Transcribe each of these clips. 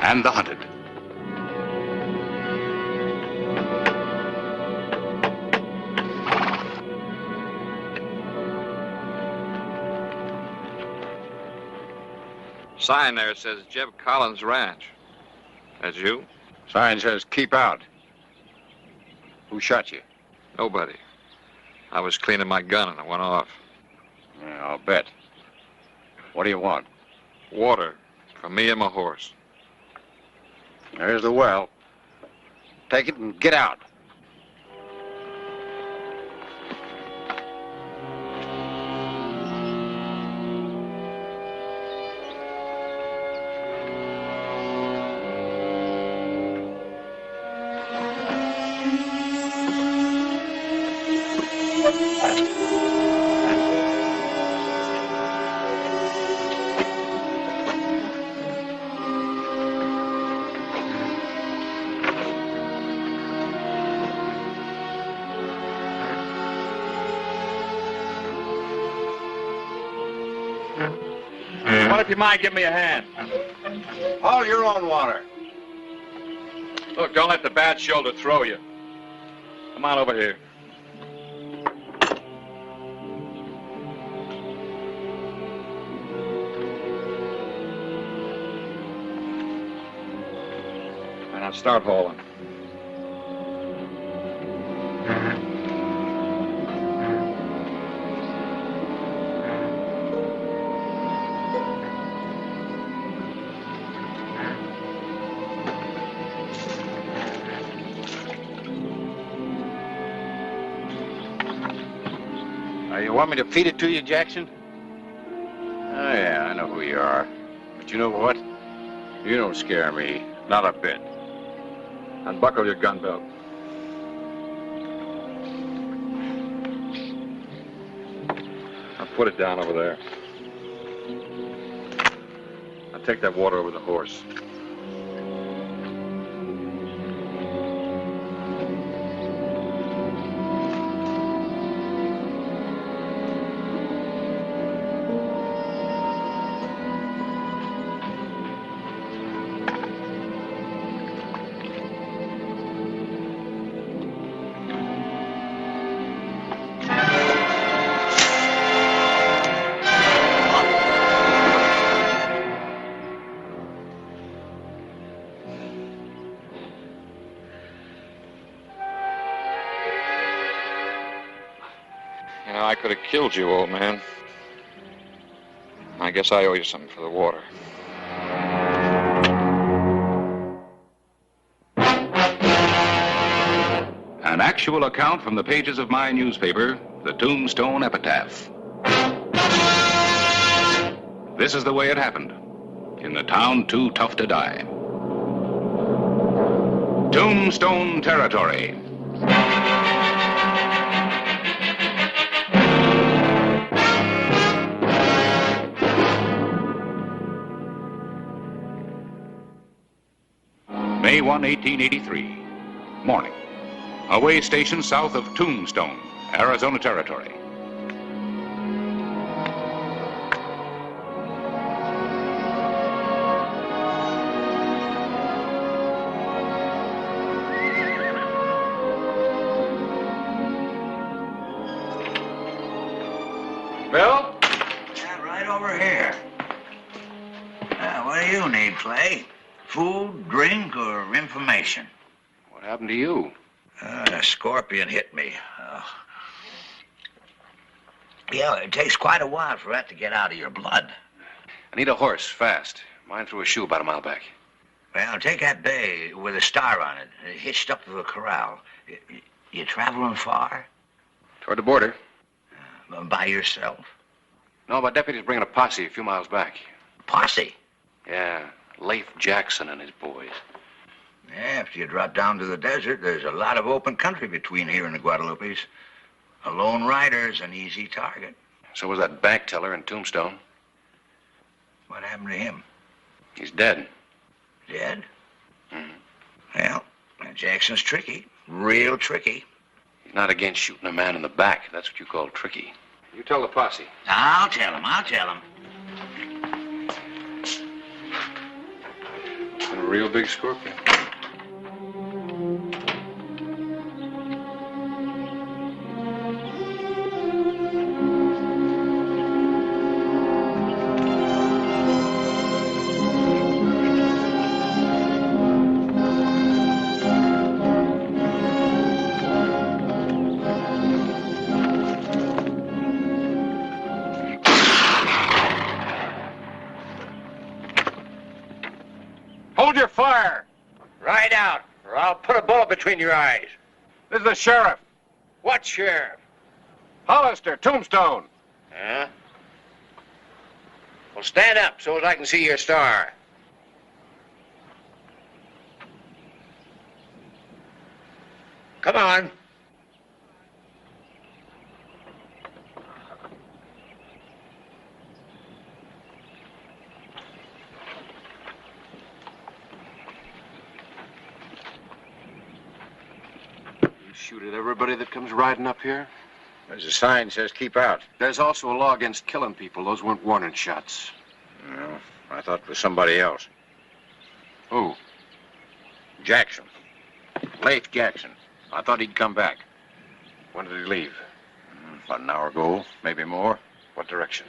and the hunted. Sign there says Jeb Collins Ranch. That's you? Sign says keep out. Who shot you? Nobody. I was cleaning my gun and it went off. Yeah, I'll bet. What do you want? Water for me and my horse. There's the well. Take it and get out. What if you mind giving me a hand? Haul your own water. Look, don't let the bad shoulder throw you. Come on over here. And I'll start hauling. You want me to feed it to you, Jackson? Oh, yeah, I know who you are. But you know what? You don't scare me. Not a bit. Unbuckle your gun belt. I'll put it down over there. I'll take that water over the horse. I could have killed you, old man. I guess I owe you something for the water. An actual account from the pages of my newspaper, the Tombstone Epitaph. This is the way it happened, in the town too tough to die. Tombstone Territory. May 1, 1883, morning. A way station south of Tombstone, Arizona Territory. Bill? Yeah, right over here. What do you need, Clay? Food, drink, or information? What happened to you? A scorpion hit me. Yeah, it takes quite a while for that to get out of your blood. I need a horse, fast. Mine threw a shoe about a mile back. Well, take that bay with a star on it, hitched up to the corral. You traveling far? Toward the border. By yourself? No, my deputy's bringing a posse a few miles back. Posse? Yeah, Leif Jackson and his boys. Yeah, if you drop down to the desert, there's a lot of open country between here and the Guadalupes. A lone rider's an easy target. So was that bank teller in Tombstone. What happened to him? He's dead. Dead? Mm-hmm. Well, Jackson's tricky. Real tricky. He's not against shooting a man in the back. That's what you call tricky. You tell the posse. I'll tell him. And real big scorpion. Hold your fire! Ride out, or I'll put a bullet between your eyes. This is the sheriff. What sheriff? Hollister, Tombstone. Huh? Well, stand up so as I can see your star. Come on. Shoot at everybody that comes riding up here? There's a sign that says keep out. There's also a law against killing people. Those weren't warning shots. No, I thought it was somebody else. Who? Jackson. Leif Jackson. I thought he'd come back. When did he leave? About an hour ago, maybe more. What direction?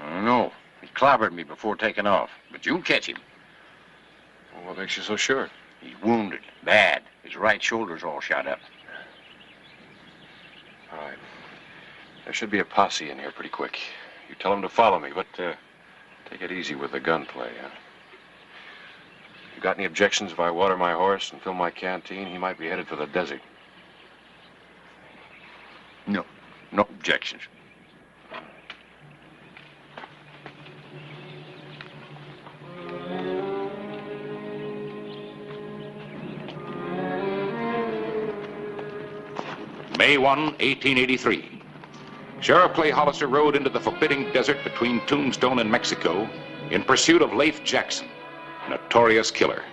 I don't know. He clobbered me before taking off. But you'll catch him. Well, what makes you so sure? He's wounded. Bad. His right shoulder's all shot up. All right. There should be a posse in here pretty quick. You tell them to follow me, but take it easy with the gunplay, huh? You got any objections if I water my horse and fill my canteen? He might be headed for the desert. No. No objections. May 1, 1883. Sheriff Clay Hollister rode into the forbidding desert between Tombstone and Mexico in pursuit of Leif Jackson, notorious killer.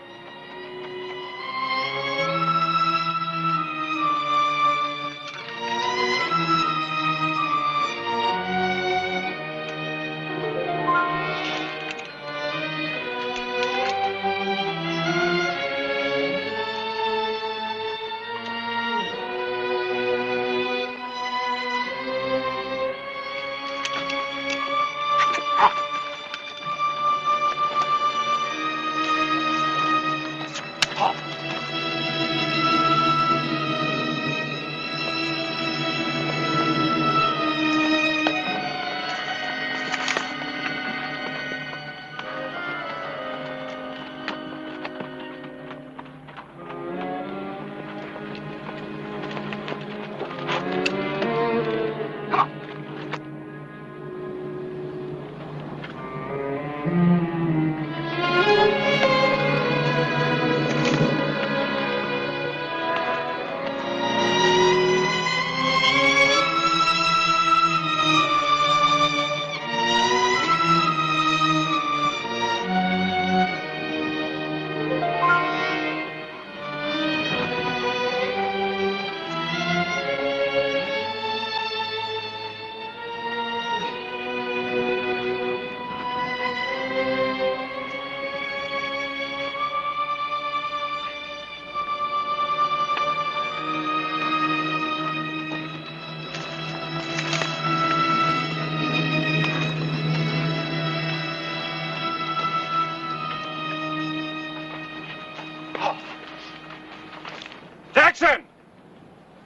Jackson!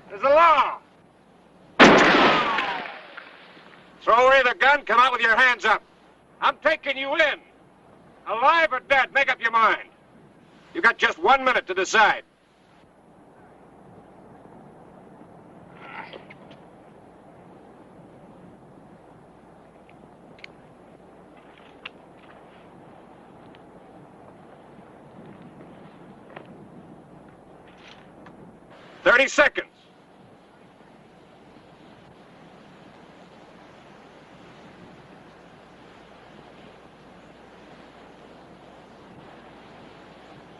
There's a law! Throw away the gun, come out with your hands up. I'm taking you in. Alive or dead, make up your mind. You got just 1 minute to decide. "30 seconds.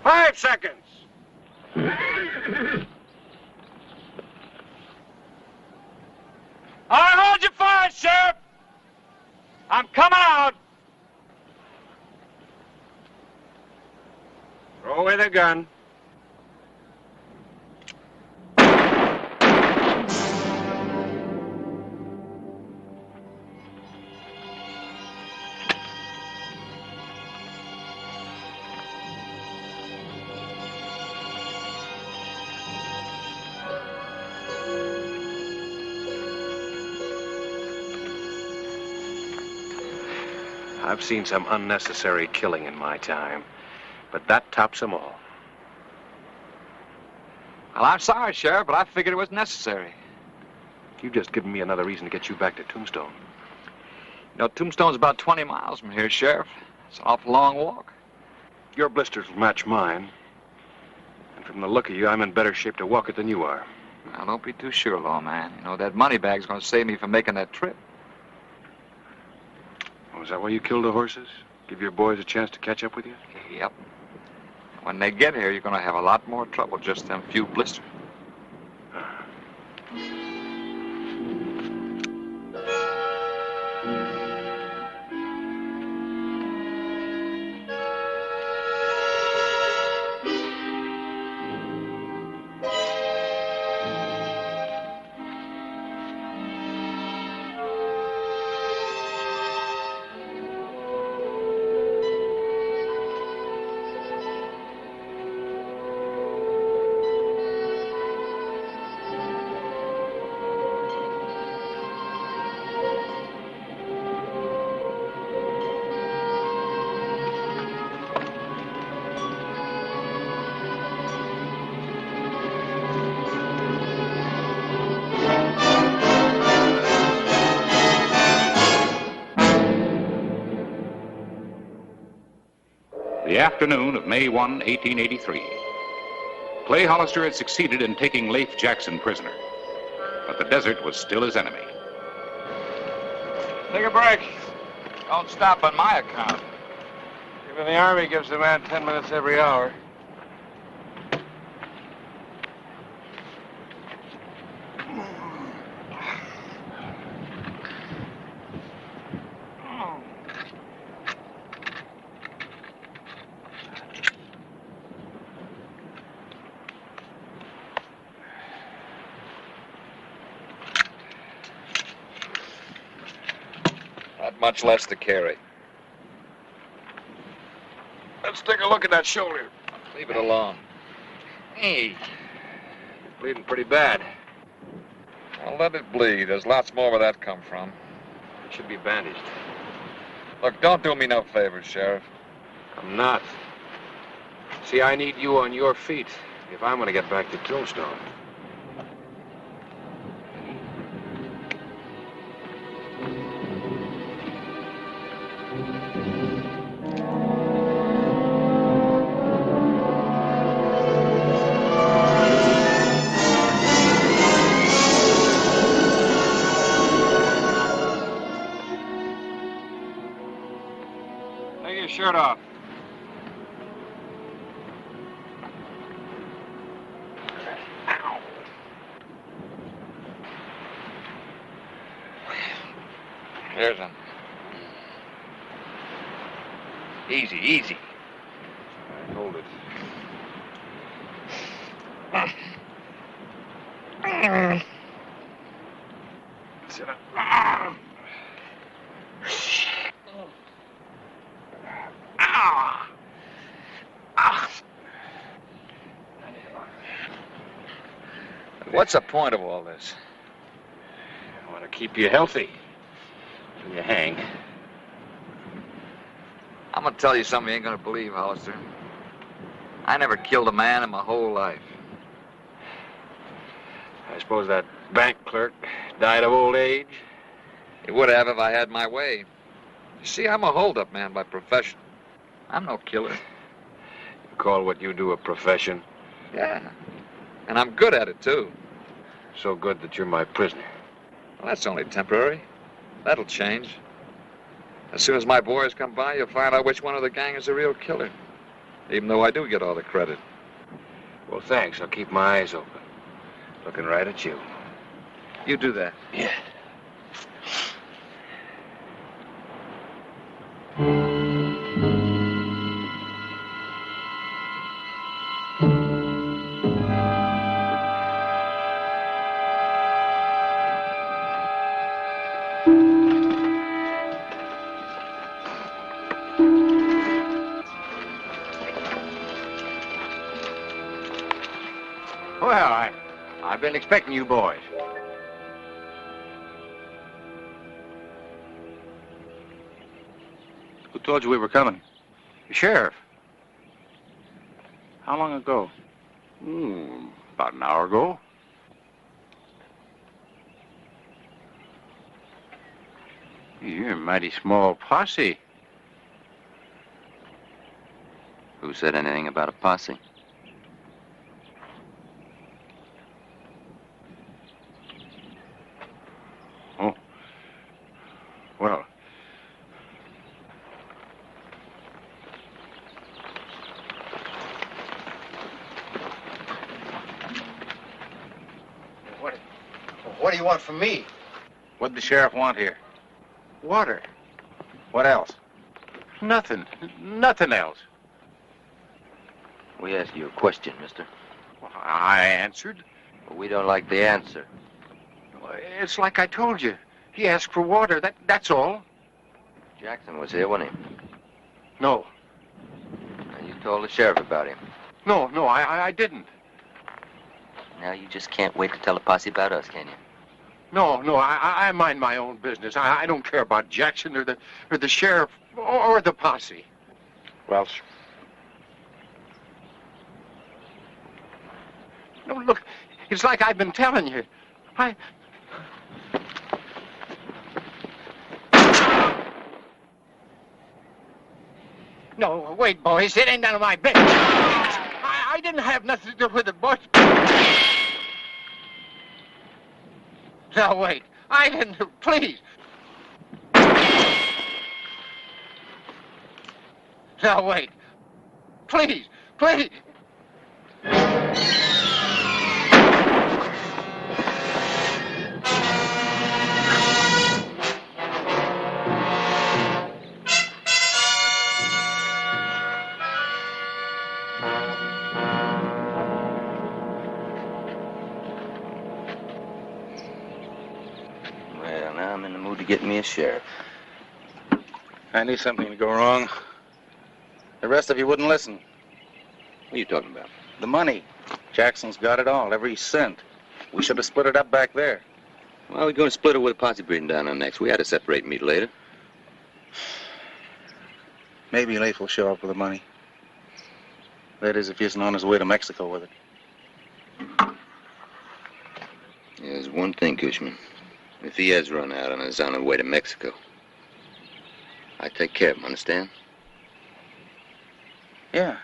"5 seconds. All right, hold your fire, Sheriff. I'm coming out. Throw away the gun. I've seen some unnecessary killing in my time, but that tops them all. Well, I'm sorry, Sheriff, but I figured it was necessary. You've just given me another reason to get you back to Tombstone. You know, Tombstone's about 20 miles from here, Sheriff. It's an awful long walk. Your blisters will match mine. And from the look of you, I'm in better shape to walk it than you are. Now, don't be too sure, lawman. You know, that money bag's going to save me from making that trip. Oh, is that why you killed the horses? Give your boys a chance to catch up with you? Yep. When they get here, you're going to have a lot more trouble, just them few blisters. The afternoon of May 1, 1883. Clay Hollister had succeeded in taking Leif Jackson prisoner, but the desert was still his enemy. Take a break. Don't stop on my account. Even the Army gives a man 10 minutes every hour. Not much less to carry. Let's take a look at that shoulder. Leave it alone. Hey. You're bleeding pretty bad. Well, let it bleed. There's lots more where that come from. It should be bandaged. Look, don't do me no favors, Sheriff. I'm not. See, I need you on your feet if I'm going to get back to Tombstone. Take your shirt off. There's one. Easy, easy. Hold it. Sit up. What's the point of all this? I want to keep you healthy till you hang. I'm gonna tell you something you ain't gonna believe, Hollister. I never killed a man in my whole life. I suppose that bank clerk died of old age? He would have if I had my way. You see, I'm a hold-up man by profession. I'm no killer. You call what you do a profession? Yeah. And I'm good at it, too. So good that you're my prisoner. Well, that's only temporary. That'll change. As soon as my boys come by, you'll find out which one of the gang is the real killer. Even though I do get all the credit. Well, thanks. I'll keep my eyes open. Looking right at you. You do that. Yeah. Well, I've been expecting you boys. Who told you we were coming? The sheriff. How long ago? About an hour ago. You're a mighty small posse. Who said anything about a posse? Oh. Well. What do you want from me? What'd the sheriff want here? Water. What else? Nothing. Nothing else. We asked you a question, mister. Well, I answered. But we don't like the answer. It's like I told you. He asked for water. That's all. Jackson was here, wasn't he? No. And you told the sheriff about him. No, I didn't. Now you just can't wait to tell the posse about us, can you? No, I mind my own business. I don't care about Jackson or the sheriff or the posse. Welch. No, look, it's like I've been telling you. No, wait, boys. It ain't none of my business. I didn't have nothing to do with it, boys. Now, wait. I didn't. Please. Now, wait. Please. Well, now I'm in the mood to get me a sheriff. I knew something would go wrong. The rest of you wouldn't listen. What are you talking about? The money. Jackson's got it all, every cent. We should have split it up back there. Well, we're going to split it with a posse breeding down on next. We had to separate and meet later. Maybe Leif will show up with the money. That is, if he isn't on his way to Mexico with it. There's one thing, Cushman. If he has run out and is on his way to Mexico, I take care of him, understand? Yeah.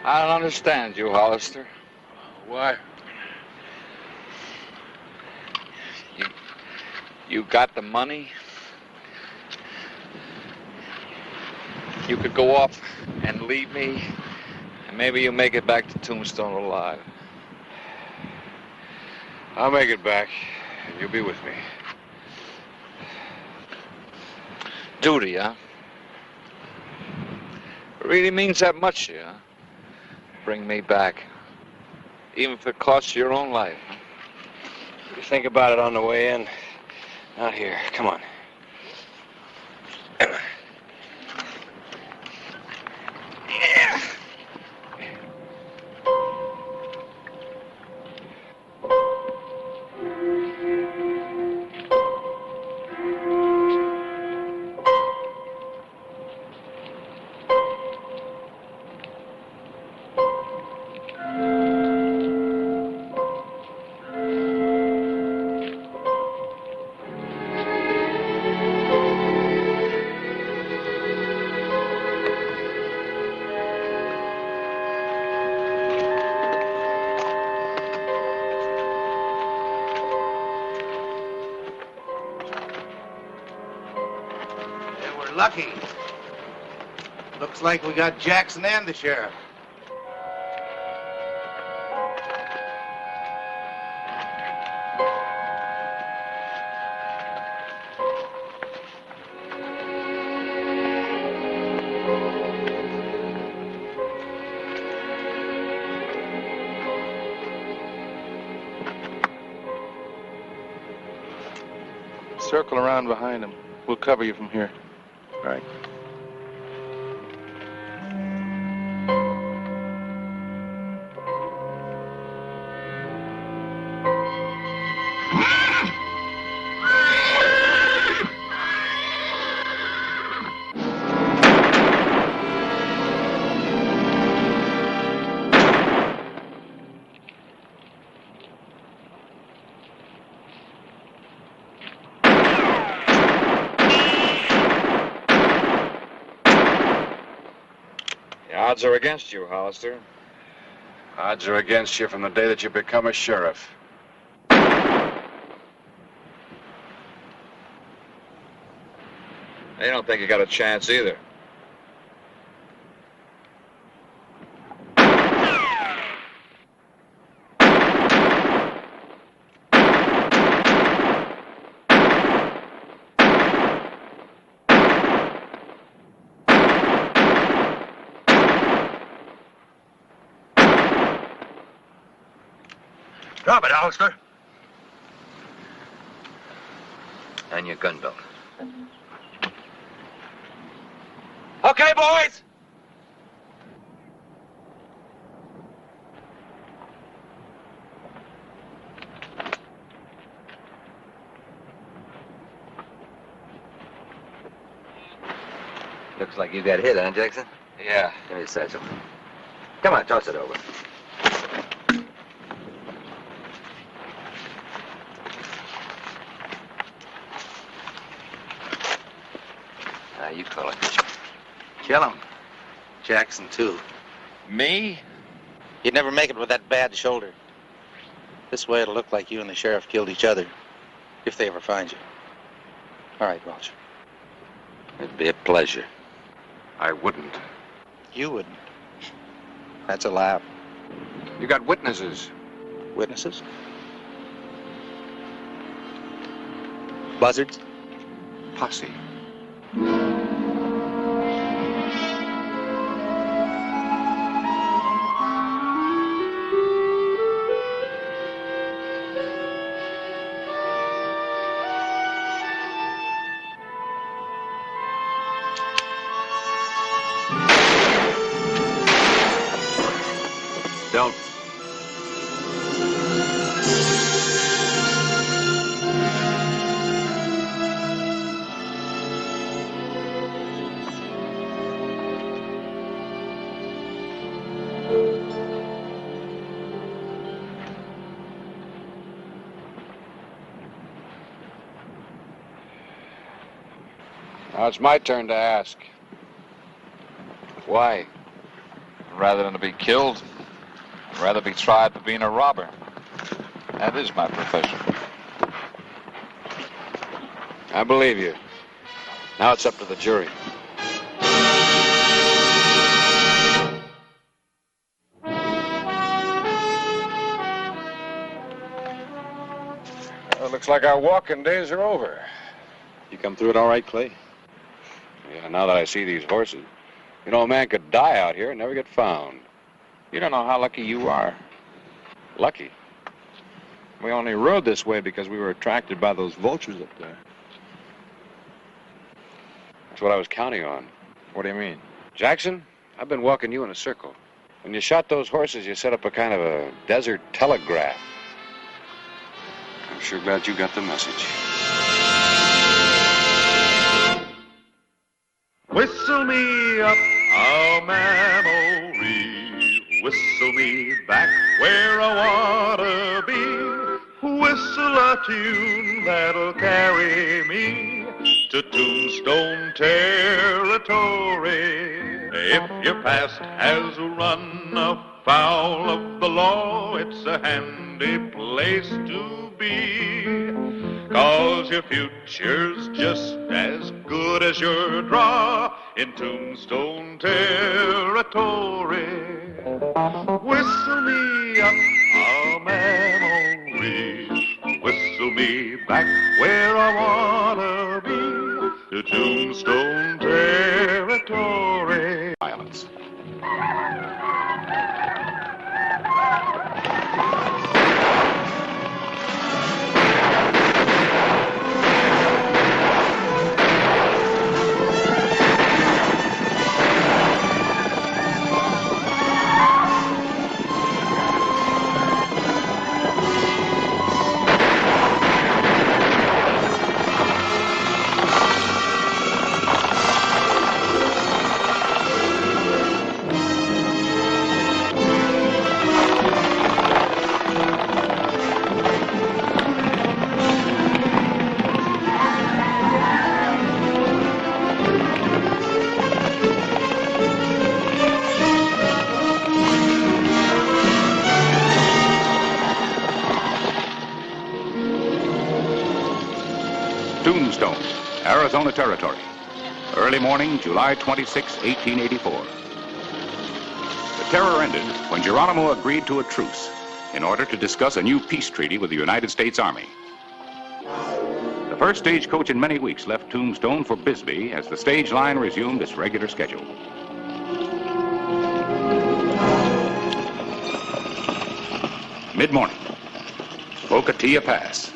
I don't understand you, Hollister. Why? You got the money? You could go off and leave me, and maybe you'll make it back to Tombstone alive. I'll make it back, and you'll be with me. Duty, huh? It really means that much to you, huh? Bring me back. Even if it costs your own life. You think about it on the way in. Not here. Come on. Lucky. Looks like we got Jackson and the sheriff. Circle around behind him. We'll cover you from here. All right. Odds are against you, Hollister. Odds are against you from the day that you become a sheriff. They don't think you got a chance either. Drop it, Hollister. And your gun belt. Okay, boys. Looks like you got hit, huh, Jackson? Yeah. Give me the satchel. Come on, toss it over. Now, you call it. Kill him. Jackson, too. Me? You'd never make it with that bad shoulder. This way it'll look like you and the sheriff killed each other, if they ever find you. All right, Welch. It'd be a pleasure. I wouldn't. You wouldn't. That's a laugh. You got witnesses. Witnesses? Buzzards? Posse. Don't. Now it's my turn to ask. Why? Rather than to be killed, I'd rather be tried for being a robber. That is my profession. I believe you. Now it's up to the jury. Well, it looks like our walking days are over. You come through it all right, Clay? Yeah, now that I see these horses. You know, a man could die out here and never get found. You don't know how lucky you are. Lucky. We only rode this way because we were attracted by those vultures up there. That's what I was counting on. What do you mean? Jackson, I've been walking you in a circle. When you shot those horses, you set up a kind of a desert telegraph. I'm sure glad you got the message. Whistle me up a memory, whistle me back where I wanna be, whistle a tune that'll carry me to Tombstone Territory. If your past has run afoul of the law, it's a handy place to be. 'cause your future's just as good as your draw in Tombstone Territory. Whistle me up a memory, whistle me back where I wanna be, to Tombstone Territory. Violence. Tombstone, Arizona Territory. Early morning, July 26, 1884. The terror ended when Geronimo agreed to a truce in order to discuss a new peace treaty with the United States Army. The first stagecoach in many weeks left Tombstone for Bisbee as the stage line resumed its regular schedule. Mid-morning, Bocatia Pass.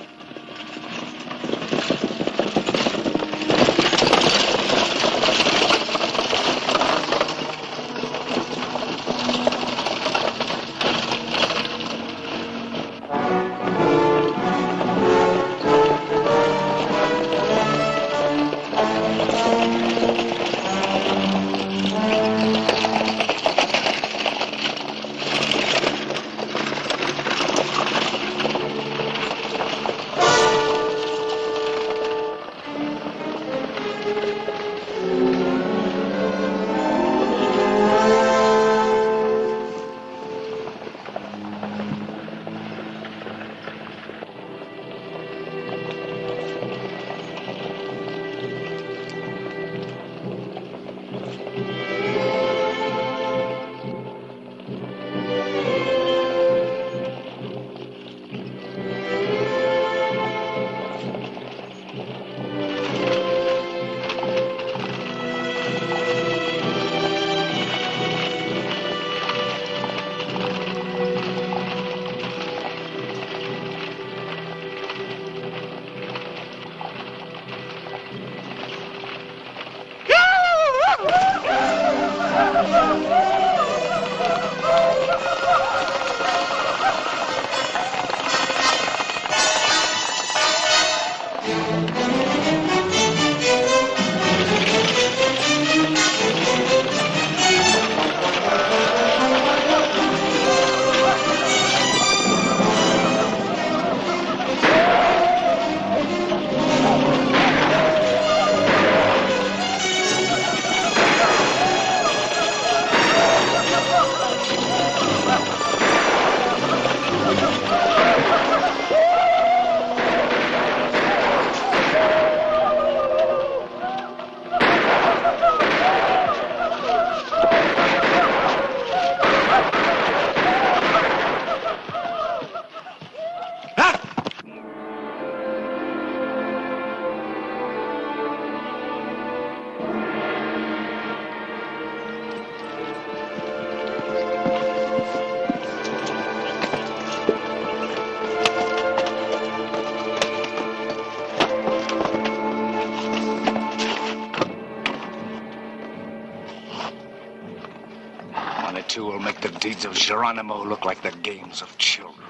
Two will make the deeds of Geronimo look like the games of children.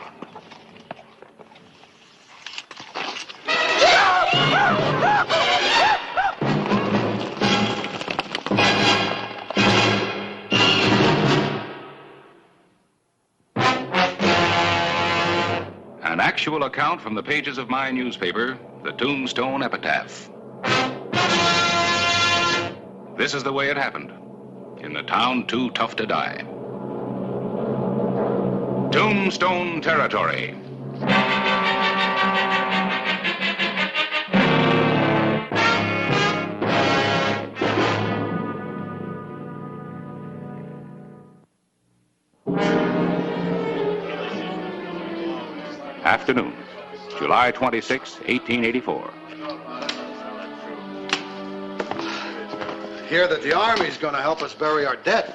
An actual account from the pages of my newspaper, the Tombstone Epitaph. This is the way it happened. In the town too tough to die. Tombstone Territory. Afternoon, July 26, 1884. Hear that the Army's going to help us bury our dead.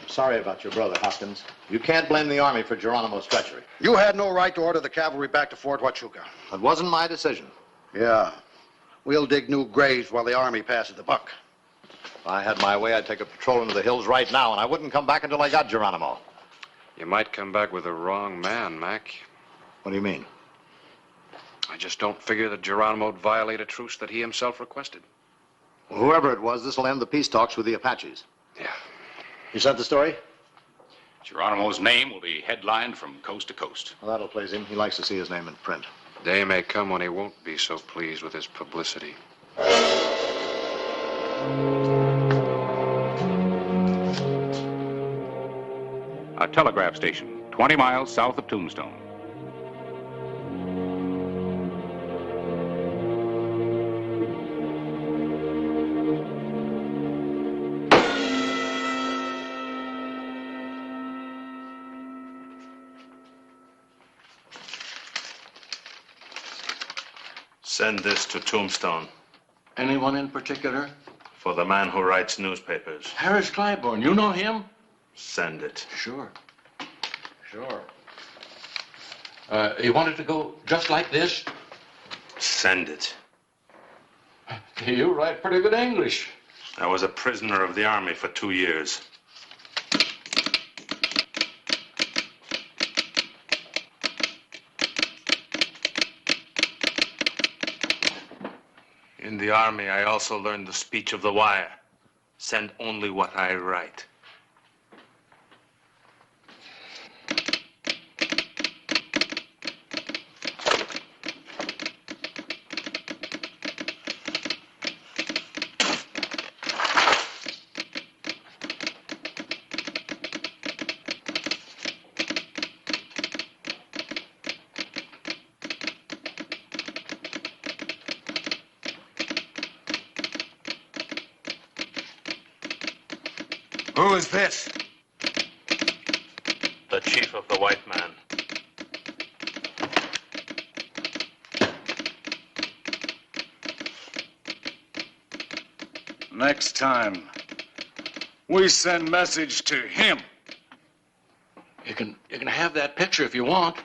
Sorry about your brother, Hopkins. You can't blame the Army for Geronimo's treachery. You had no right to order the cavalry back to Fort Huachuca. It wasn't my decision. Yeah. We'll dig new graves while the Army passes the buck. If I had my way, I'd take a patrol into the hills right now, and I wouldn't come back until I got Geronimo. You might come back with the wrong man, Mac. What do you mean? I just don't figure that Geronimo would violate a truce that he himself requested. Well, whoever it was, this will end the peace talks with the Apaches. Yeah. You sent the story? Geronimo's name will be headlined from coast to coast. Well, that'll please him. He likes to see his name in print. Day may come when he won't be so pleased with his publicity. A telegraph station 20 miles south of Tombstone. Send this to Tombstone. Anyone in particular? For the man who writes newspapers. Harris Clybourne. You know him? Send it. Sure. Sure. You want it to go just like this? Send it. You write pretty good English. I was a prisoner of the Army for 2 years. In the Army, I also learned the speech of the wire. Send only what I write. Who is this? The chief of the white man. Next time, we send message to him. You can have that picture if you want.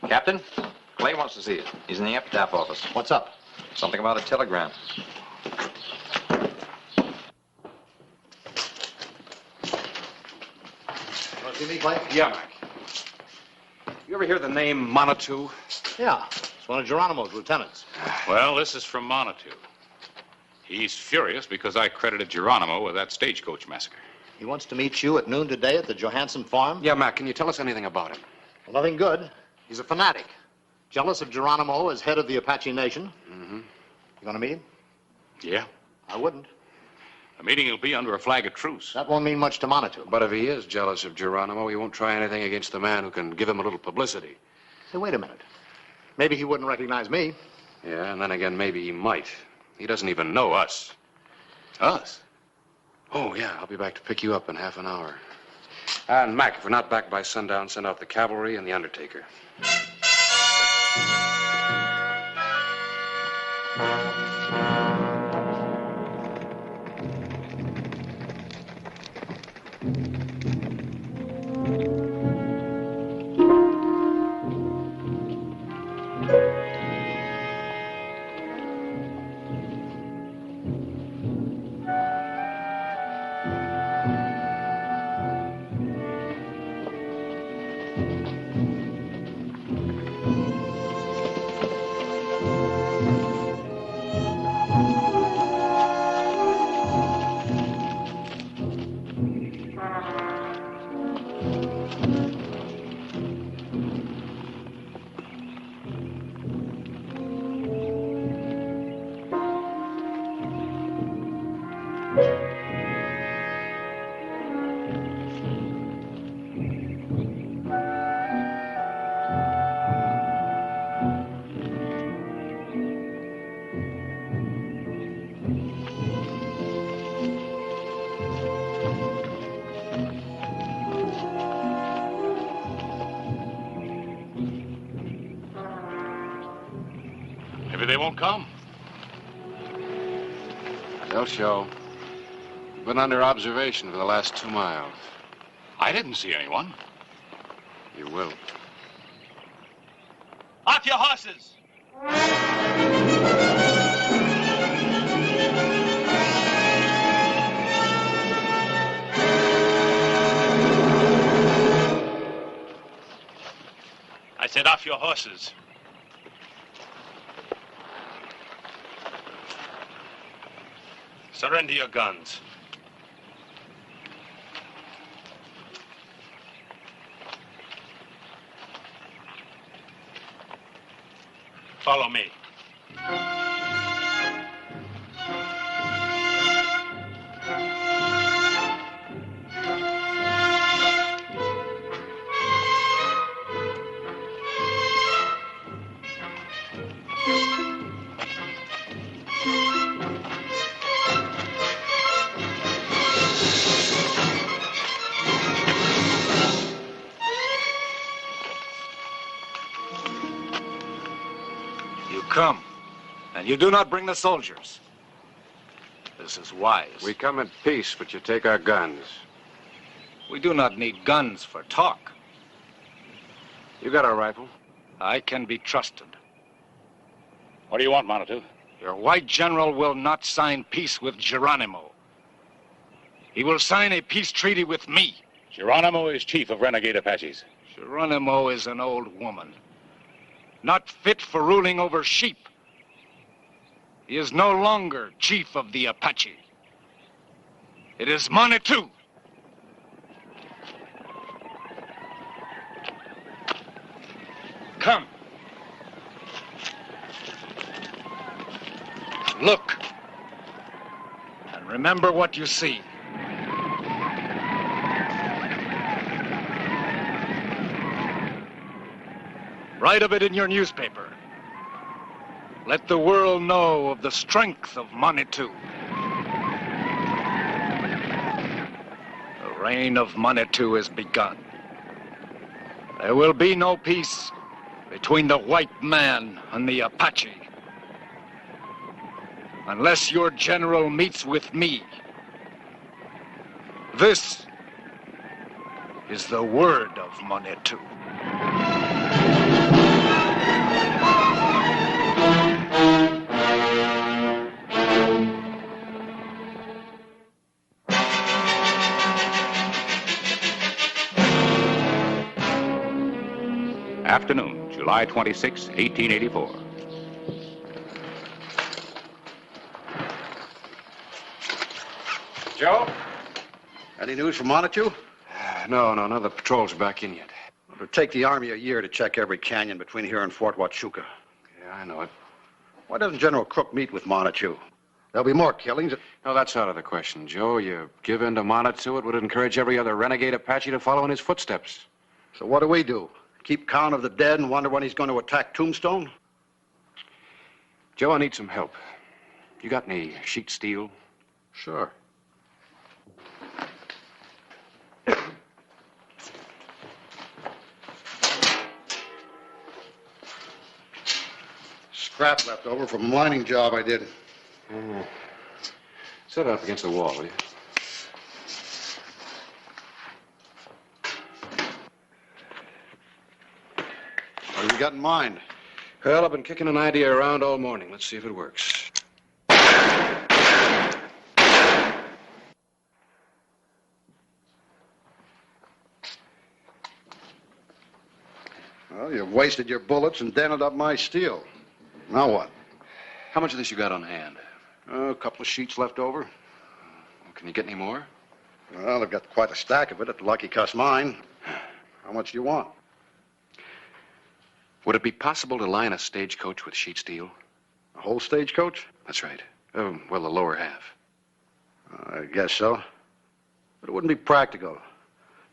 Captain, Clay wants to see you. He's in the epitaph office. What's up? Something about a telegram. Want to see me, Clay? Yeah, Mac. You ever hear the name Monitou? Yeah. It's one of Geronimo's lieutenants. Well, this is from Monitou. He's furious because I credited Geronimo with that stagecoach massacre. He wants to meet you at noon today at the Johansson farm? Yeah, Mac, can you tell us anything about him? Well, nothing good. He's a fanatic. Jealous of Geronimo as head of the Apache Nation. Mm-hmm. You gonna meet him? Yeah. I wouldn't. The meeting will be under a flag of truce. That won't mean much to Monitou. But if he is jealous of Geronimo, he won't try anything against the man who can give him a little publicity. Hey, wait a minute. Maybe he wouldn't recognize me. Yeah, and then again, maybe he might. He doesn't even know us. Us? Oh, yeah, I'll be back to pick you up in half an hour. And, Mac, if we're not back by sundown, send out the cavalry and the undertaker. won't come. They'll show. You've been under observation for the last 2 miles. I didn't see anyone. You will. Off your horses! I said off your horses. Surrender your guns. Follow me. Come, and you do not bring the soldiers. This is wise. We come in peace, but you take our guns. We do not need guns for talk. You got a rifle? I can be trusted. What do you want, Manitou? Your white general will not sign peace with Geronimo. He will sign a peace treaty with me. Geronimo is chief of renegade Apaches. Geronimo is an old woman, not fit for ruling over sheep. He is no longer chief of the Apache. It is Manitou. Come. Look. And remember what you see. Write of it in your newspaper. Let the world know of the strength of Manitou. The reign of Manitou is begun. There will be no peace between the white man and the Apache unless your general meets with me. This is the word of Manitou. Afternoon, July 26, 1884. Joe? Any news from Manitou? No, none of the patrols are back in yet. It'll take the Army a year to check every canyon between here and Fort Huachuca. Yeah, I know it. Why doesn't General Crook meet with Manitou? There'll be more killings. No, that's out of the question, Joe. You give in to Manitou, it would encourage every other renegade Apache to follow in his footsteps. So what do? Keep count of the dead and wonder when he's going to attack Tombstone? Joe, I need some help. You got any sheet steel? Sure. Scrap left over from a mining job I did. Set it up against the wall, will you? What have you got in mind? Well, I've been kicking an idea around all morning. Let's see if it works. Well, you've wasted your bullets and dented up my steel. Now what? How much of this you got on hand? A couple of sheets left over. Can you get any more? Well, I've got quite a stack of it at the Lucky Cuss mine. How much do you want? Would it be possible to line a stagecoach with sheet steel? A whole stagecoach? That's right. Well, the lower half. I guess so. But it wouldn't be practical.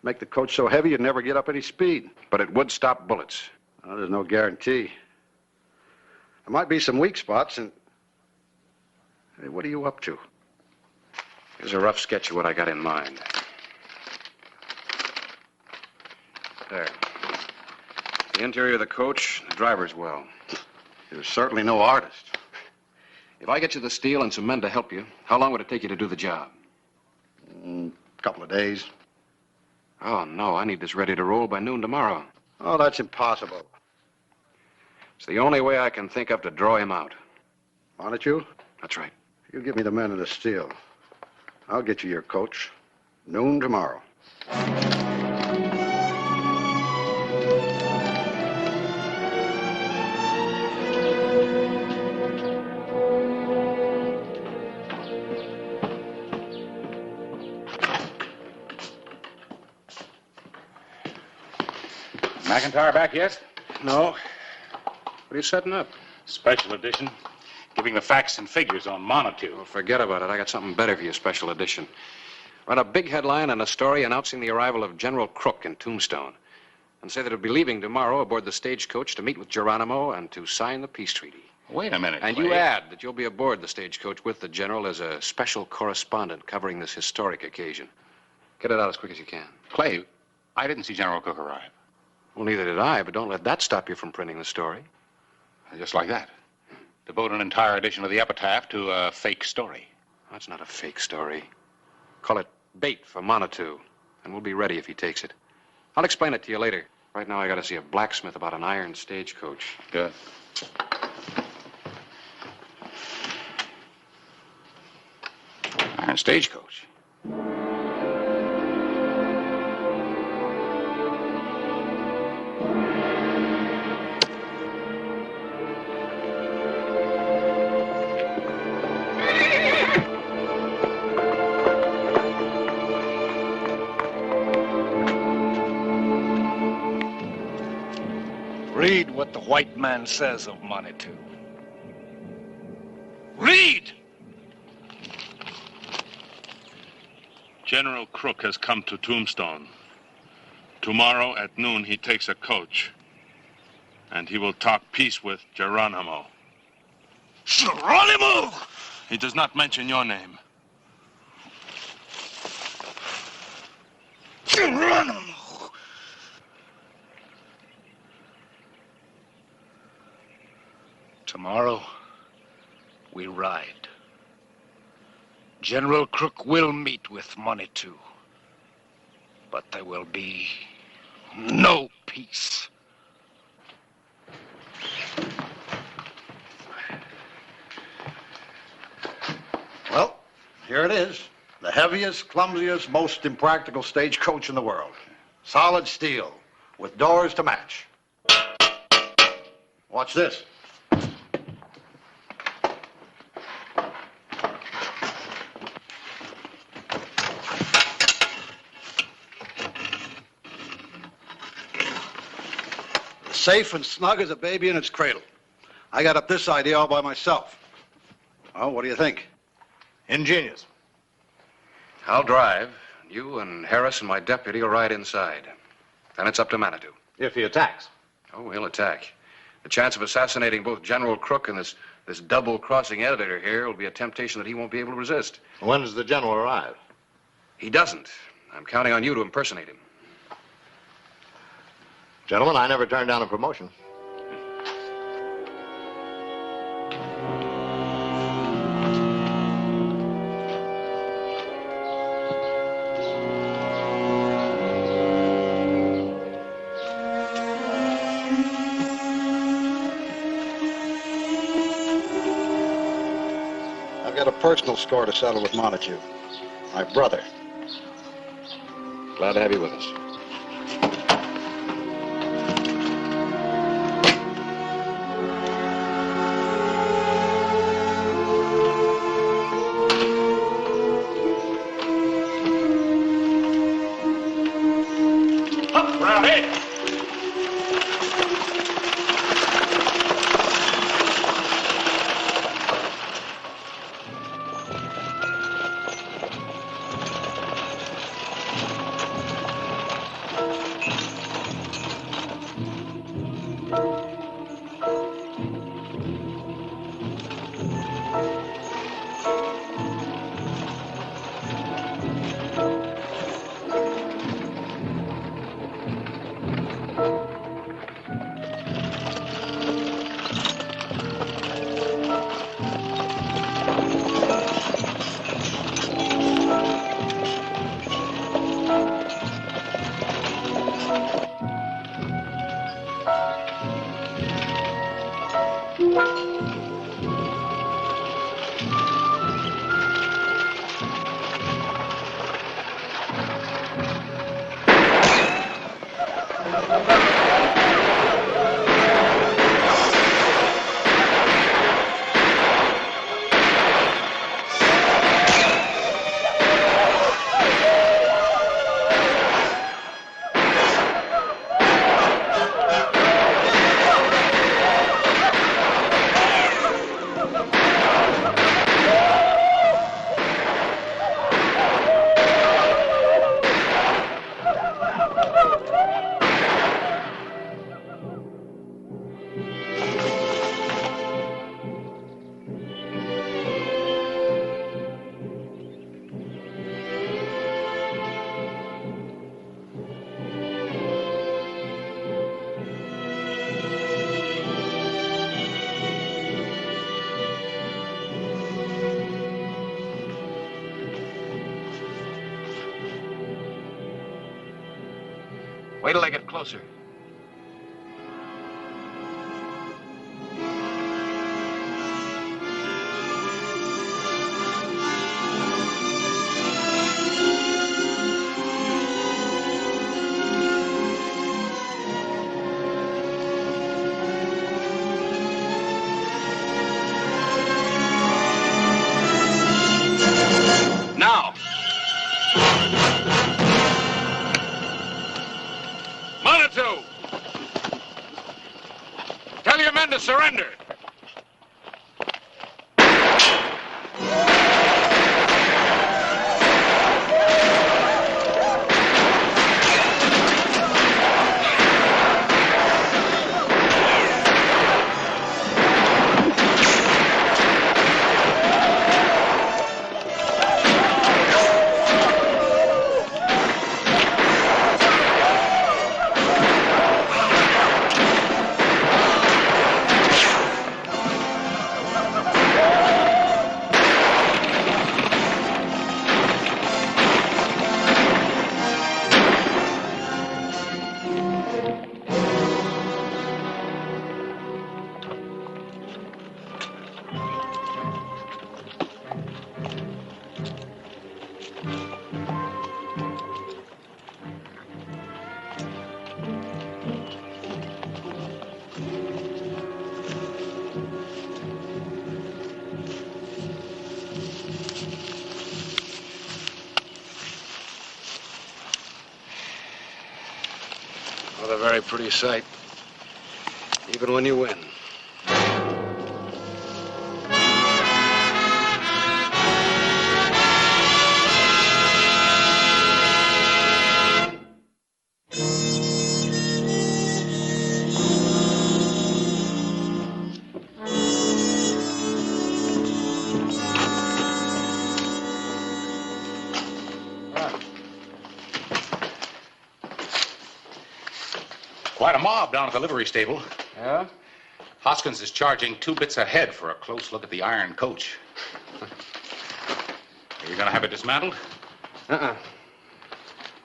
Make the coach so heavy you'd never get up any speed. But it would stop bullets. Well, there's no guarantee. There might be some weak spots, and... Hey, what are you up to? Here's a rough sketch of what I got in mind. There. The interior of the coach, the driver's well. You're certainly no artist. If I get you the steel and some men to help you, how long would it take you to do the job? A couple of days. Oh, no, I need this ready to roll by noon tomorrow. Oh, that's impossible. It's the only way I can think of to draw him out. Want you? That's right. You give me the men and the steel. I'll get you your coach. Noon tomorrow. McIntyre back yet? No. What are you setting up? Special edition. Giving the facts and figures on Montague. Well, forget about it. I got something better for you, special edition. Run a big headline and a story announcing the arrival of General Crook in Tombstone. And say that he'll be leaving tomorrow aboard the stagecoach to meet with Geronimo and to sign the peace treaty. Wait a minute, And Clay. you add that you'll be aboard the stagecoach with the general as a special correspondent covering this historic occasion. Get it out as quick as you can. Clay, I didn't see General Cook arrive. Well, neither did I, but don't let that stop you from printing the story. Just like that. Devote an entire edition of the epitaph to a fake story. That's not a fake story. Call it bait for Montague, and we'll be ready if he takes it. I'll explain it to you later. Right now, I gotta see a blacksmith about an iron stagecoach. Good. Iron stagecoach. Read what the white man says of Manitou. Read! General Crook has come to Tombstone. Tomorrow at noon he takes a coach. And he will talk peace with Geronimo. Geronimo! He does not mention your name. Geronimo! Tomorrow, we ride. General Crook will meet with Manitou. But there will be no peace. Well, here it is. The heaviest, clumsiest, most impractical stagecoach in the world. Solid steel, with doors to match. Watch this. Safe and snug as a baby in its cradle. I got up this idea all by myself. Oh, what do you think? Ingenious. I'll drive. You and Harris and my deputy will ride inside. Then it's up to Manitou. If he attacks. Oh, he'll attack. The chance of assassinating both General Crook and this double-crossing editor here will be a temptation that he won't be able to resist. When does the general arrive? He doesn't. I'm counting on you to impersonate him. Gentlemen, I never turned down a promotion. I've got a personal score to settle with Montague. My brother. Glad to have you with us. Up, Rowdy! Wait till I get closer. Now! Manitou! Tell your men to surrender! What a very pretty sight, even when you win. Quite a mob down at the livery stable. Yeah? Hoskins is charging 2 bits a head for a close look at the iron coach. Are you going to have it dismantled? Uh-uh.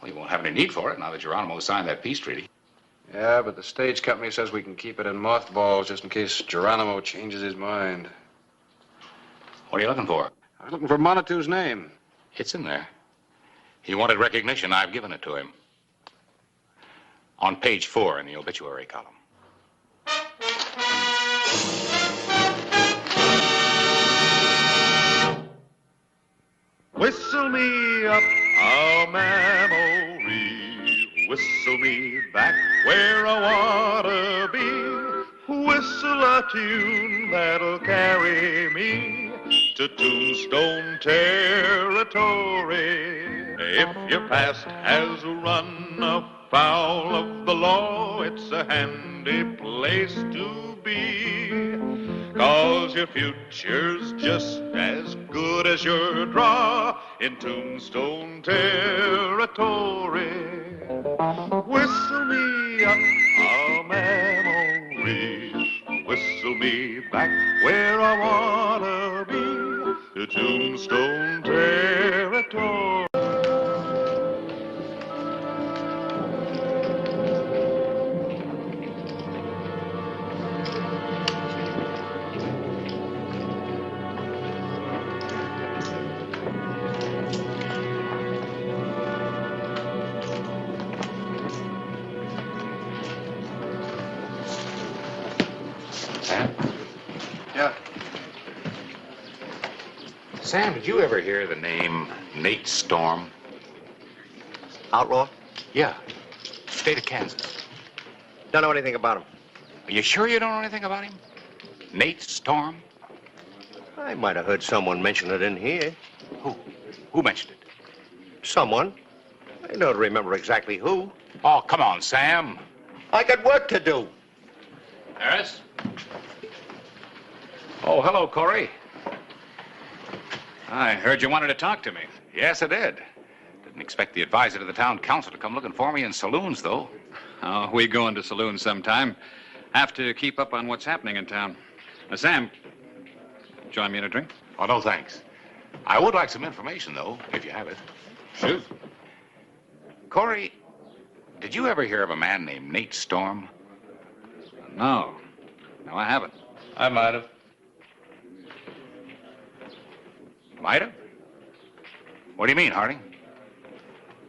Well, you won't have any need for it now that Geronimo signed that peace treaty. Yeah, but the stage company says we can keep it in mothballs just in case Geronimo changes his mind. What are you looking for? I'm looking for Monitu's name. It's in there. He wanted recognition. I've given it to him. On page 4 in the obituary column. Whistle me up a memory, whistle me back where I wanna be, whistle a tune that'll carry me to Tombstone Territory. If your past has run afoul of the law, it's a handy place to be, 'cause your future's just as good as your draw in Tombstone Territory. Whistle me up a memory, whistle me back where I wanna be, to Tombstone Territory. Sam, did you ever hear the name Nate Storm? Outlaw? Yeah. State of Kansas. Don't know anything about him. Are you sure you don't know anything about him? Nate Storm? I might have heard someone mention it in here. Who? Who mentioned it? Someone. I don't remember exactly who. Oh, come on, Sam. I got work to do. Harris? Oh, hello, Corey. I heard you wanted to talk to me. Yes, I did. Didn't expect the advisor to the town council to come looking for me in saloons, though. Oh, we go into saloons sometime. Have to keep up on what's happening in town. Sam, join me in a drink? Oh, no, thanks. I would like some information, though, if you have it. Shoot. Corey, did you ever hear of a man named Nate Storm? No. No, I haven't. I might have. Might have? What do you mean, Harding?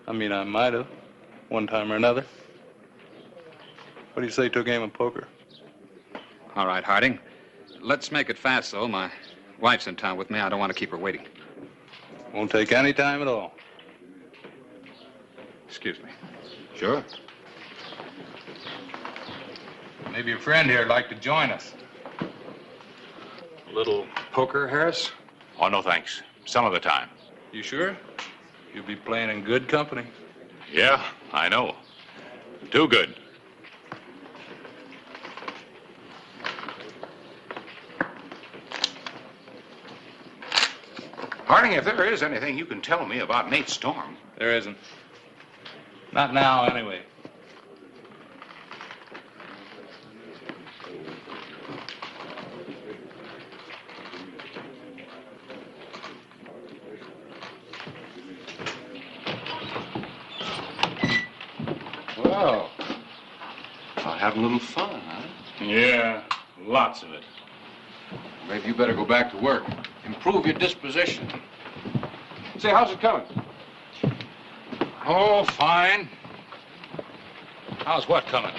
I mean, I might have. One time or another. What do you say to a game of poker? All right, Harding. Let's make it fast, though. My wife's in town with me. I don't want to keep her waiting. Won't take any time at all. Excuse me. Sure. Maybe a friend here'd like to join us. A little poker, Harris? Oh, no, thanks. Some other time. You sure? You'll be playing in good company. Yeah, I know. Too good. Harding, if there is anything you can tell me about Nate Storm. There isn't. Not now, anyway. Well, I'll have a little fun, huh? Yeah, lots of it. Maybe you better go back to work. Improve your disposition. Say, how's it coming? Oh, fine. How's what coming?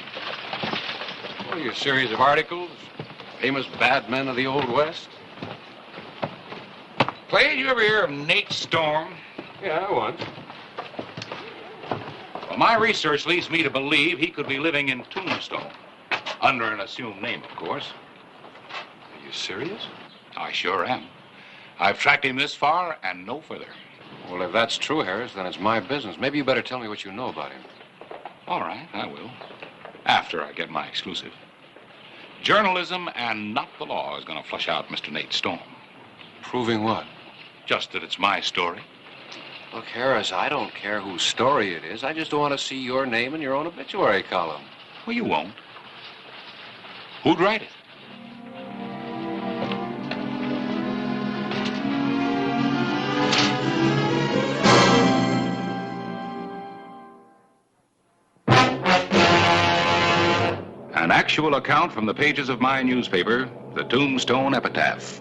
Well, your series of articles, famous bad men of the Old West. Clay, you ever hear of Nate Storm? Yeah, once. Well, my research leads me to believe he could be living in Tombstone. Under an assumed name, of course. Are you serious? I sure am. I've tracked him this far and no further. Well, if that's true, Harris, then it's my business. Maybe you better tell me what you know about him. All right, I will. After I get my exclusive. Journalism and not the law is going to flush out Mr. Nate Storm. Proving what? Just that it's my story. Look, Harris, I don't care whose story it is. I just don't want to see your name in your own obituary column. Well, you won't. Who'd write it? An actual account from the pages of my newspaper, the Tombstone Epitaph.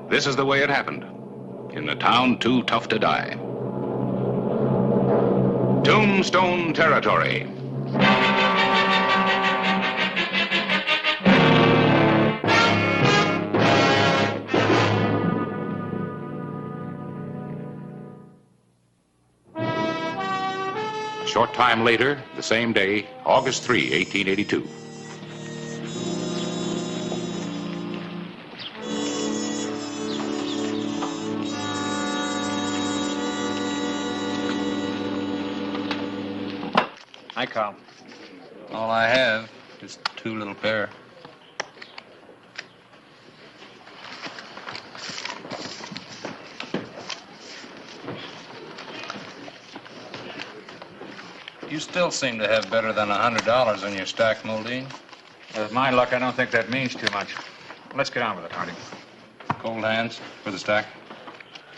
This is the way it happened. In the town too tough to die. Tombstone Territory. A short time later, the same day, August 3, 1882. Hi, Carl. All I have is 2 little pair. You still seem to have better than $100 in your stack, Muldean. With my luck, I don't think that means too much. Let's get on with it, Harding. Cold hands for the stack.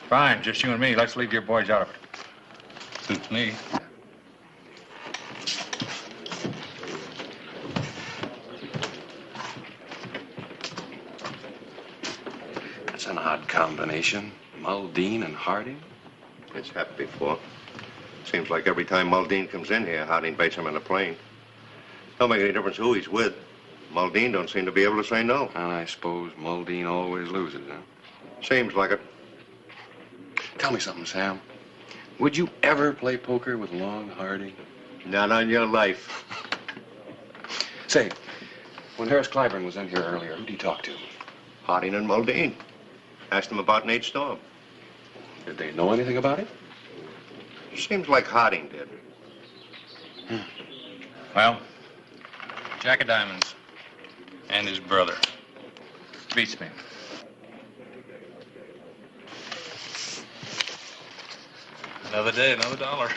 Fine, just you and me. Let's leave your boys out of it. Suits me. That's an odd combination. Muldean and Harding. It's happened before. Seems like every time Muldean comes in here, Harding baits him in a plane. Don't make any difference who he's with. Muldean don't seem to be able to say no. And I suppose Muldean always loses, huh? Seems like it. Tell me something, Sam. Would you ever play poker with Long Harding? Not on your life. Say, when Harris Clyburn was in here earlier, who'd he talk to? Harding and Muldean. Asked him about Nate Storm. Did they know anything about it? Seems like Harding did. Well, Jack of Diamonds and his brother. Beats me. Another day, another dollar.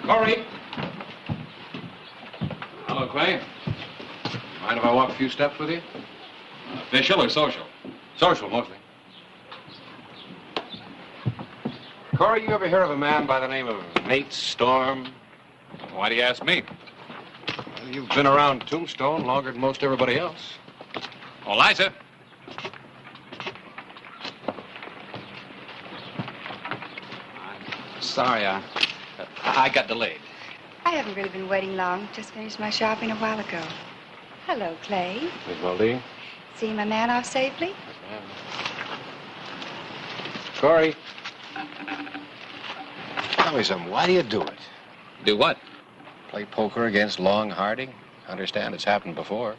Corey. Hello, Clay. Mind if I walk a few steps with you? Official or social? Social, mostly. Corey, you ever hear of a man by the name of Nate Storm? Why do you ask me? Well, you've been around Tombstone longer than most everybody else. Oh, Liza. Sorry, I got delayed. I haven't really been waiting long. Just finished my shopping a while ago. Hello, Clay. Miss Muldean? See my man off safely? Corey. Tell me something. Why do you do it? Do what? Play poker against Long Harding? Understand it's happened before.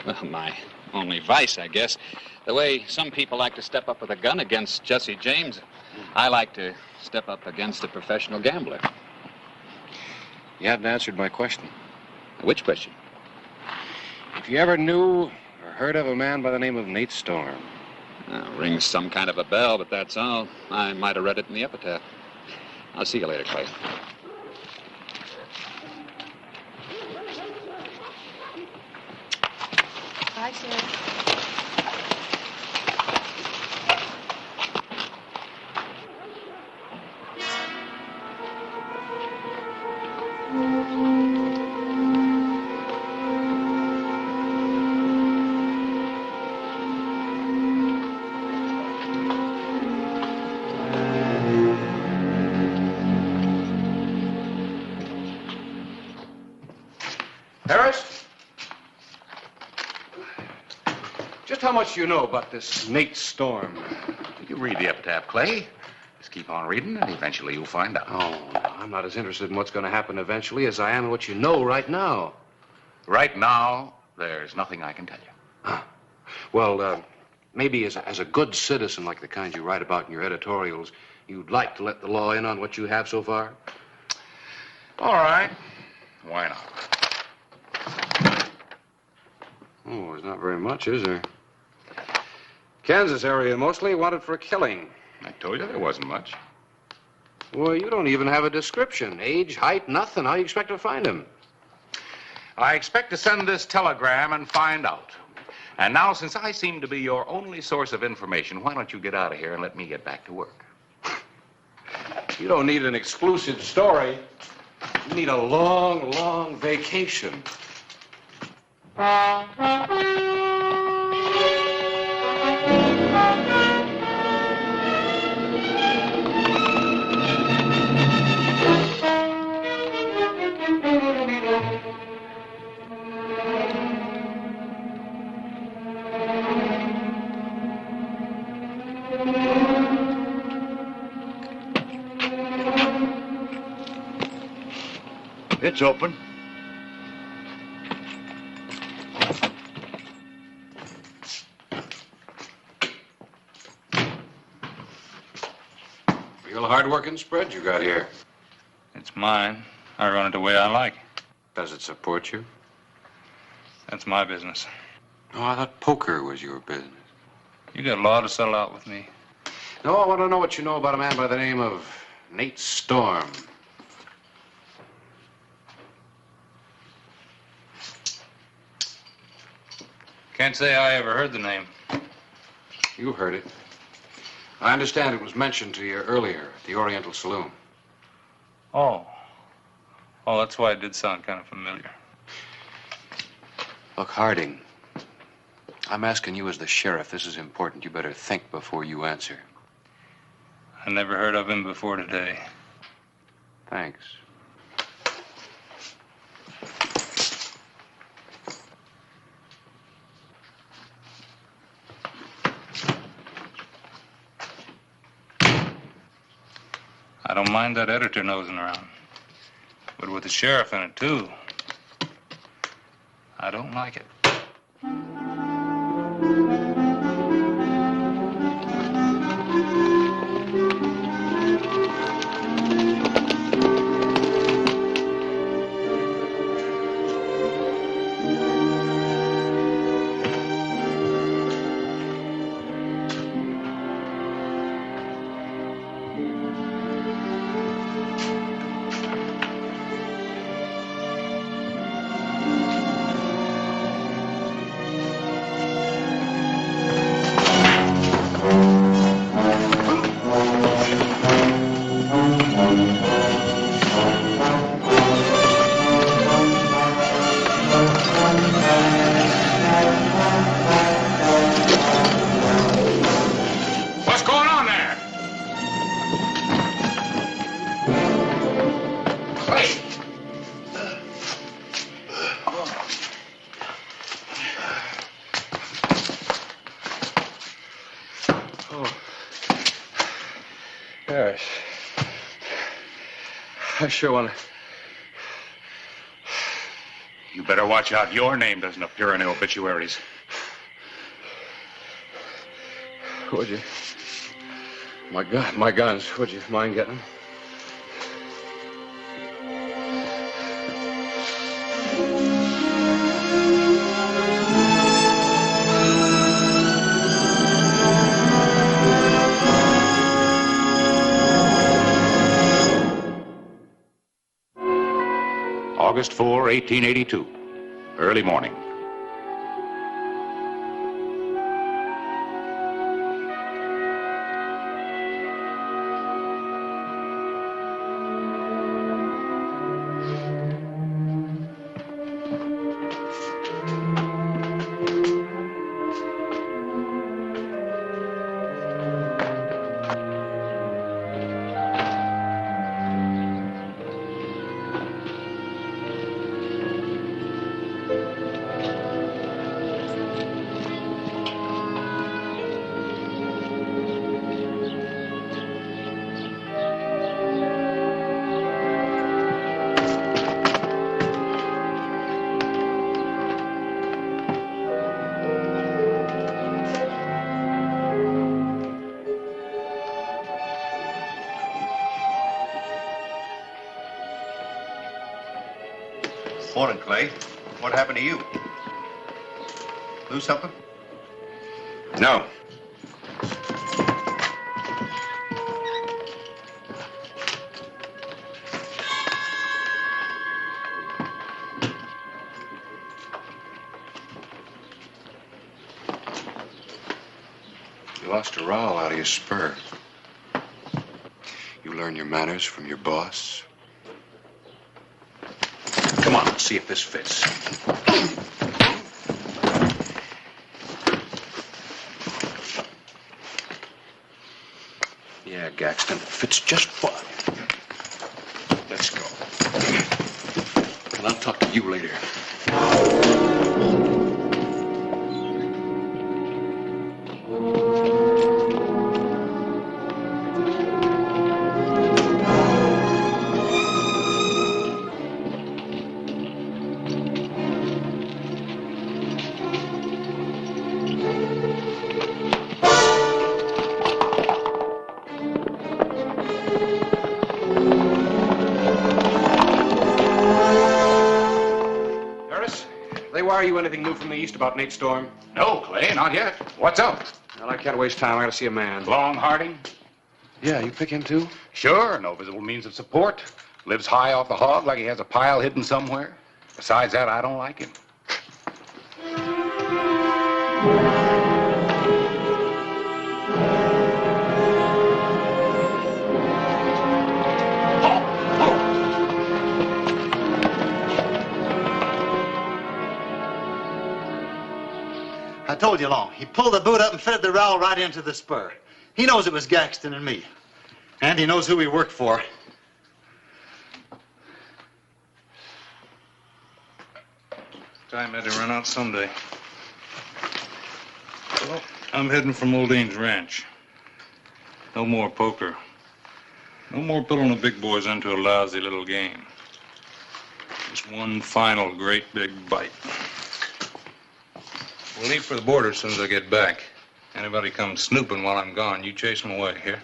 Well, my only vice, I guess. The way some people like to step up with a gun against Jesse James, I like to step up against a professional gambler. You haven't answered my question. Which question? If you ever knew or heard of a man by the name of Nate Storm. Rings some kind of a bell, but that's all. I might have read it in the epitaph. I'll see you later, Clay. Bye, Sheriff. Harris? Just how much do you know about this Nate Storm? You read the epitaph, Clay. Just keep on reading, and eventually you'll find out. Oh, no, I'm not as interested in what's going to happen eventually as I am in what you know right now. Right now, there's nothing I can tell you. Well, maybe as a good citizen like the kind you write about in your editorials, you'd like to let the law in on what you have so far? All right. Why not? Oh, there's not very much, is there? Kansas area mostly, wanted for a killing. I told you there wasn't much. Well, you don't even have a description. Age, height, nothing. How do you expect to find him? I expect to send this telegram and find out. And now, since I seem to be your only source of information, why don't you get out of here and let me get back to work? You don't need an exclusive story. You need a long, long vacation. It's open. Real hard-working spread you got here. It's mine. I run it the way I like. Does it support you? That's my business. Oh, I thought poker was your business. You got law to settle out with me. No, I want to know what you know about a man by the name of Nate Storm. Can't say I ever heard the name. You heard it. I understand it was mentioned to you earlier at the Oriental Saloon. Oh. Oh, that's why it did sound kind of familiar. Look, Harding, I'm asking you as the sheriff. This is important. You better think before you answer. I never heard of him before today. Thanks. I don't mind that editor nosing around. But with the sheriff in it, too, I don't like it. What's going on there? Clay! Oh. Yes. I sure want to. You better watch out your name doesn't appear in the obituaries. Would you? My guns. Would you mind getting them? August 4, 1882. Early morning. Morning, Clay. What happened to you? Lose something? No. You lost a rowel out of your spur. You learn your manners from your boss. Come on, let's see if this fits. Yeah, Gaxton, fits just fine. Let's go. And I'll talk to you later. Wire you anything new from the east about Nate Storm? No, Clay, not yet. What's up? Well, I can't waste time. I gotta see a man. Long Harding? Yeah, you pick him too? Sure, no visible means of support. Lives high off the hog like he has a pile hidden somewhere. Besides that, I don't like him. I told you, Long. He pulled the boot up and fed the rowel right into the spur. He knows it was Gaxton and me. And he knows who we worked for. Time had to run out someday. Well, I'm heading for Muldane's ranch. No more poker. No more pulling the big boys into a lousy little game. Just one final great big bite. We'll leave for the border as soon as I get back. Anybody comes snooping while I'm gone, you chase them away, here?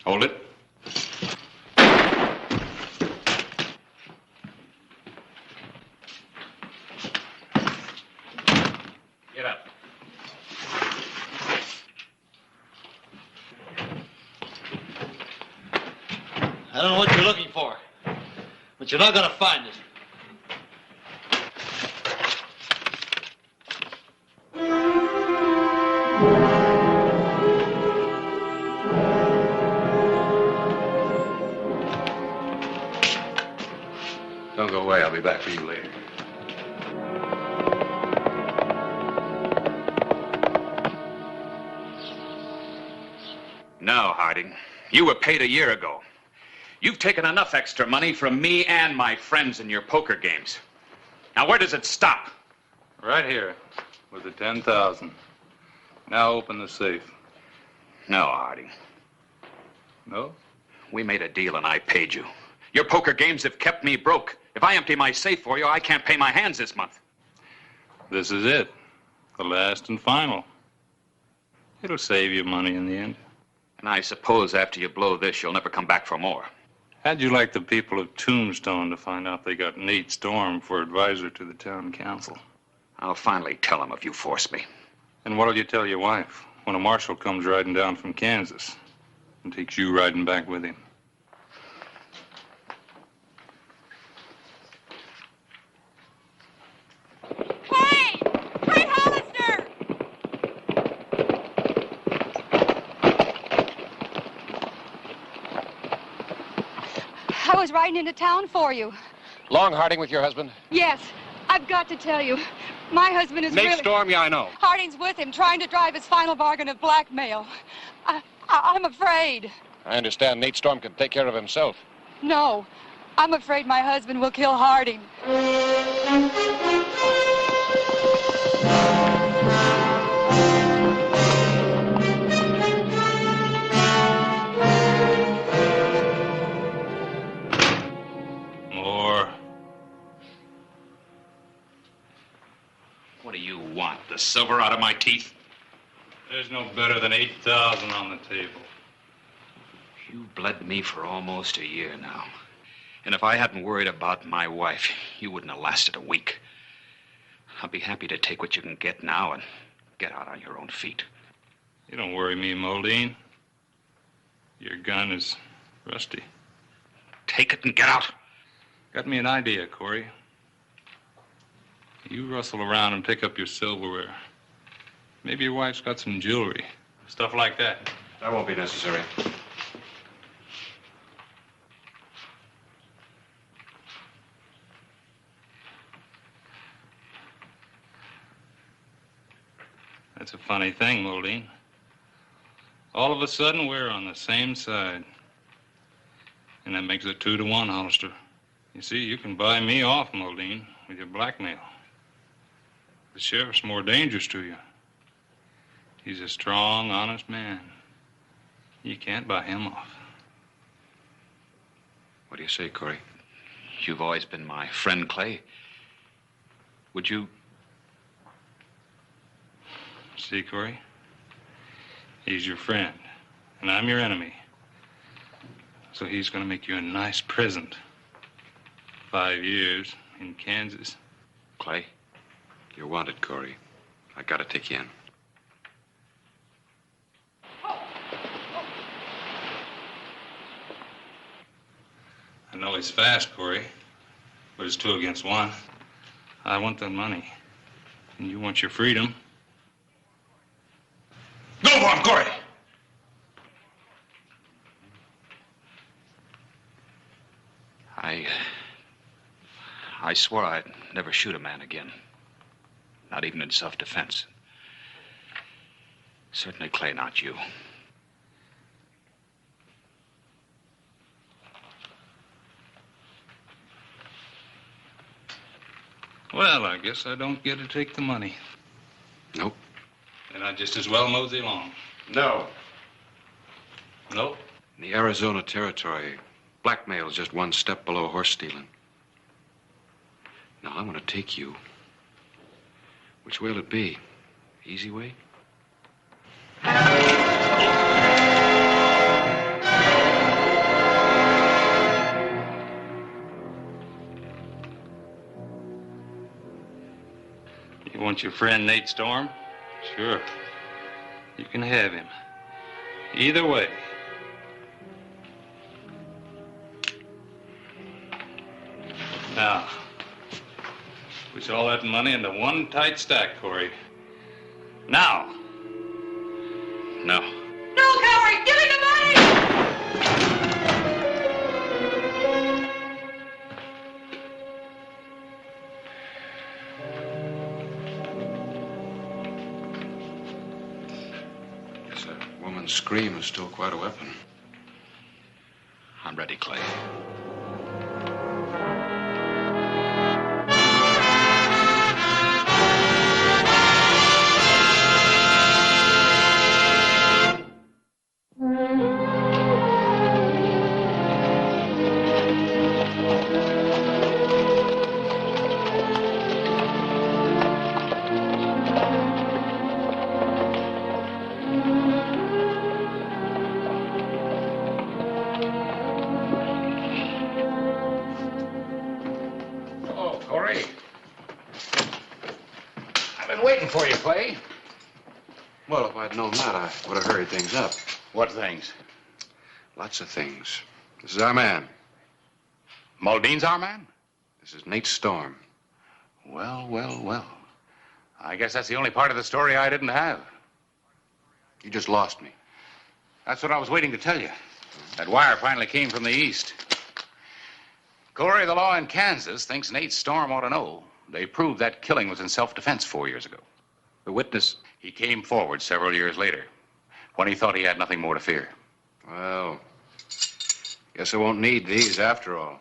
Hold it. Get up. I don't know what you're looking for, but you're not going to find it. Don't go away. I'll be back for you later. No, Harding. You were paid a year ago. You've taken enough extra money from me and my friends in your poker games. Now, where does it stop? Right here, with the 10,000. Now open the safe. No, Harding. No? We made a deal and I paid you. Your poker games have kept me broke. If I empty my safe for you, I can't pay my hands this month. This is it. The last and final. It'll save you money in the end. And I suppose after you blow this, you'll never come back for more. How'd you like the people of Tombstone to find out they got Nate Storm for advisor to the town council? I'll finally tell them if you force me. And what'll you tell your wife when a marshal comes riding down from Kansas and takes you riding back with him? I was riding into town for you. Long Harding with your husband? Yes. I've got to tell you, my husband is Nate really... Storm, yeah, I know. Harding's with him, trying to drive his final bargain of blackmail. I'm afraid. I understand Nate Storm can take care of himself. No. I'm afraid my husband will kill Harding. What do you want? The silver out of my teeth? There's no better than 8,000 on the table. You bled me for almost a year now. And if I hadn't worried about my wife, you wouldn't have lasted a week. I'll be happy to take what you can get now and get out on your own feet. You don't worry me, Muldean. Your gun is rusty. Take it and get out. Got me an idea, Corey. You rustle around and pick up your silverware. Maybe your wife's got some jewelry. Stuff like that. That won't be necessary. That's a funny thing, Muldean. All of a sudden, we're on the same side. And that makes it 2-1, Hollister. You see, you can buy me off, Muldean, with your blackmail. The sheriff's more dangerous to you. He's a strong, honest man. You can't buy him off. What do you say, Corey? You've always been my friend, Clay. Would you... See, Corey? He's your friend, and I'm your enemy. So he's going to make you a nice present. 5 years in Kansas. Clay, you're wanted, Corey. I gotta take you in. I know he's fast, Corey, but it's 2 against 1. I want the money, and you want your freedom. Go for him, Corey! I swore I'd never shoot a man again. Not even in self-defense. Certainly, Clay, not you. Well, I guess I don't get to take the money. Nope. And I just as well mosey along. No. Nope. In the Arizona Territory, blackmail's just one step below horse stealing. Now, I want to take you. Which way'll it be? Easy way? You want your friend Nate Storm? Sure. You can have him. Either way. Now, push all that money into one tight stack, Corey. Now. No. No, Corey! Give me the money! Guess a woman's scream is still quite a weapon. I'm ready, Clay. For you, Clay. Well, if I'd known that, I would have hurried things up. What things? Lots of things. This is our man. Muldoon's our man? This is Nate Storm. Well, well, well. I guess that's the only part of the story I didn't have. You just lost me. That's what I was waiting to tell you. That wire finally came from the east. Corey, the law in Kansas thinks Nate Storm ought to know. They proved that killing was in self-defense 4 years ago. The witness? He came forward several years later, when he thought he had nothing more to fear. Well, guess I won't need these after all.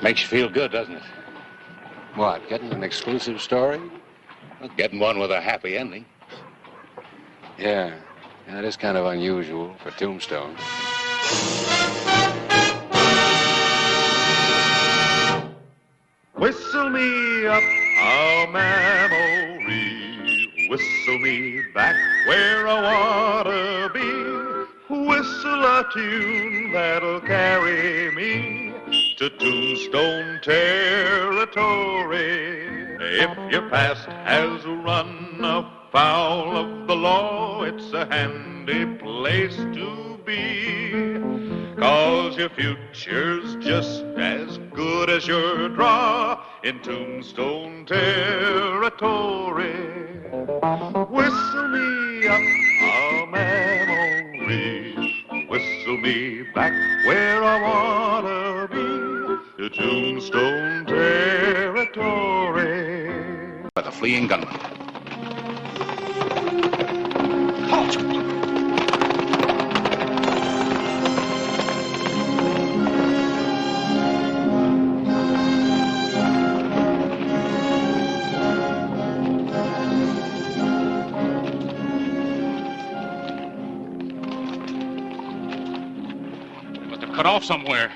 Makes you feel good, doesn't it? What, getting an exclusive story? Well, getting one with a happy ending. Yeah, that is kind of unusual for Tombstone. Whistle me up a memory, whistle me back where I wanna be, whistle a tune that'll carry me to Tombstone Territory. If your past has run afoul of the law, it's a handy place to be, 'cause your future's just as good as your draw in Tombstone Territory. Whistle me up a memory, fleeing gunman. Cut off somewhere.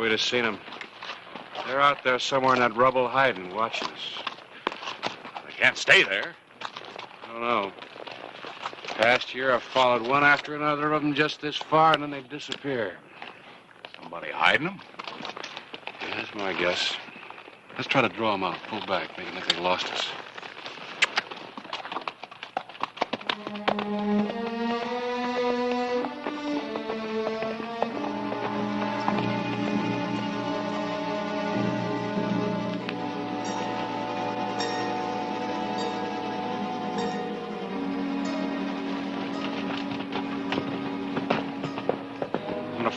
We'd have seen them. They're out there somewhere in that rubble hiding, watching us. They can't stay there. I don't know. Past year, I've followed one after another of them just this far, and then they disappear. Somebody hiding them? Yeah, that's my guess. Let's try to draw them out. Pull back. Make it look like they lost us.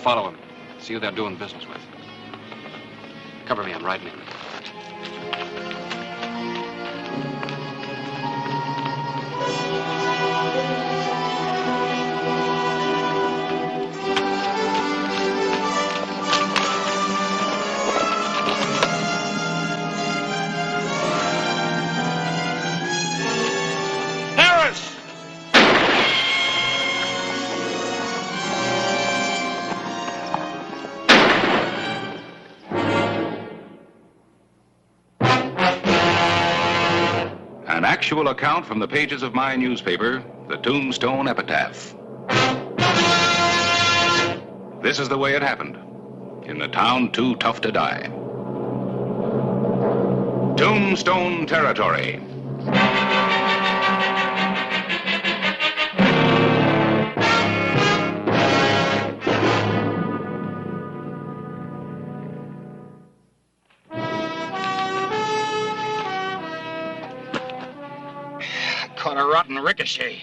Follow him. See who they're doing business with. Cover me, I'm riding in. An actual account from the pages of my newspaper, the Tombstone Epitaph. This is the way it happened in the town too tough to die. Tombstone Territory. Caught a rotten ricochet.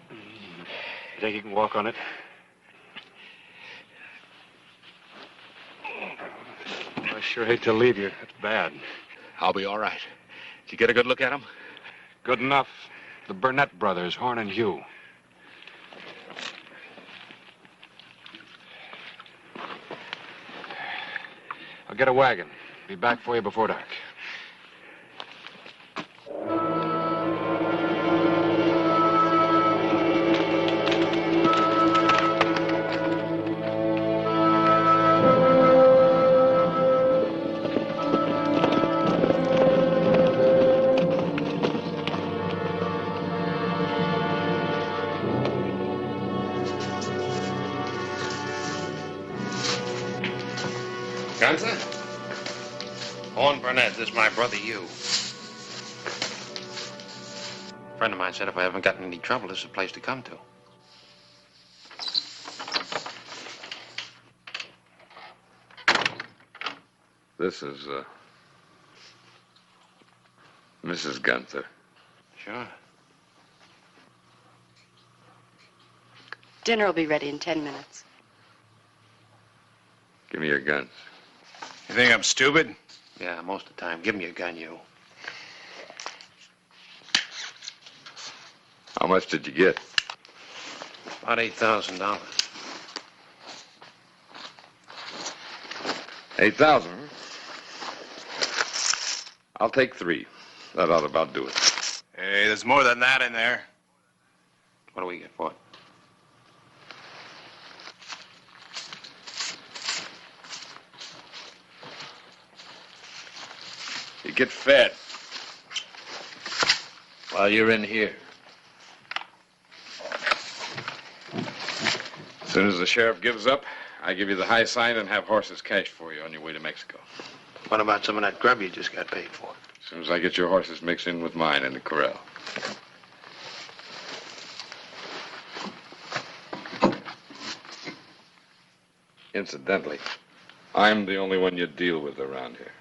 You think you can walk on it? I sure hate to leave you. That's bad. I'll be all right. Did you get a good look at him? Good enough. The Burnett brothers, Horn and Hugh. I'll get a wagon. Be back for you before dark. Gunther? Horn Burnett, this is my brother, Hugh. A friend of mine said if I haven't gotten any trouble, this is a place to come to. This is, Mrs. Gunther. Sure. Dinner will be ready in 10 minutes. Give me your guns. You think I'm stupid? Yeah, most of the time. Give me your gun, you. How much did you get? About $8,000. 8,000, huh? I'll take 3. That ought to about do it. Hey, there's more than that in there. What do we get for it? You get fed while you're in here. As soon as the sheriff gives up, I give you the high sign and have horses cashed for you on your way to Mexico. What about some of that grub you just got paid for? As soon as I get your horses mixed in with mine in the corral. Incidentally, I'm the only one you deal with around here.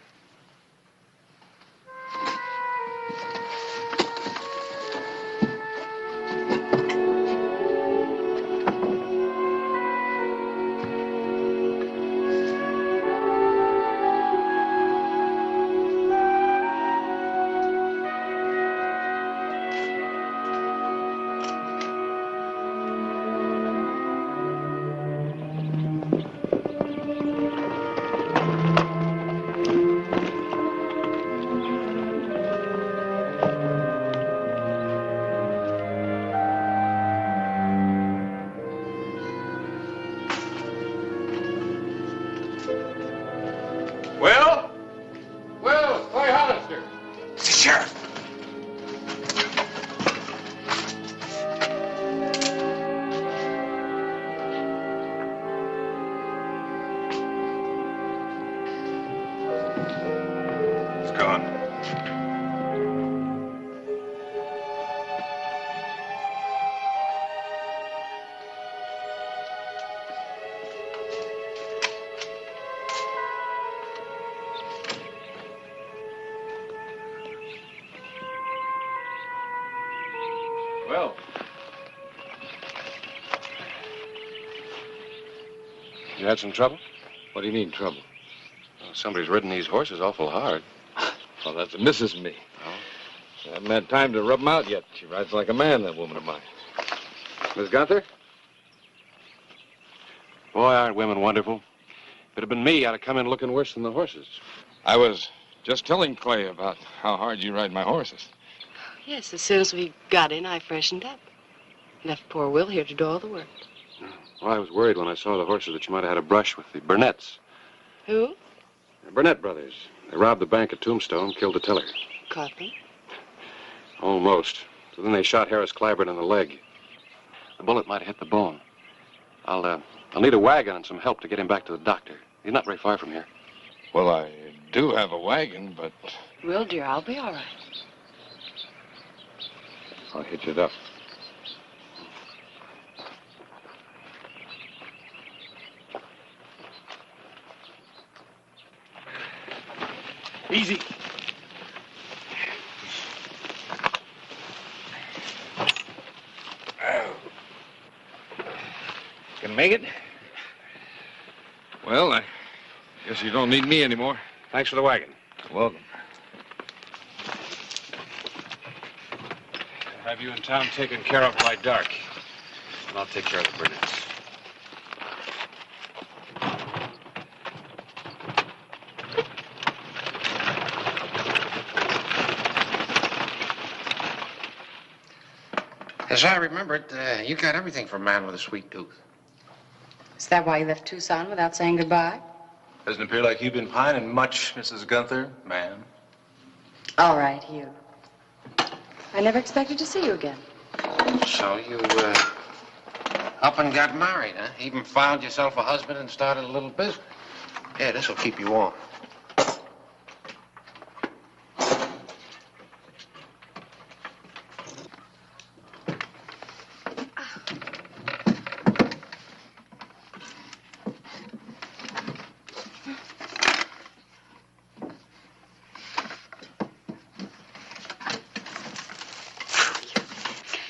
Well. You had some trouble? What do you mean, trouble? Well, somebody's ridden these horses awful hard. Well, that's Mrs. Me. Oh? I haven't had time to rub 'em out yet. She rides like a man, that woman of mine. Miss Gunther? Boy, aren't women wonderful? If it had been me, I'd have come in looking worse than the horses. I was just telling Clay about how hard you ride my horses. Yes, as soon as we got in, I freshened up. Left poor Will here to do all the work. Well, I was worried when I saw the horses that you might have had a brush with the Burnett's. Who? The Burnett brothers. They robbed the bank at Tombstone, killed the teller. Caught them? Almost. So then they shot Harris Clyburn in the leg. The bullet might have hit the bone. I'll need a wagon and some help to get him back to the doctor. He's not very far from here. Well, I do have a wagon, but Will, dear, I'll be all right. I'll hitch it up. Easy. Can make it? Well, I guess you don't need me anymore. Thanks for the wagon. Welcome. I'll have you in town taken care of by dark. And I'll take care of the Burnetts. As I remember it, you got everything for a man with a sweet tooth. Is that why you left Tucson without saying goodbye? Doesn't appear like you've been pining much, Mrs. Gunther, ma'am. All right, Hugh. I never expected to see you again. So you, up and got married, huh? Even found yourself a husband and started a little business. Yeah, this'll keep you warm.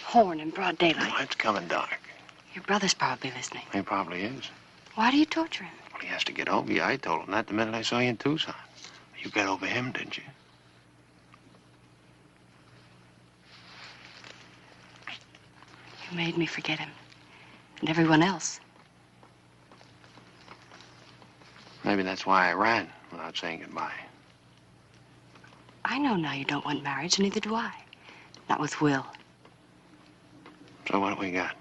Horn in broad daylight. Oh, it's coming dark. Your brother's probably listening. He probably is. Why do you torture him? Well, he has to get over you. I told him that the minute I saw you in Tucson. You got over him, didn't you? You made me forget him. And everyone else. Maybe that's why I ran without saying goodbye. I know now you don't want marriage, and neither do I. Not with Will. So what do we got?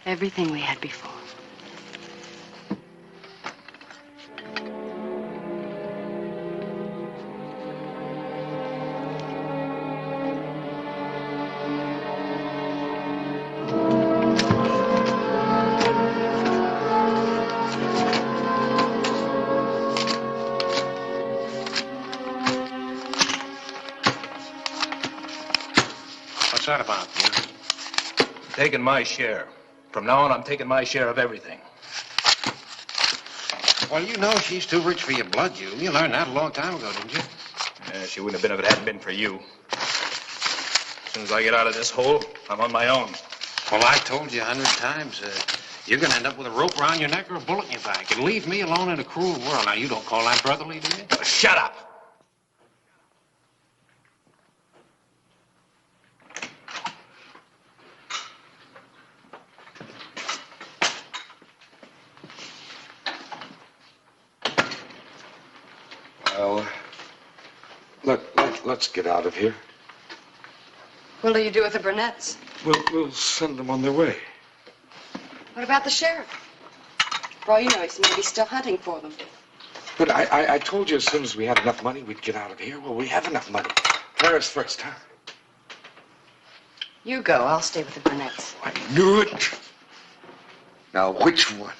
Everything we had before. What's that about, you? Taking my share. From now on, I'm taking my share of everything. Well, you know she's too rich for your blood, you. You learned that a long time ago, didn't you? Yeah, she wouldn't have been if it hadn't been for you. As soon as I get out of this hole, I'm on my own. Well, I told you 100 times, you're going to end up with a rope around your neck or a bullet in your back. And leave me alone in a cruel world. Now, you don't call that brotherly, do you? Shut up! Well, let's get out of here. What'll you do with the Burnett's? We'll send them on their way. What about the sheriff? For all you know, he's maybe still hunting for them. But I told you as soon as we had enough money, we'd get out of here. Well, we have enough money. Paris first, huh? You go. I'll stay with the Burnett's. I knew it. Now, which one?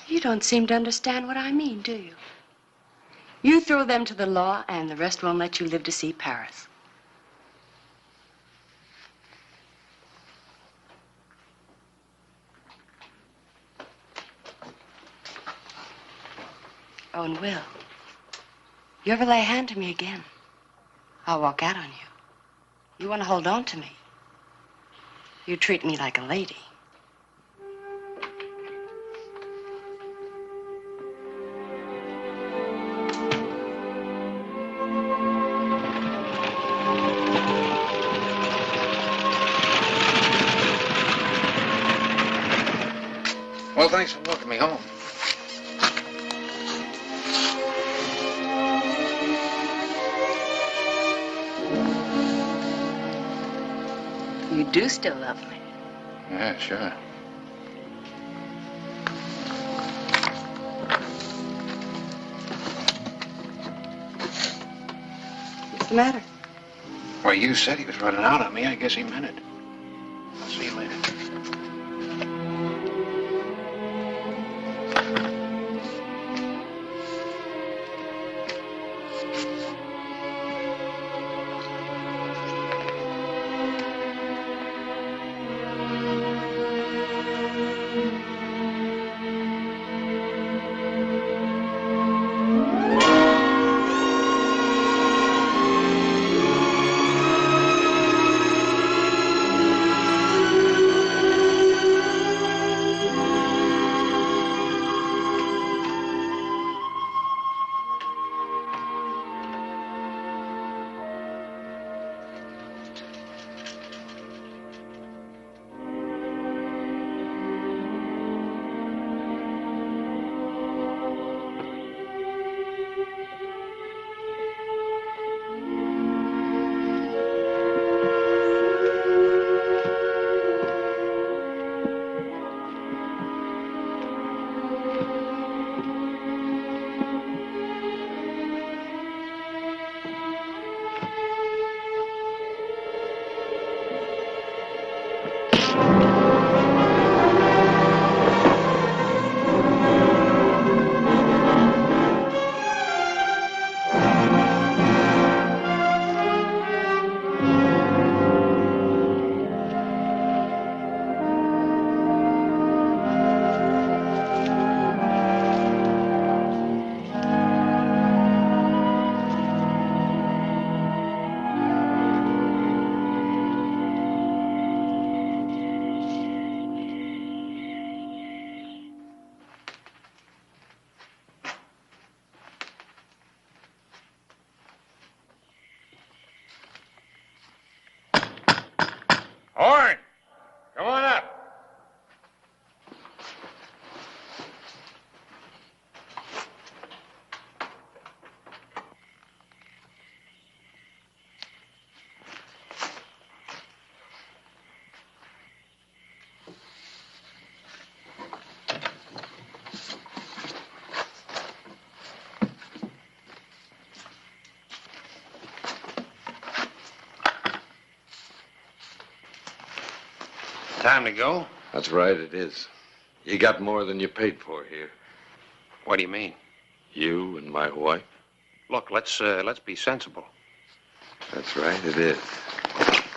You don't seem to understand what I mean, do you? You throw them to the law, and the rest won't let you live to see Paris. Oh, and Will, You ever lay a hand to me again, I'll walk out on you. You want to hold on to me. You treat me like a lady. Well, thanks for walking me home. You do still love me. Yeah, sure. What's the matter? Well, you said he was running out on me. I guess he meant it. I'll see you later. Horn! Come on up. Time to go? That's right, it is. You got more than you paid for here. What do you mean? You and my wife. Look, let's be sensible. That's right, it is.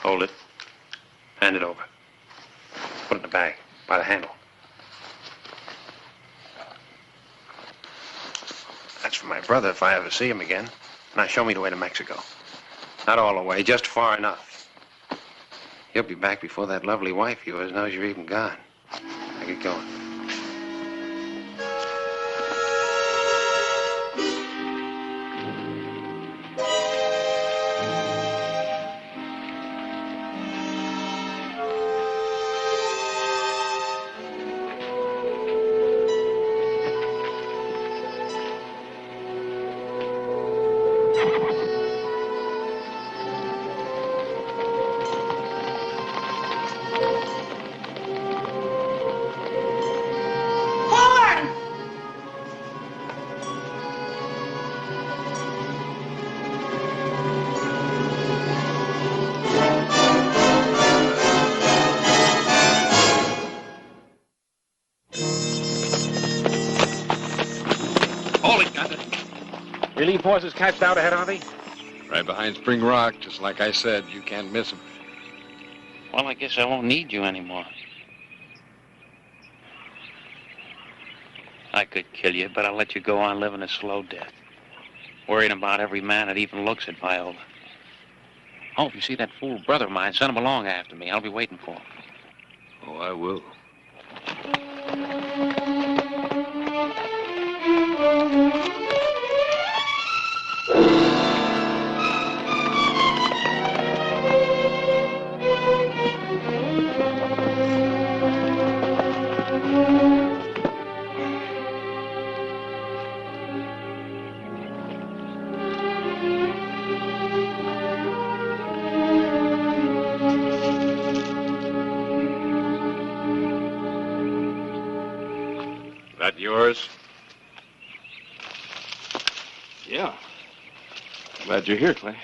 Hold it. Hand it over. Put it in the bag, by the handle. That's for my brother if I ever see him again. Now show me the way to Mexico. Not all the way, just far enough. You'll be back before that lovely wife of yours knows you're even gone. Now get going. You leave horses catched out ahead, Harvey? Right behind Spring Rock, just like I said. You can't miss them. Well, I guess I won't need you anymore. I could kill you, but I'll let you go on living a slow death. Worrying about every man that even looks at Viola. Oh, if you see that fool brother of mine, send him along after me. I'll be waiting for him. Oh, I will. That yours? Yeah. Glad you're here, Clay.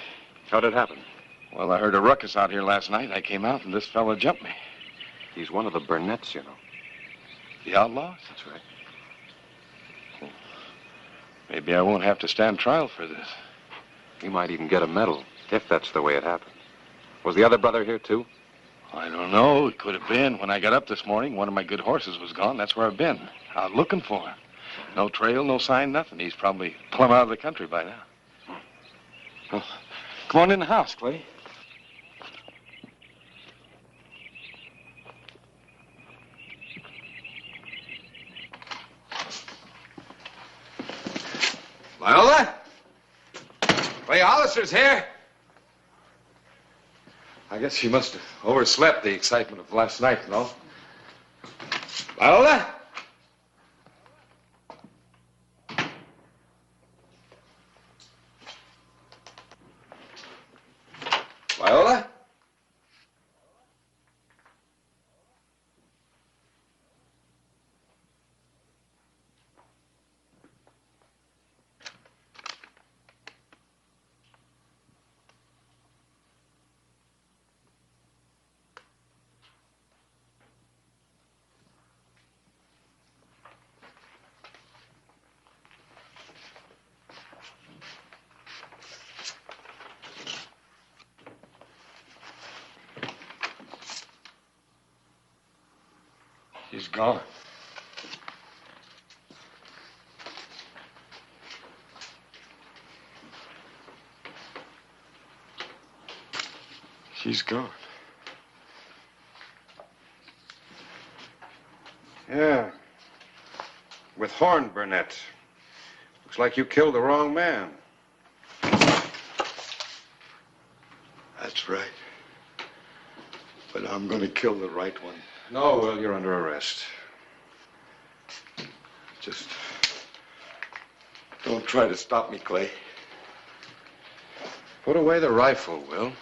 How'd it happen? Well, I heard a ruckus out here last night. I came out, and this fella jumped me. He's one of the Burnetts, you know. The outlaws? That's right. Well, maybe I won't have to stand trial for this. He might even get a medal, if that's the way it happened. Was the other brother here, too? I don't know. It could have been. When I got up this morning, one of my good horses was gone. That's where I've been. Out looking for him. No trail, no sign, nothing. He's probably plumb out of the country by now. Well, come on in the house, Clay. Viola? Clay Hollister's here. I guess she must have overslept the excitement of last night, no? Viola? Viola? She's gone. She's gone. Yeah. With Horn, Burnett. Looks like you killed the wrong man. That's right. But I'm going to kill the right one. No, Will, you're under arrest. Just don't try to stop me, Clay. Put away the rifle, Will.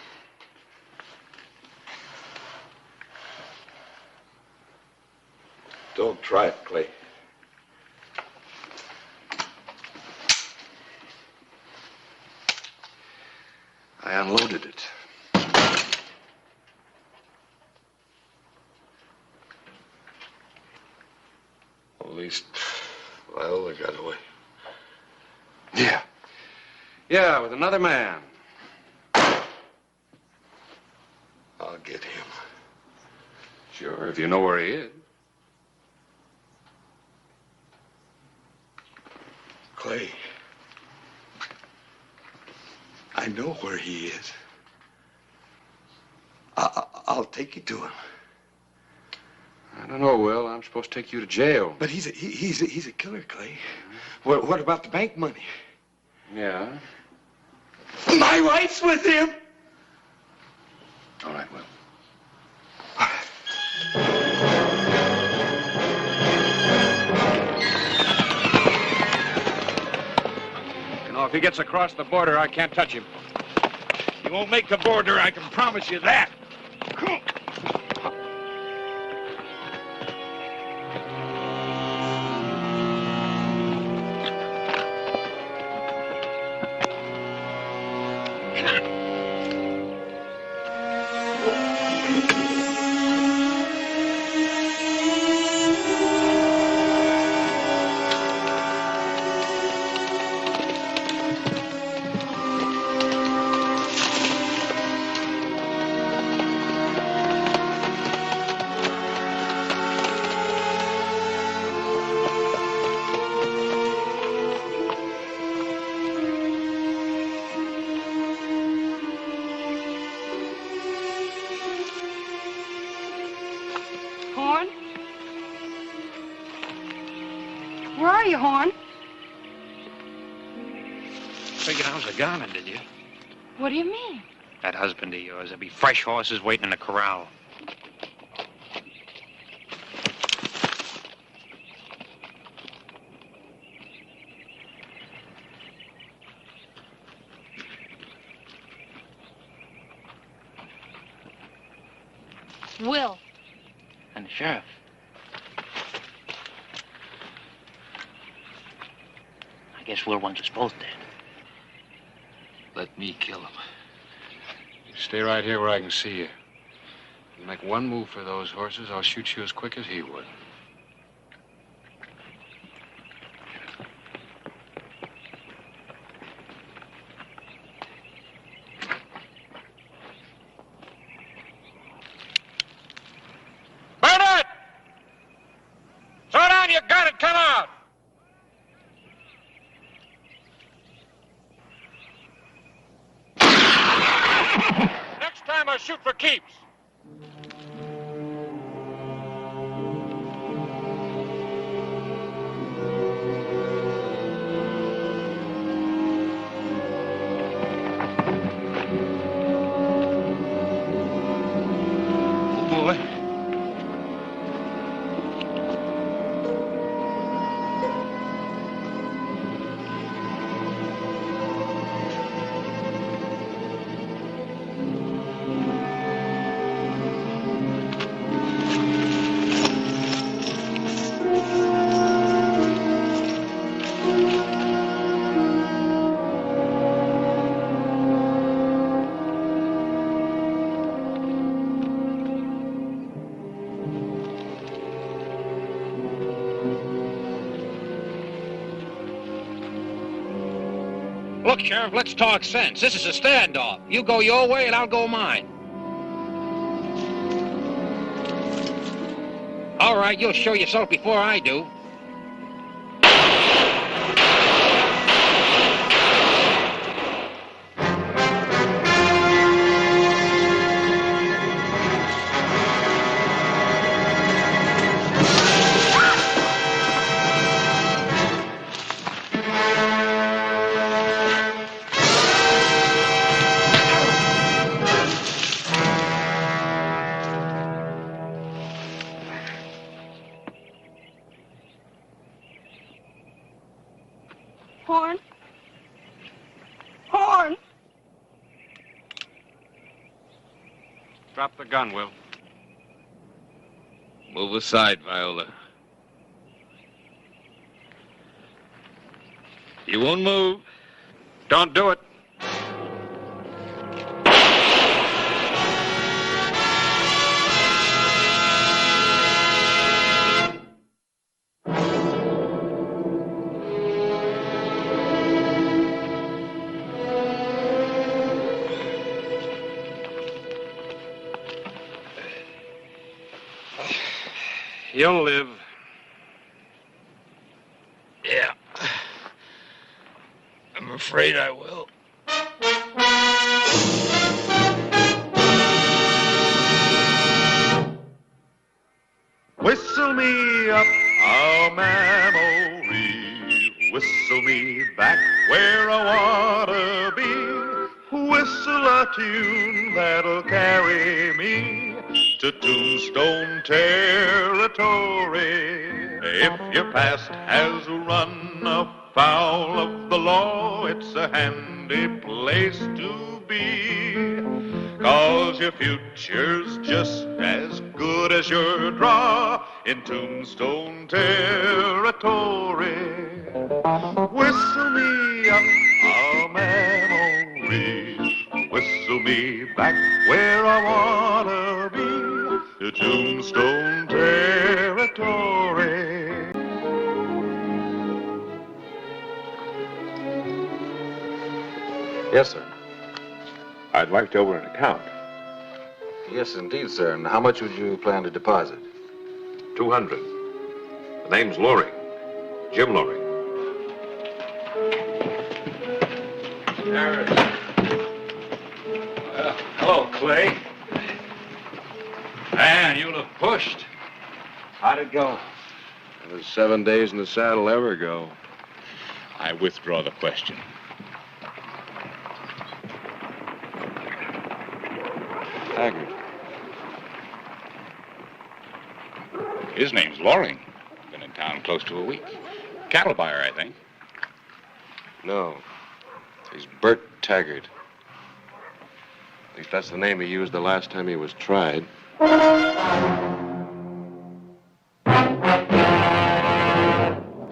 Don't try it, Clay. I unloaded it. At least Viola got away. Yeah. Yeah, with another man. I'll get him. Sure, if you know where he is. Clay, I know where he is. I'll take you to him. I don't know, Will. I'm supposed to take you to jail. But he's a killer, Clay. What about the bank money? Yeah. My wife's with him. All right, Will. You know, if he gets across the border, I can't touch him. He won't make the border, I can promise you that. you, Horn? Figured I was a goner, did you? What do you mean? That husband of yours. There'll be fresh horses waiting in the corral. Will. And the sheriff. I guess Will wants us both dead. Let me kill him. You stay right here where I can see you. If you make one move for those horses, I'll shoot you as quick as he would. Bernard! Throw down your gun and come out! Next time I shoot for keeps. Oh, boy. Look, Sheriff, let's talk sense. This is a standoff. You go your way and I'll go mine. All right, you'll show yourself before I do. Horn? Horn! Drop the gun, Will. Move aside, Viola. You won't move. Don't do it. You'll live. Yeah. I'm afraid I will. Whistle me up a memory, whistle me back where I wanna be, whistle a tune that'll carry me to Tombstone Territory. If your past has run afoul of the law, it's a handy place to be, 'cause your future's just as good as your draw in Tombstone Territory. Whistle me up a memory, whistle me back where I wanna be, to Tombstone Territory. Yes, sir. I'd like to open an account. Yes, indeed, sir. And how much would you plan to deposit? 200. The name's Loring. Jim Loring. Hello, Clay. Man, you look pushed. How'd it go? How does 7 days in the saddle ever go? I withdraw the question. Taggart. His name's Loring. Been in town close to a week. Cattle buyer, I think. No. He's Bert Taggart. At least that's the name he used the last time he was tried.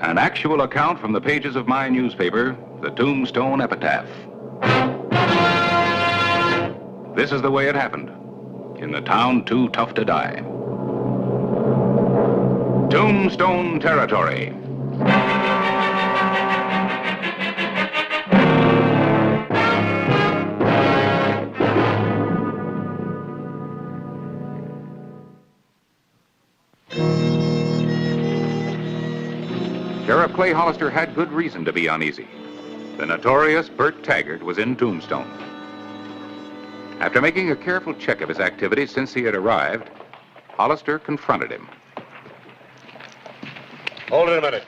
An actual account from the pages of my newspaper, the Tombstone Epitaph. This is the way it happened. In the town too tough to die. Tombstone Territory. Sheriff Clay Hollister had good reason to be uneasy. The notorious Bert Taggart was in Tombstone. After making a careful check of his activities since he had arrived, Hollister confronted him. Hold it a minute.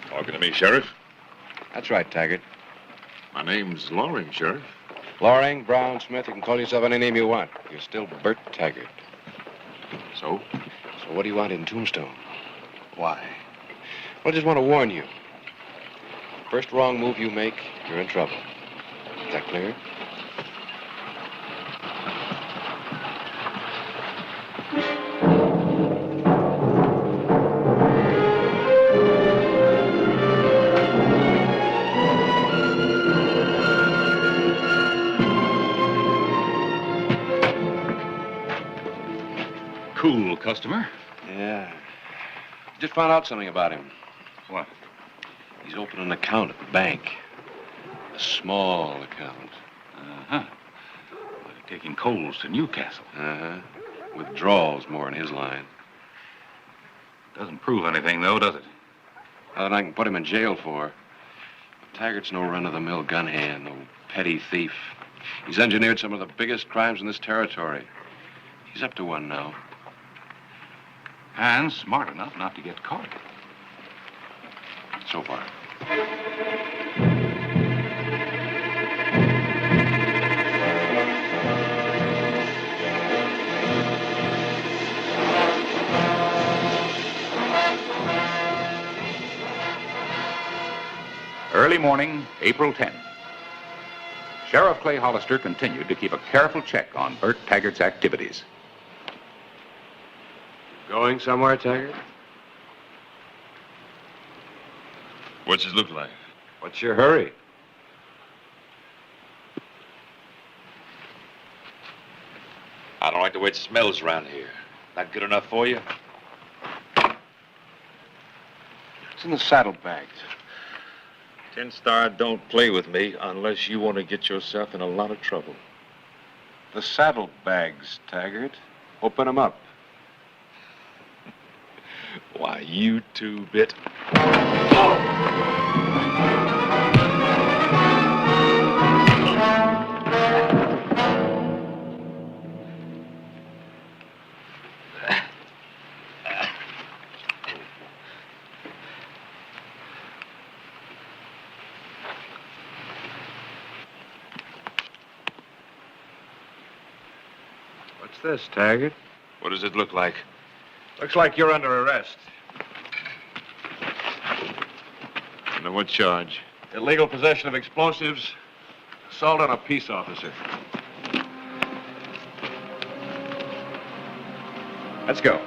Talking to me, Sheriff? That's right, Taggart. My name's Loring, Sheriff. Loring, Brown, Smith, you can call yourself any name you want. You're still Bert Taggart. So? So what do you want in Tombstone? Why? Well, I just want to warn you. First wrong move you make, you're in trouble. Is that clear? Cool customer. Yeah. Just found out something about him. What? He's opened an account at the bank. A small account. Uh-huh. Like taking coals to Newcastle. Uh-huh. Withdrawals more in his line. Doesn't prove anything, though, does it? Nothing I can put him in jail for. Taggart's no run-of-the-mill gun hand, no petty thief. He's engineered some of the biggest crimes in this territory. He's up to one now. And smart enough not to get caught. So far. Early morning, April 10. Sheriff Clay Hollister continued to keep a careful check on Bert Taggart's activities. Going somewhere, Taggart? What's it look like? What's your hurry? I don't like the way it smells around here. Not good enough for you? It's in the saddlebags. Tin Star, don't play with me unless you want to get yourself in a lot of trouble. The saddlebags, Taggart. Open them up. Why, you two-bit. What's this, Taggart? What does it look like? Looks like you're under arrest. Under what charge? Illegal possession of explosives, assault on a peace officer. Let's go.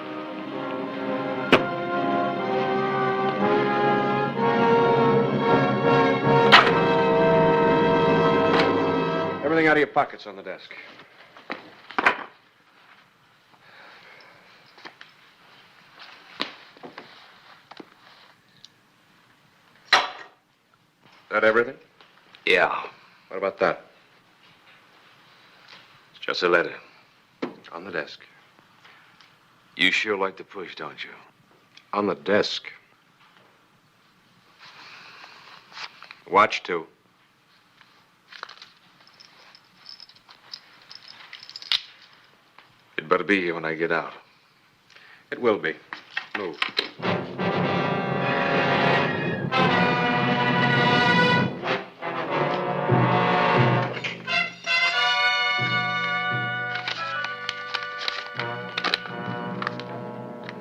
Everything out of your pockets on the desk. That everything? Yeah. What about that? It's just a letter. On the desk. You sure like the push, don't you? On the desk. Watch, too. You'd better be here when I get out. It will be. Move.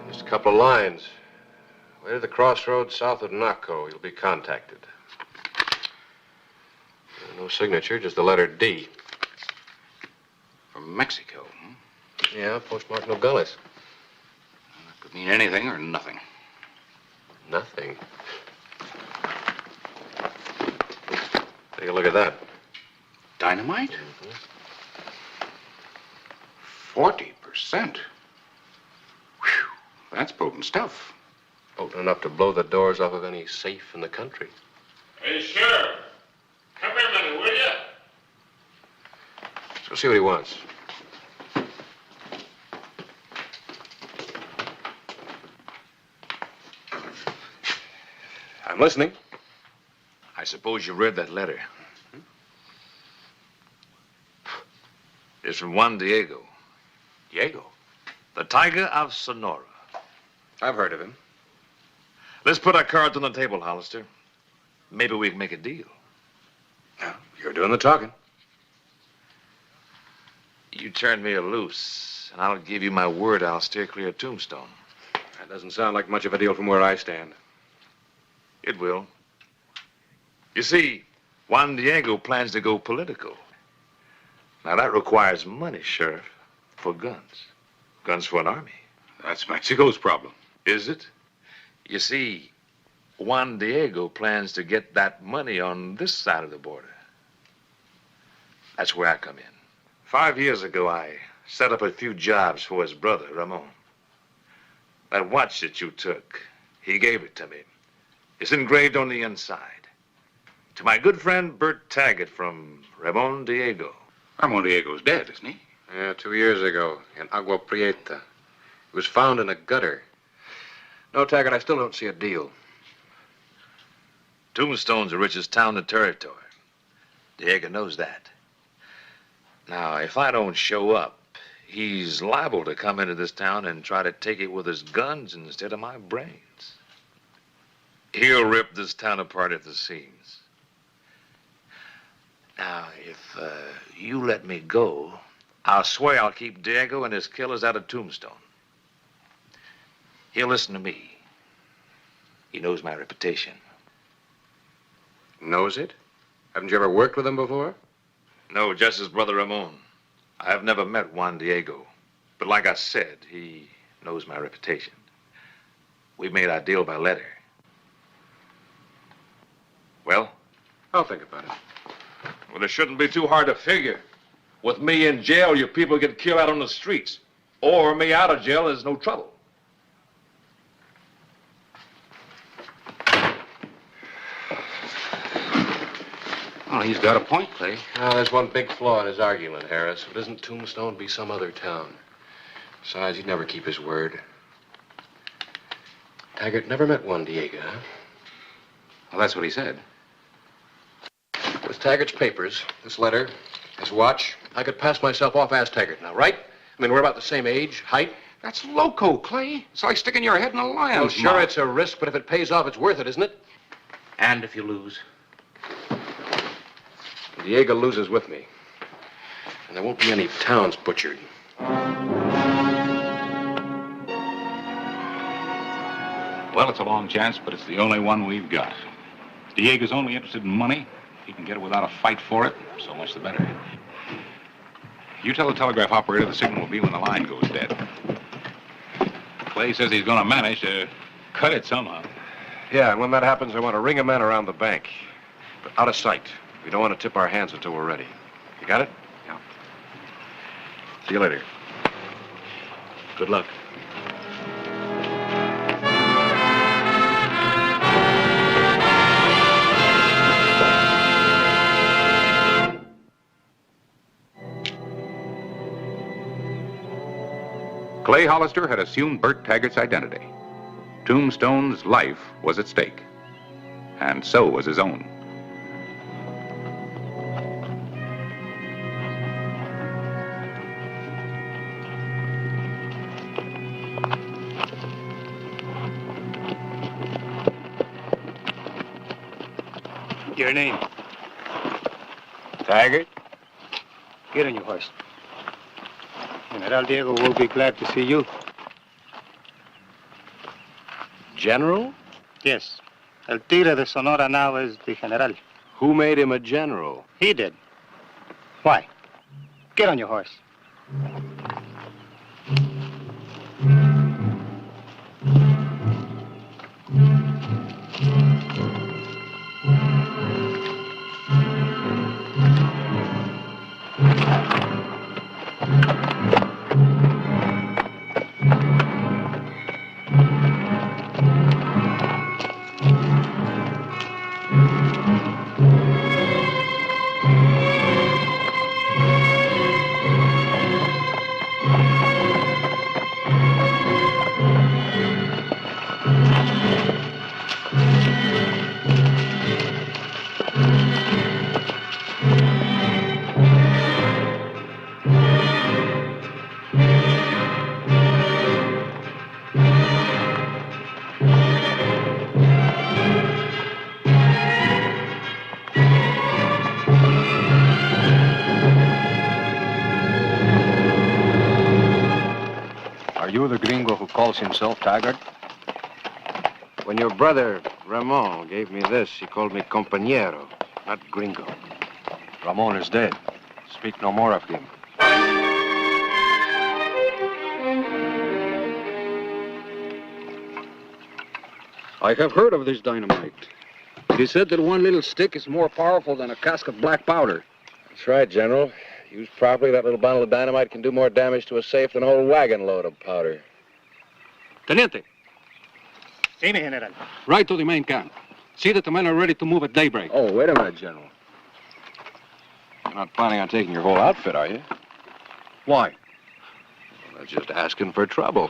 Just a couple of lines. Way to the crossroads south of Naco. You'll be contacted. No signature, just the letter D. From Mexico, hmm? Yeah, postmark Nogales. That could mean anything or nothing. Nothing. Take a look at that. Dynamite? 40%. Whew, that's potent stuff. Potent enough to blow the doors off of any safe in the country. Hey, Sheriff. Come here a minute, will you? Let's go see what he wants. I'm listening. I suppose you read that letter. It's from Juan Diego. Diego? The Tiger of Sonora. I've heard of him. Let's put our cards on the table, Hollister. Maybe we can make a deal. You're doing the talking. You turn me loose, and I'll give you my word I'll steer clear of Tombstone. That doesn't sound like much of a deal from where I stand. It will. You see, Juan Diego plans to go political. Now, that requires money, Sheriff, for guns. Guns for an army. That's Mexico's problem. Is it? You see, Juan Diego plans to get that money on this side of the border. That's where I come in. 5 years ago, I set up a few jobs for his brother, Ramon. That watch that you took, he gave it to me. It's engraved on the inside. To my good friend, Bert Taggart from Ramon Diego. Ramon Diego's dead, isn't he? Yeah, 2 years ago in Agua Prieta. He was found in a gutter. No, Taggart, I still don't see a deal. Tombstone's the richest town in the territory. Diego knows that. Now, if I don't show up, he's liable to come into this town and try to take it with his guns instead of my brains. He'll rip this town apart at the seams. Now, if you let me go, I'll swear I'll keep Diego and his killers out of Tombstone. He'll listen to me. He knows my reputation. Knows it? Haven't you ever worked with him before? No, just his brother Ramon. I've never met Juan Diego. But like I said, he knows my reputation. We made our deal by letter. Well? I'll think about it. Well, it shouldn't be too hard to figure. With me in jail, your people get killed out on the streets. Or me out of jail, there's no trouble. Well, he's got a point, Clay. There's one big flaw in his argument, Harris. If it isn't Tombstone, be some other town. Besides, he'd never keep his word. Taggart never met Juan Diego, huh? Well, that's what he said. With Taggart's papers, this letter, his watch, I could pass myself off as Taggart now, right? I mean, we're about the same age, height. That's loco, Clay. It's like sticking your head in a lion's Well, sure, mouth. it's a risk, but if it pays off, it's worth it, isn't it? And if you lose? Diego loses with me. And there won't be any towns butchered. Well, it's a long chance, but it's the only one we've got. Diego's only interested in money. If he can get it without a fight for it, so much the better. You tell the telegraph operator the signal will be when the line goes dead. Clay says he's going to manage to cut it somehow. Yeah, and when that happens, I want to ring a man around the bank. But out of sight. We don't want to tip our hands until we're ready. You got it? Yeah. See you later. Good luck. Clay Hollister had assumed Bert Taggart's identity. Tombstone's life was at stake. And so was his own. Your name? Taggart? Get on your horse. General Diego will be glad to see you. General? Yes. El Tigre de Sonora now is the General. Who made him a general? He did. Why? Get on your horse. Are you the gringo who calls himself Taggart? When your brother, Ramon, gave me this, he called me compañero, not gringo. Ramon is dead. Speak no more of him. I have heard of this dynamite. It is said that one little stick is more powerful than a cask of black powder. That's right, General. Used properly, that little bundle of dynamite can do more damage to a safe than a whole wagon load of powder. Teniente, Sí, mi General. ride to the main camp. See that the men are ready to move at daybreak. Oh, wait a minute, General. You're not planning on taking your whole outfit, are you? Why? Well, that's just asking for trouble.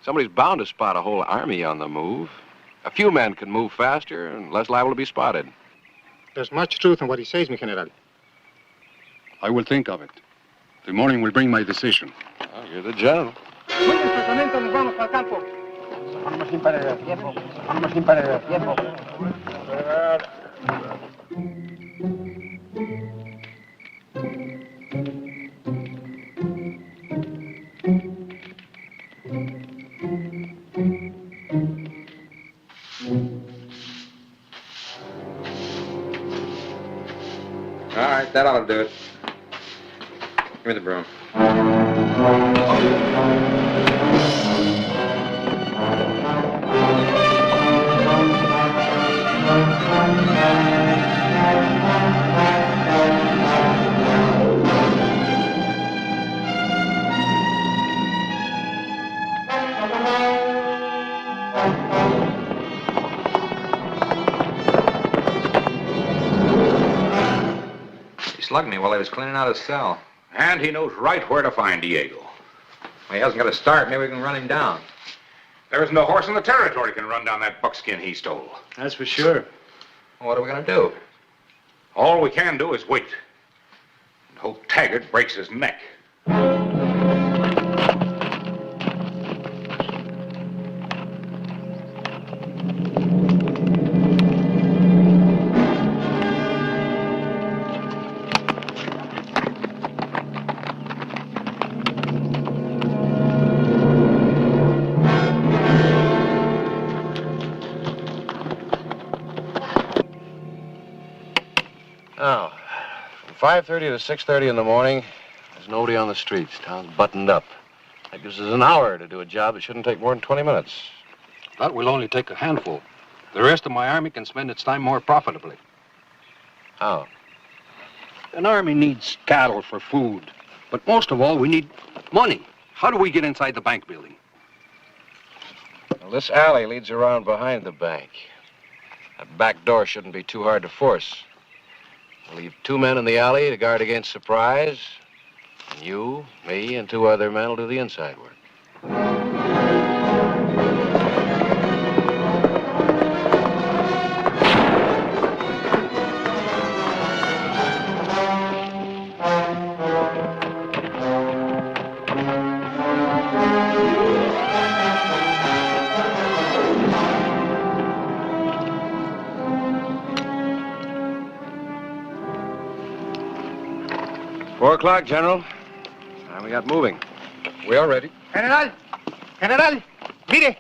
Somebody's bound to spot a whole army on the move. A few men can move faster and less liable to be spotted. There's much truth in what he says, mi General. I will think of it. The morning will bring my decision. Oh, you're the general. Muy bien, sargento, nos vamos al campo. Vamos sin perder tiempo. Vamos sin perder tiempo. All right, that ought to do it. Give me the broom. He slugged me while I was cleaning out his cell. And he knows right where to find Diego. Well, he hasn't got a start. Maybe we can run him down. There isn't a horse in the territory can run down that buckskin he stole. That's for sure. Well, what are we going to do? All we can do is wait. And hope Taggart breaks his neck. Now, from 5:30 to 6:30 in the morning, there's nobody on the streets. Town's buttoned up. That gives us an hour to do a job that shouldn't take more than 20 minutes. That will only take a handful. The rest of my army can spend its time more profitably. How? An army needs cattle for food. But most of all, we need money. How do we get inside the bank building? Well, this alley leads around behind the bank. That back door shouldn't be too hard to force. We'll leave 2 men in the alley to guard against surprise. And you, me, and 2 other men will do the inside work. 4 o'clock, General. Time we got moving. We are ready. General! General! Mire!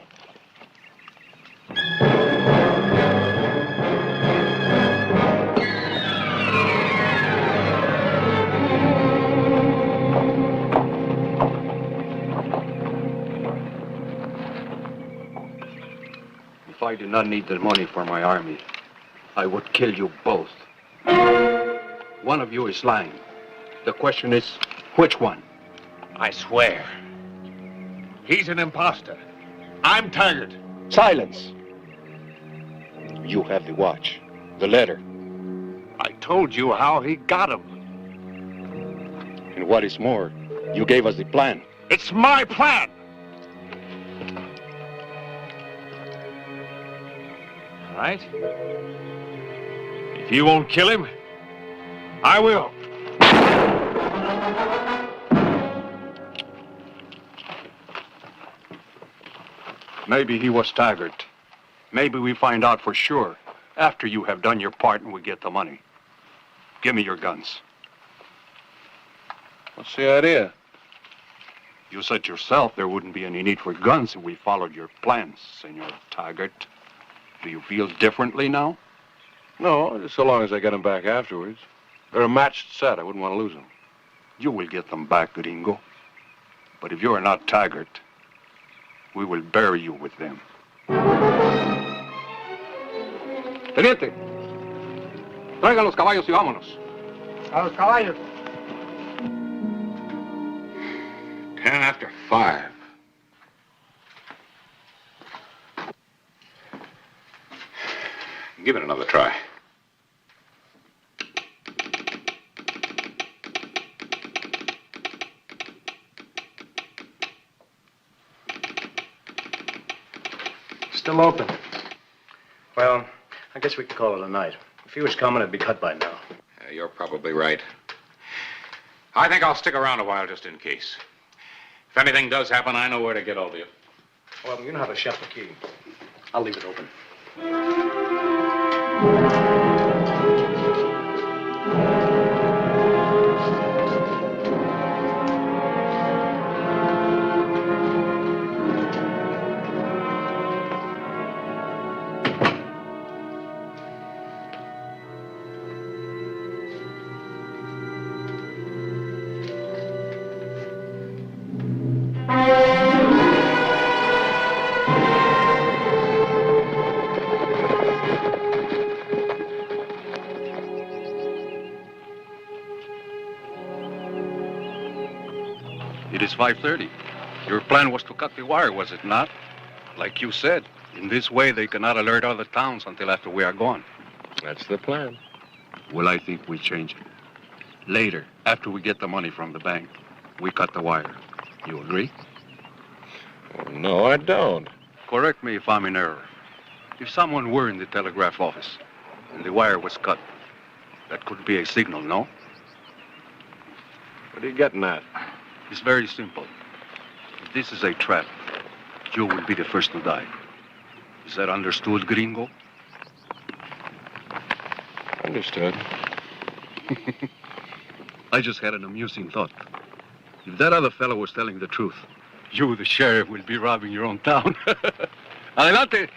If I did not need the money for my army, I would kill you both. One of you is lying. The question is, which one? I swear. He's an imposter. I'm Taggart. Silence! You have the watch, the letter. I told you how he got him. And what is more, you gave us the plan. It's my plan. All right? If you won't kill him, I will. Maybe he was Taggart. Maybe we find out for sure after you have done your part and we get the money. Give me your guns. What's the idea? You said yourself there wouldn't be any need for guns if we followed your plans, Senor Taggart. Do you feel differently now? No, just so long as I get them back afterwards. They're a matched set. I wouldn't want to lose them. You will get them back, gringo. But if you are not Taggart, we will bury you with them. Teniente, traigan los caballos y vámonos. A los caballos. 5:10. Give it another try. Still open. Well, I guess we could call it a night. If he was coming, it'd be cut by now. You're probably right. I think I'll stick around a while just in case. If anything does happen, I know where to get hold of you. Well, you know how to shut the key. I'll leave it open. It is 5:30. Your plan was to cut the wire, was it not? Like you said, in this way they cannot alert other towns until after we are gone. That's the plan. Well, I think we change it. Later, after we get the money from the bank, we cut the wire. You agree? Oh, no, I don't. Correct me if I'm in error. If someone were in the telegraph office and the wire was cut, that could be a signal, no? What are you getting at? It's very simple. If this is a trap, you will be the first to die. Is that understood, gringo? Understood. I just had an amusing thought. If that other fellow was telling the truth, you, the sheriff, will be robbing your own town. Adelante!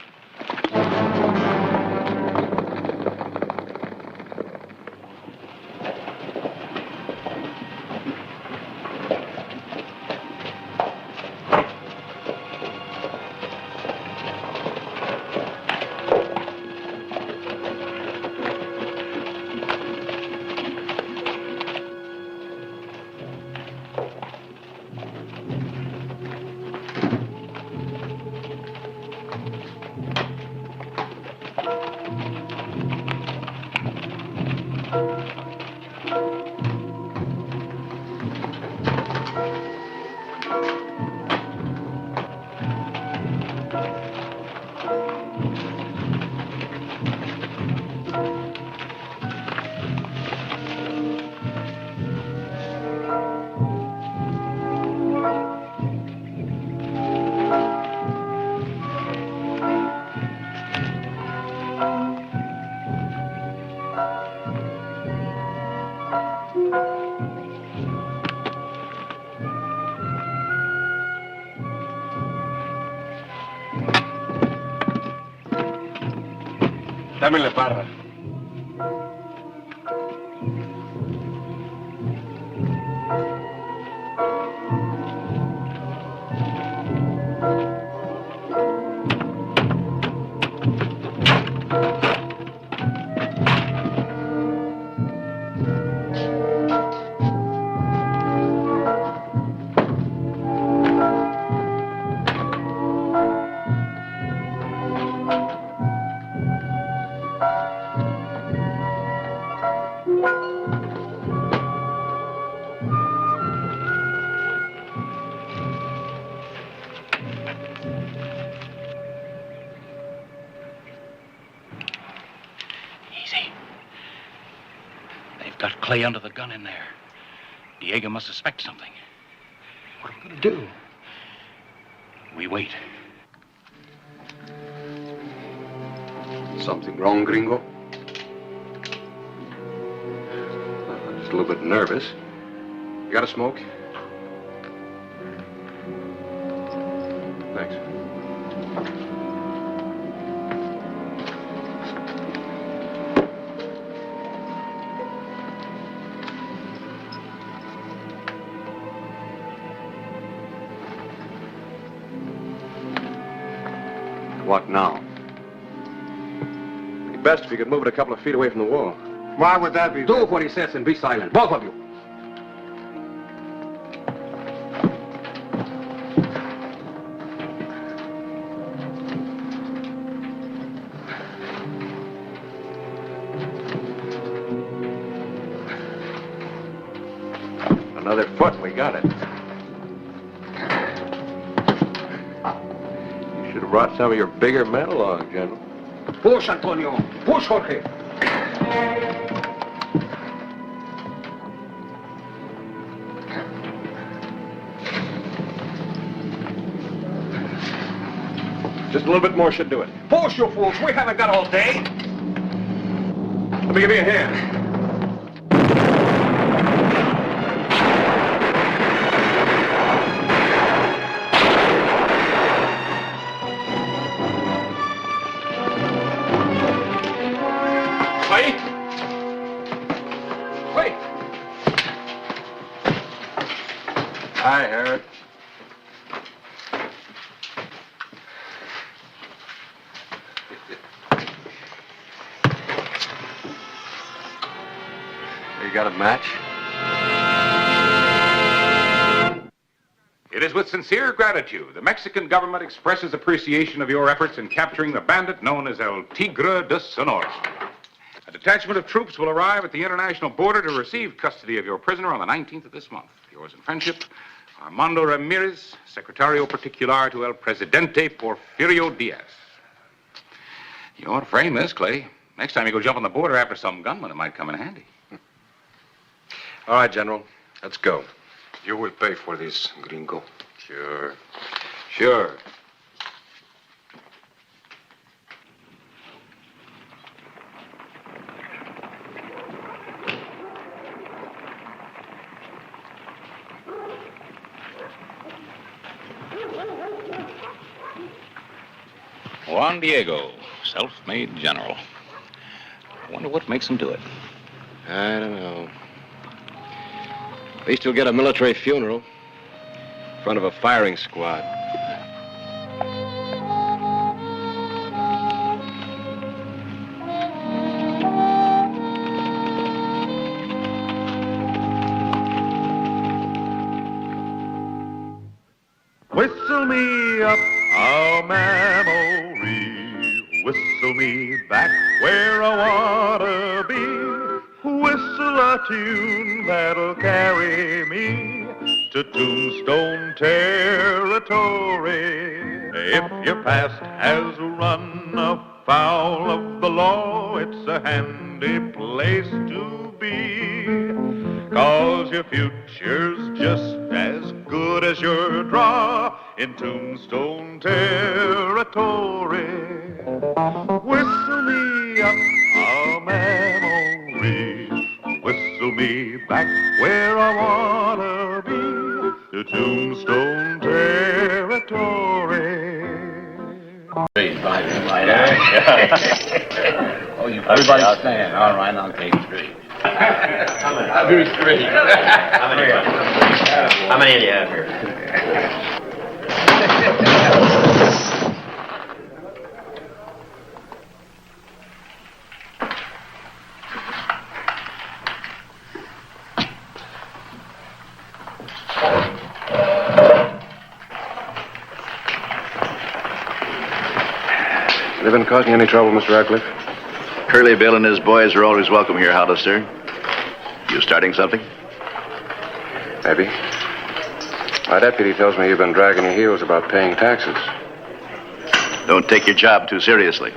Dame la barra. Got Clay under the gun in there. Diego must suspect something. What are we going to do? We wait. Something wrong, gringo? I'm just a little bit nervous. You got a smoke? Thanks. What now? It'd be best if you could move it a couple of feet away from the wall. Why would that be? Do what he says and be silent, both of you. Another foot, we got it. You should have brought some of your bigger men along, General. Push, Antonio. Push, Jorge. Just a little bit more should do it. Push, you fools. We haven't got all day. Let me give you a hand. Hi, Harriet. You got a match? It is with sincere gratitude the Mexican government expresses appreciation of your efforts in capturing the bandit known as El Tigre de Sonora. A detachment of troops will arrive at the international border to receive custody of your prisoner on the 19th of this month. Yours in friendship, Armando Ramirez, Secretario Particular to El Presidente Porfirio Diaz. You ought to frame this, Clay. Next time you go jump on the border after some gunman, it might come in handy. All right, General. Let's go. You will pay for this, gringo. Sure. Sure. Juan Diego, self-made general. I wonder what makes him do it. I don't know. At least he'll get a military funeral in front of a firing squad. Whistle me up a memory, whistle me back where I wanna be. Whistle a tune that'll carry me to Tombstone Territory. If your past has run afoul of the law, it's a handy place to be. 'Cause your future's just as good as your draw in Tombstone Territory. Whistle me up a memory, whistle me back where I wanna be, to Tombstone Territory. Oh, you Everybody stand. All right, I'll take 3. I'll do 3. How many do you have here? Have they been causing you any trouble, Mr. Radcliffe? Curly Bill and his boys are always welcome here, Hollister. You starting something? Maybe. My deputy tells me you've been dragging your heels about paying taxes. Don't take your job too seriously.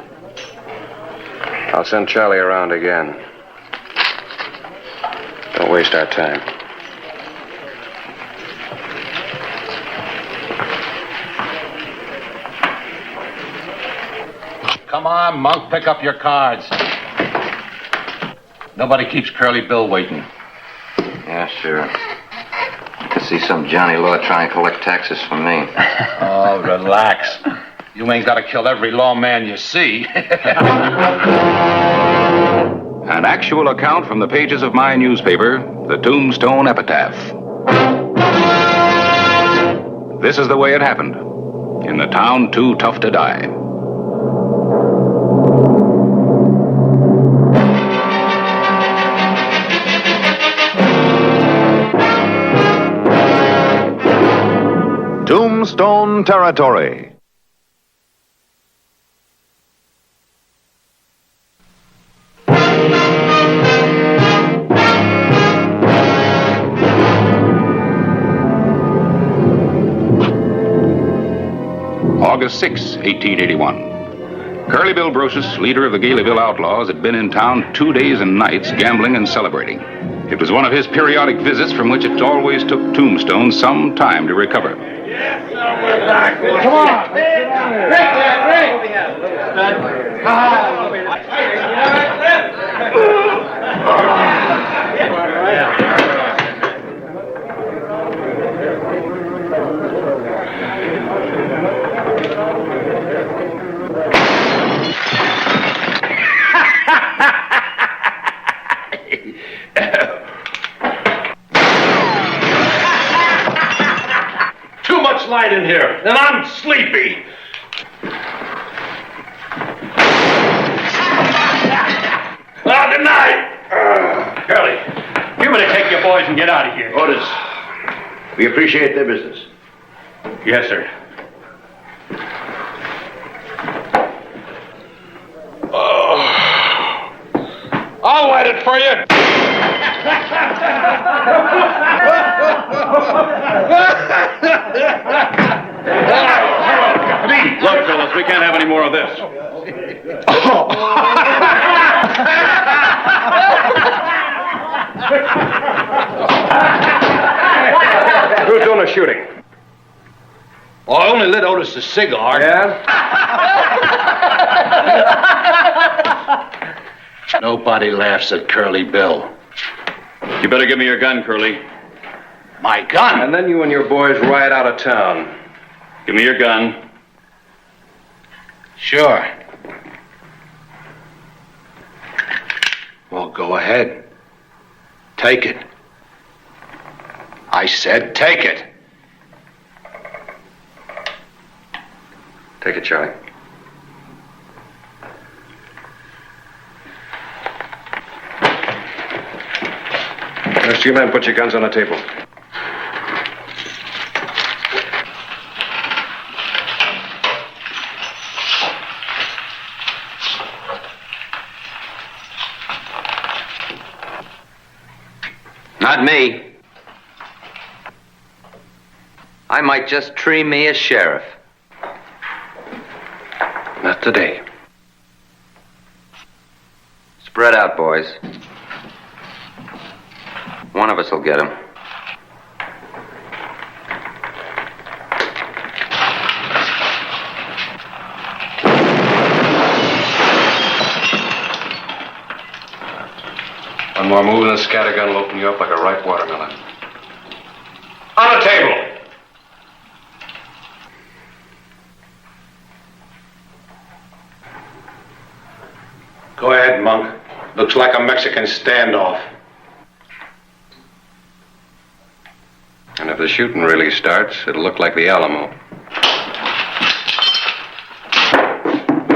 I'll send Charlie around again. Don't waste our time. Come on, Monk, pick up your cards. Nobody keeps Curly Bill waiting. Yeah, sure. I can see some Johnny Law trying to collect taxes from me. Oh, relax. You ain't got to kill every lawman you see. An actual account from the pages of my newspaper, the Tombstone Epitaph. This is the way it happened. In the town too tough to die. Tombstone Territory. August 6, 1881. Curly Bill Brocious, leader of the Galeyville Outlaws, had been in town 2 days and nights gambling and celebrating. It was one of his periodic visits from which it always took Tombstone some time to recover. Come on. Too much light in here, and I'm sleepy. Well, good night. Curly, you better take your boys and get out of here. Orders. We appreciate their business. Yes, sir. I'll light it for you. Look, fellas, we can't have any more of this. Who's doing the shooting? Well, I only lit Otis's cigar. Yeah? Nobody laughs at Curly Bill. You better give me your gun, Curly. My gun? And then you and your boys ride out of town. Give me your gun. Sure. Well, go ahead. Take it. I said take it. Take it, Charlie. Rest of you men, put your guns on the table. Not me. I might just tree me as sheriff. Not today. Spread out, boys. One of us will get him. One more move and the scattergun will open you up like a ripe watermelon. On the table! Go ahead, Monk. Looks like a Mexican standoff. And if the shooting really starts, it'll look like the Alamo.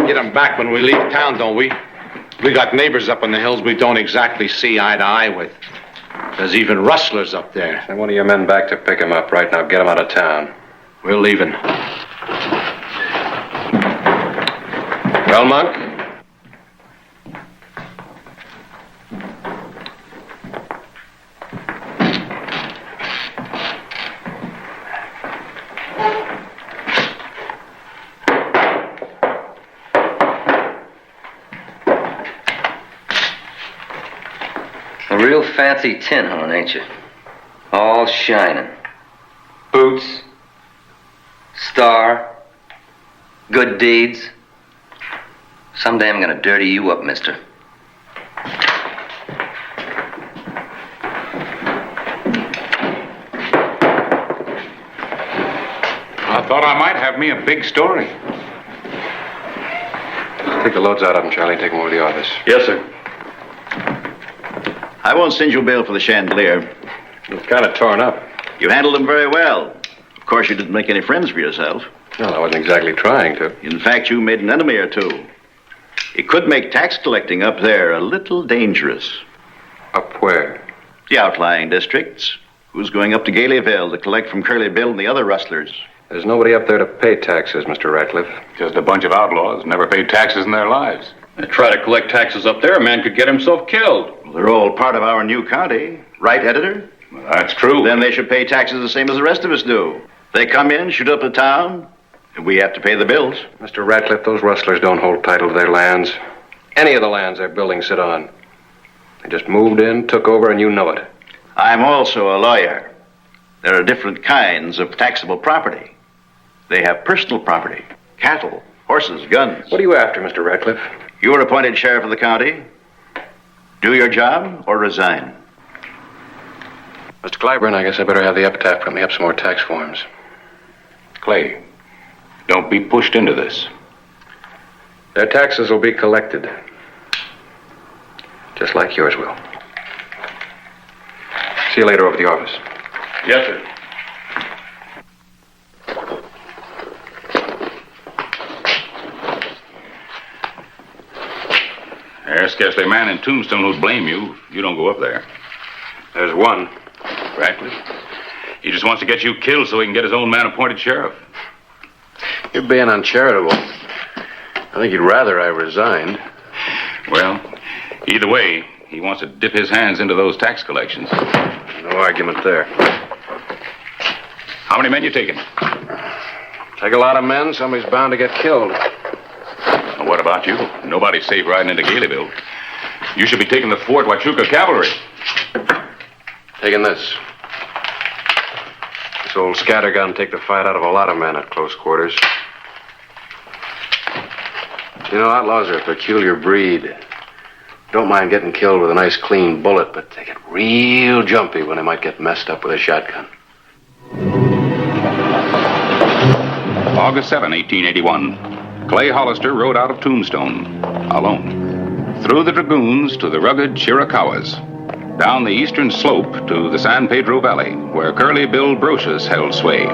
Get them back when we leave town, don't we? We got neighbors up in the hills we don't exactly see eye to eye with. There's even rustlers up there. Send one of your men back to pick him up right now. Get him out of town. We're leaving. Well, Monk? A real fancy tin horn, ain't you? All shining. Boots. Star. Good deeds. Someday I'm gonna dirty you up, mister. I thought I might have me a big story. Take the loads out of him, Charlie. Take him over to the office. Yes, sir. I won't send you bail for the chandelier. It's kind of torn up. You handled them very well. Of course, you didn't make any friends for yourself. Well, I wasn't exactly trying to. In fact, you made an enemy or two. It could make tax collecting up there a little dangerous. Up where? The outlying districts. Who's going up to Galeyville to collect from Curly Bill and the other rustlers? There's nobody up there to pay taxes, Mr. Ratcliffe. Just a bunch of outlaws. Never paid taxes in their lives. They try to collect taxes up there, a man could get himself killed. Well, they're all part of our new county. Right, editor? Well, that's true. Then they should pay taxes the same as the rest of us do. They come in, shoot up the town, and we have to pay the bills. Mr. Ratcliffe, those rustlers don't hold title to their lands. Any of the lands their buildings sit on. They just moved in, took over, and you know it. I'm also a lawyer. There are different kinds of taxable property. They have personal property, cattle, horses, guns. What are you after, Mr. Ratcliffe? You were appointed sheriff of the county. Do your job or resign. Mr. Clyburn, I guess I better have the epitaph print me up some more tax forms. Clay, don't be pushed into this. Their taxes will be collected. Just like yours will. See you later over at the office. Yes, sir. There's scarcely a man in Tombstone who'd blame you if you don't go up there. There's one. Ratcliffe. He just wants to get you killed so he can get his own man appointed sheriff. You're being uncharitable. I think you'd rather I resigned. Well, either way, he wants to dip his hands into those tax collections. No argument there. How many men you taking? Take a lot of men, somebody's bound to get killed. Well, what about you? Nobody's safe riding into Galeyville. You should be taking the Fort Huachuca Cavalry. Taking this. This old scattergun take the fight out of a lot of men at close quarters. You know, outlaws are a peculiar breed. Don't mind getting killed with a nice clean bullet, but they get real jumpy when they might get messed up with a shotgun. August 7, 1881. Clay Hollister rode out of Tombstone, alone, through the Dragoons to the rugged Chiricahuas, down the eastern slope to the San Pedro Valley, where Curly Bill Brocious held sway.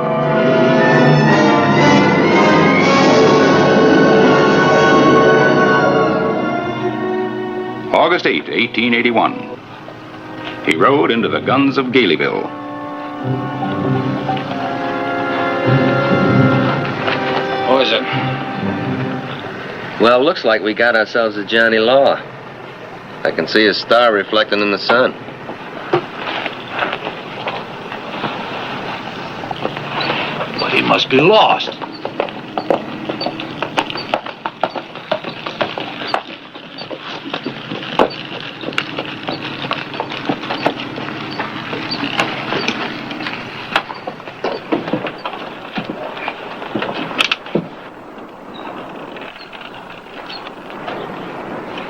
August 8, 1881. He rode into the guns of Galeyville. What is it? Well, looks like we got ourselves a Johnny Law. I can see his star reflecting in the sun. But he must be lost.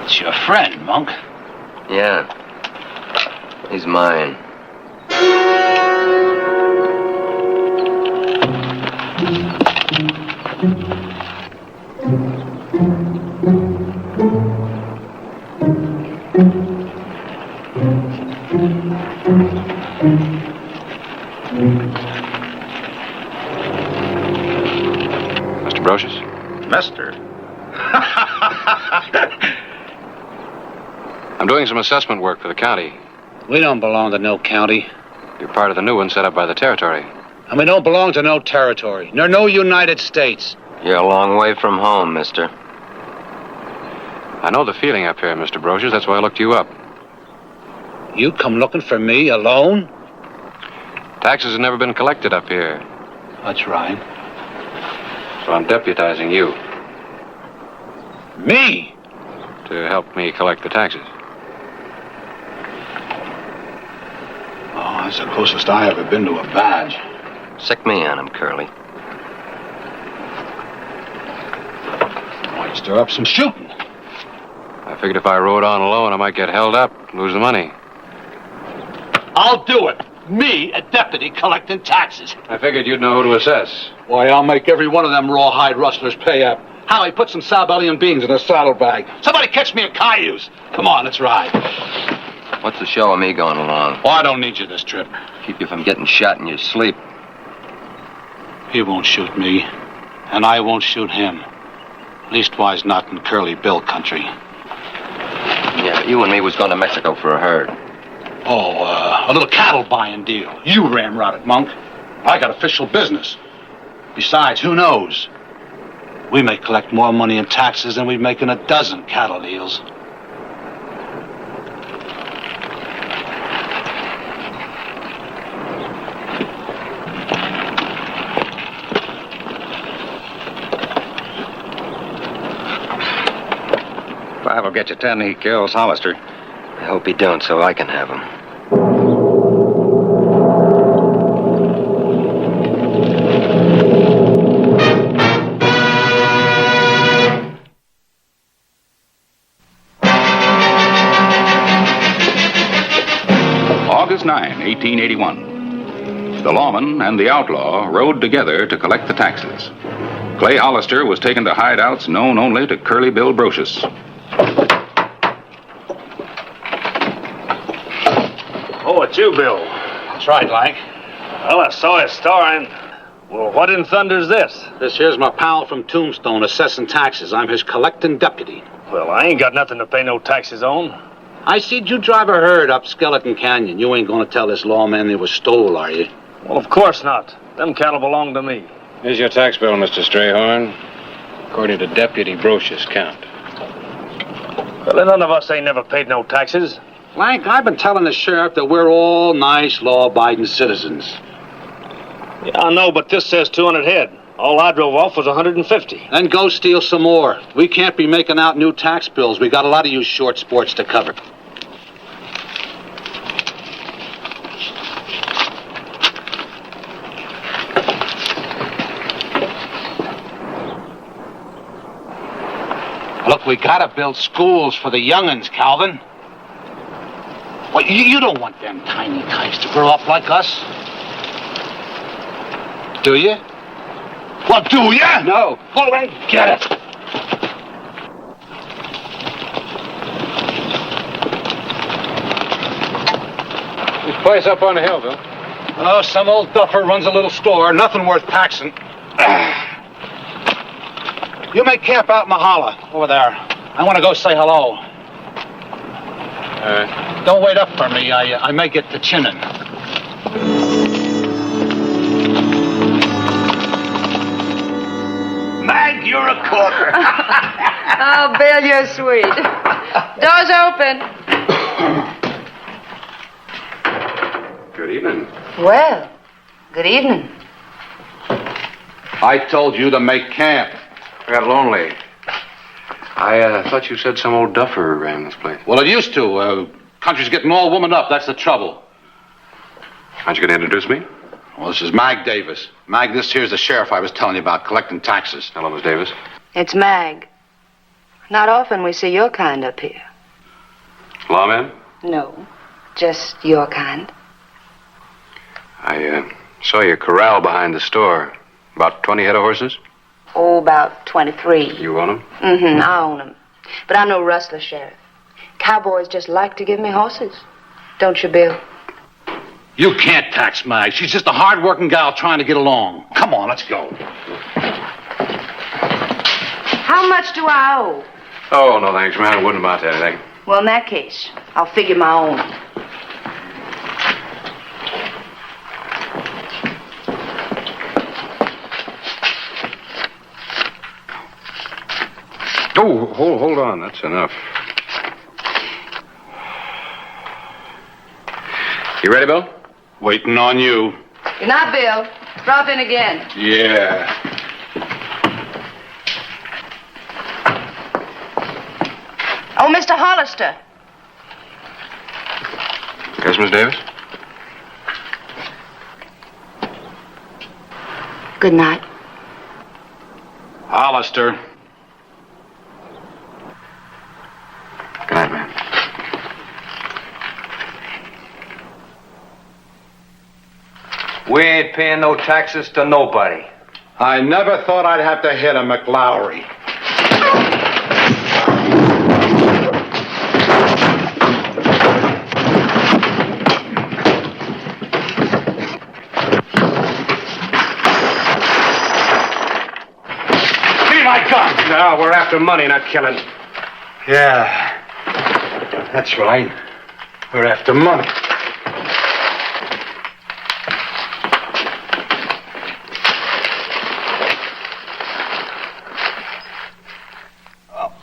It's your friend, Monk. Yeah. He's mine. I'm doing some assessment work for the county. We don't belong to no county. You're part of the new one set up by the territory. And we don't belong to no territory, nor no United States. You're a long way from home, mister. I know the feeling up here, Mr. Brocious. That's why I looked you up. You come looking for me alone? Taxes have never been collected up here. That's right. So I'm deputizing you. Me? To help me collect the taxes. Oh, that's the closest I ever been to a badge. Sick me on him, Curly. Might stir up some shooting. I figured if I rode on alone, I might get held up, lose the money. I'll do it. Me, a deputy, collecting taxes. I figured you'd know who to assess. Why, I'll make every one of them rawhide rustlers pay up. Howie, put some Sabellian beans in a saddlebag. Somebody catch me a cayuse. Come on, let's ride. What's the show of me going along? Oh, I don't need you this trip. Keep you from getting shot in your sleep. He won't shoot me, and I won't shoot him. Leastwise, not in Curly Bill country. Yeah, you and me was going to Mexico for a herd. Oh, a little cattle buying deal. You ramrodded, Monk. I got official business. Besides, who knows? We may collect more money in taxes than we'd make in a dozen cattle deals. Five will get you 10. He kills Hollister. I hope he don't, so I can have him. August 9, 1881. The lawman and the outlaw rode together to collect the taxes. Clay Hollister was taken to hideouts known only to Curly Bill Brocious. Oh, it's you, Bill. That's right, Lank. Well, I saw his star and... Well, what in thunder's this? This here's my pal from Tombstone, assessing taxes. I'm his collecting deputy. Well, I ain't got nothing to pay no taxes on. I seed you drive a herd up Skeleton Canyon. You ain't gonna tell this lawman they was stole, are you? Well, of course not. Them cattle belong to me. Here's your tax bill, Mr. Strayhorn. According to Deputy Brocious' count. Well, none of us ain't never paid no taxes. Lank, I've been telling the sheriff that we're all nice, law-abiding citizens. Yeah, I know, but this says 200 head. All I drove off was 150. Then go steal some more. We can't be making out new tax bills. We got a lot of you short sports to cover. Look, we gotta build schools for the young'uns, Calvin. Well, you don't want them tiny types to grow up like us. Do you? Well, do you? No. Go and get it. This place up on the hill, Bill. Oh, some old duffer runs a little store. Nothing worth taxing. You make camp out in the holler over there. I want to go say hello. Don't wait up for me. I may get to chinning. Mag, you're a corker. Oh, Bill, you're sweet. Door's open. Good evening. Well, good evening. I told you to make camp. I got lonely. I thought you said some old duffer ran this place. Well, it used to. Country's getting all womaned up. That's the trouble. Aren't you going to introduce me? Well, this is Mag Davis. Mag, this here's the sheriff I was telling you about, collecting taxes. Hello, Miss Davis. It's Mag. Not often we see your kind up here. Lawman? No, just your kind. I saw your corral behind the store. About 20 head of horses? Oh, about 23. You own them? Mm-hmm, I own them. But I'm no rustler, Sheriff. Cowboys just like to give me horses. Don't you, Bill? You can't tax Mag. She's just a hard-working gal trying to get along. Come on, let's go. How much do I owe? Oh, no, thanks, man. It wouldn't amount to anything. Well, in that case, I'll figure my own. Oh, hold on. That's enough. You ready, Bill? Waiting on you. Good night, Bill. Drop in again. Yeah. Oh, Mr. Hollister. Yes, Miss Davis? Good night. Hollister. Good night, man. We ain't paying no taxes to nobody. I never thought I'd have to hit a McLowry. Give me my gun! No, we're after money, not killing. Yeah, that's right. We're after money.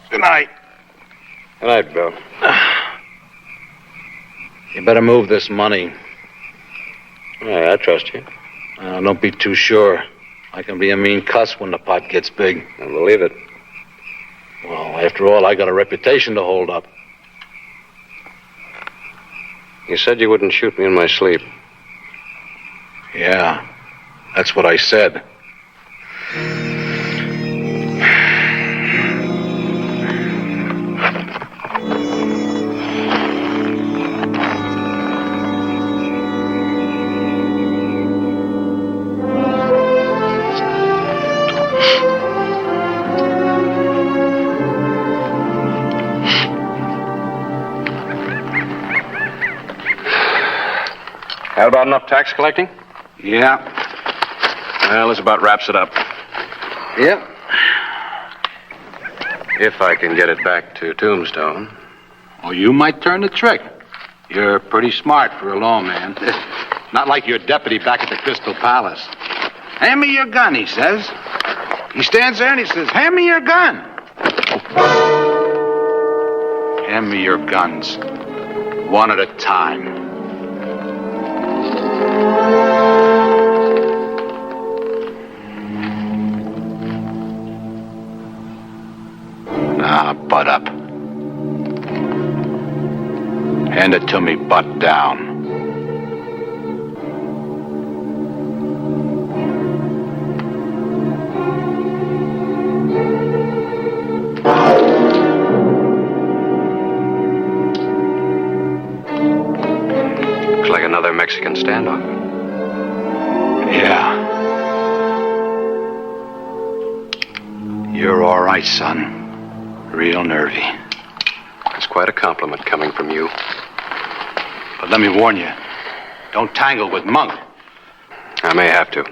Good night. Good night, Bill. You better move this money. Yeah, I trust you. Don't be too sure. I can be a mean cuss when the pot gets big. I believe it. Well, after all, I got a reputation to hold up. You said you wouldn't shoot me in my sleep. Yeah, that's what I said. How about enough tax collecting? Yeah. Well, this about wraps it up. Yep. If I can get it back to Tombstone. Well, you might turn the trick. You're pretty smart for a lawman. Not like your deputy back at the Crystal Palace. Hand me your gun, he says. He stands there and he says, hand me your gun. Hand me your guns. One at a time. Now, butt up. Hand it to me, butt down. Looks like another Mexican standoff. Yeah. You're all right, son. Real nervy. It's quite a compliment coming from you. But let me warn you, don't tangle with Monk. I may have to.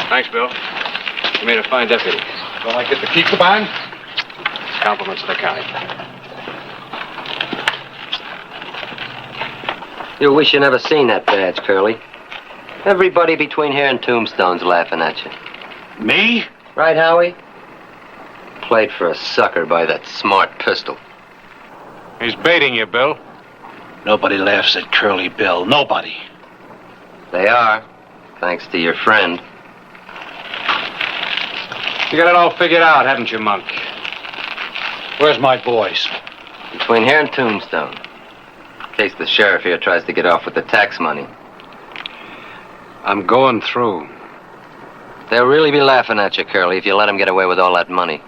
Thanks, Bill. You made a fine deputy. Well, I get to keep the band? Compliments to the county. You wish you never seen that badge, Curly. Everybody between here and Tombstone's laughing at you. Me? Right, Howie? Played for a sucker by that smart pistol. He's baiting you, Bill. Nobody laughs at Curly Bill. Nobody. They are, thanks to your friend. You got it all figured out, haven't you, Monk? Where's my boys? Between here and Tombstone. In case the sheriff here tries to get off with the tax money. I'm going through. They'll really be laughing at you, Curly, if you let him get away with all that money.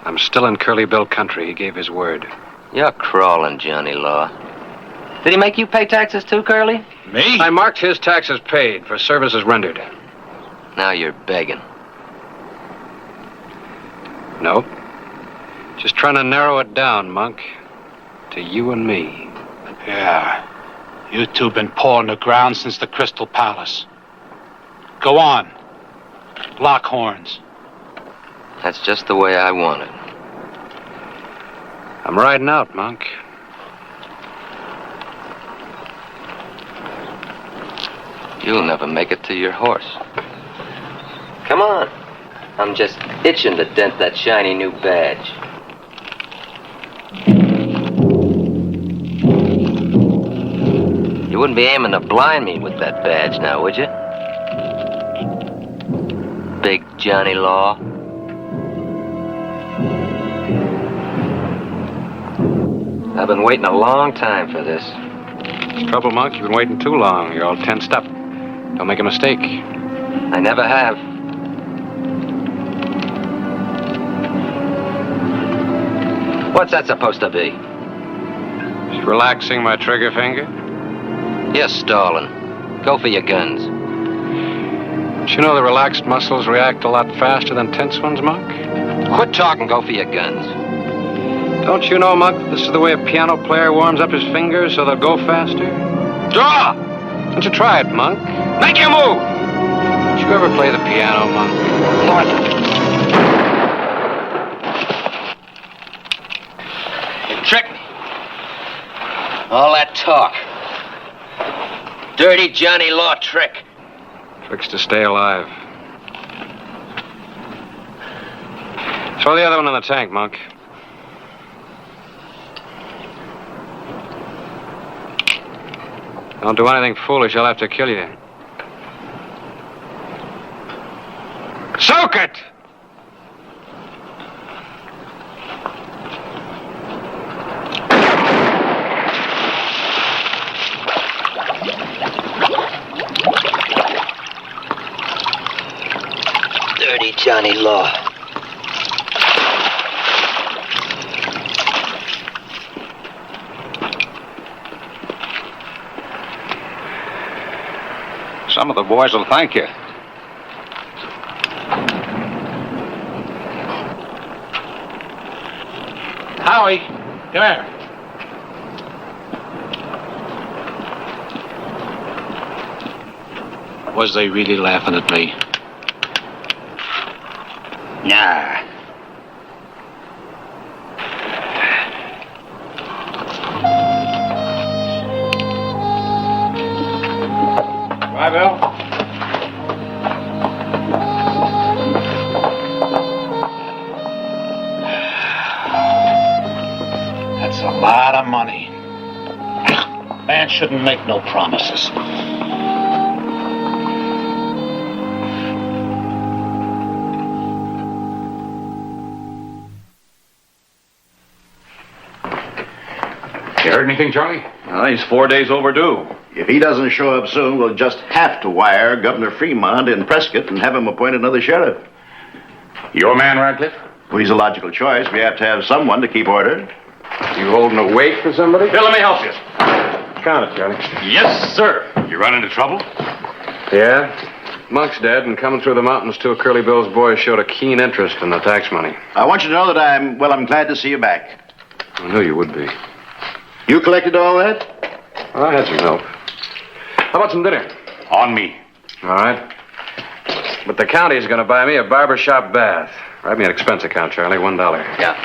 I'm still in Curly Bill country. He gave his word. You're crawling, Johnny Law. Did he make you pay taxes too, Curly? Me? I marked his taxes paid for services rendered. Now you're begging. Nope. Just trying to narrow it down, Monk. to you and me. Yeah. You two been pawing the ground since the Crystal Palace. Go on. Lock horns. That's just the way I want it. I'm riding out, Monk. You'll never make it to your horse. Come on. I'm just itching to dent that shiny new badge. You wouldn't be aiming to blind me with that badge now, would you? Big Johnny Law. I've been waiting a long time for this. Trouble, Monk, you've been waiting too long. You're all tensed up. Don't make a mistake. I never have. What's that supposed to be? Just relaxing my trigger finger. You're stalling. Go for your guns. Don't you know the relaxed muscles react a lot faster than tense ones, Monk? Quit talking, go for your guns. Don't you know, Monk, this is the way a piano player warms up his fingers so they'll go faster? Draw! Don't you try it, Monk? Make your move! Don't you ever play the piano, Monk? You tricked me. All that talk. Dirty Johnny Law trick. Tricks to stay alive. Throw the other one in the tank, Monk. Don't do anything foolish, I'll have to kill you. Soak it! Dirty Johnny Law. Some of the boys will thank you. Howie, come here. Was they really laughing at me? Nah. Bye, Bill. That's a lot of money. Man shouldn't make no promises. You heard anything, Charlie? He's 4 days overdue. If he doesn't show up soon, we'll just have to wire Governor Fremont in Prescott and have him appoint another sheriff. Your man, Radcliffe? Well, he's a logical choice. We have to have someone to keep order. You holding a wait for somebody? Bill, let me help you. Count it, Charlie. Yes, sir. You run into trouble? Yeah? Monk's dead, and coming through the mountains, two of Curly Bill's boys showed a keen interest in the tax money. I want you to know that I'm glad to see you back. I knew you would be. You collected all that? Well, I had some help. How about some dinner? On me. All right. But the county's going to buy me a barbershop bath. Write me an expense account, Charlie, $1. Yeah.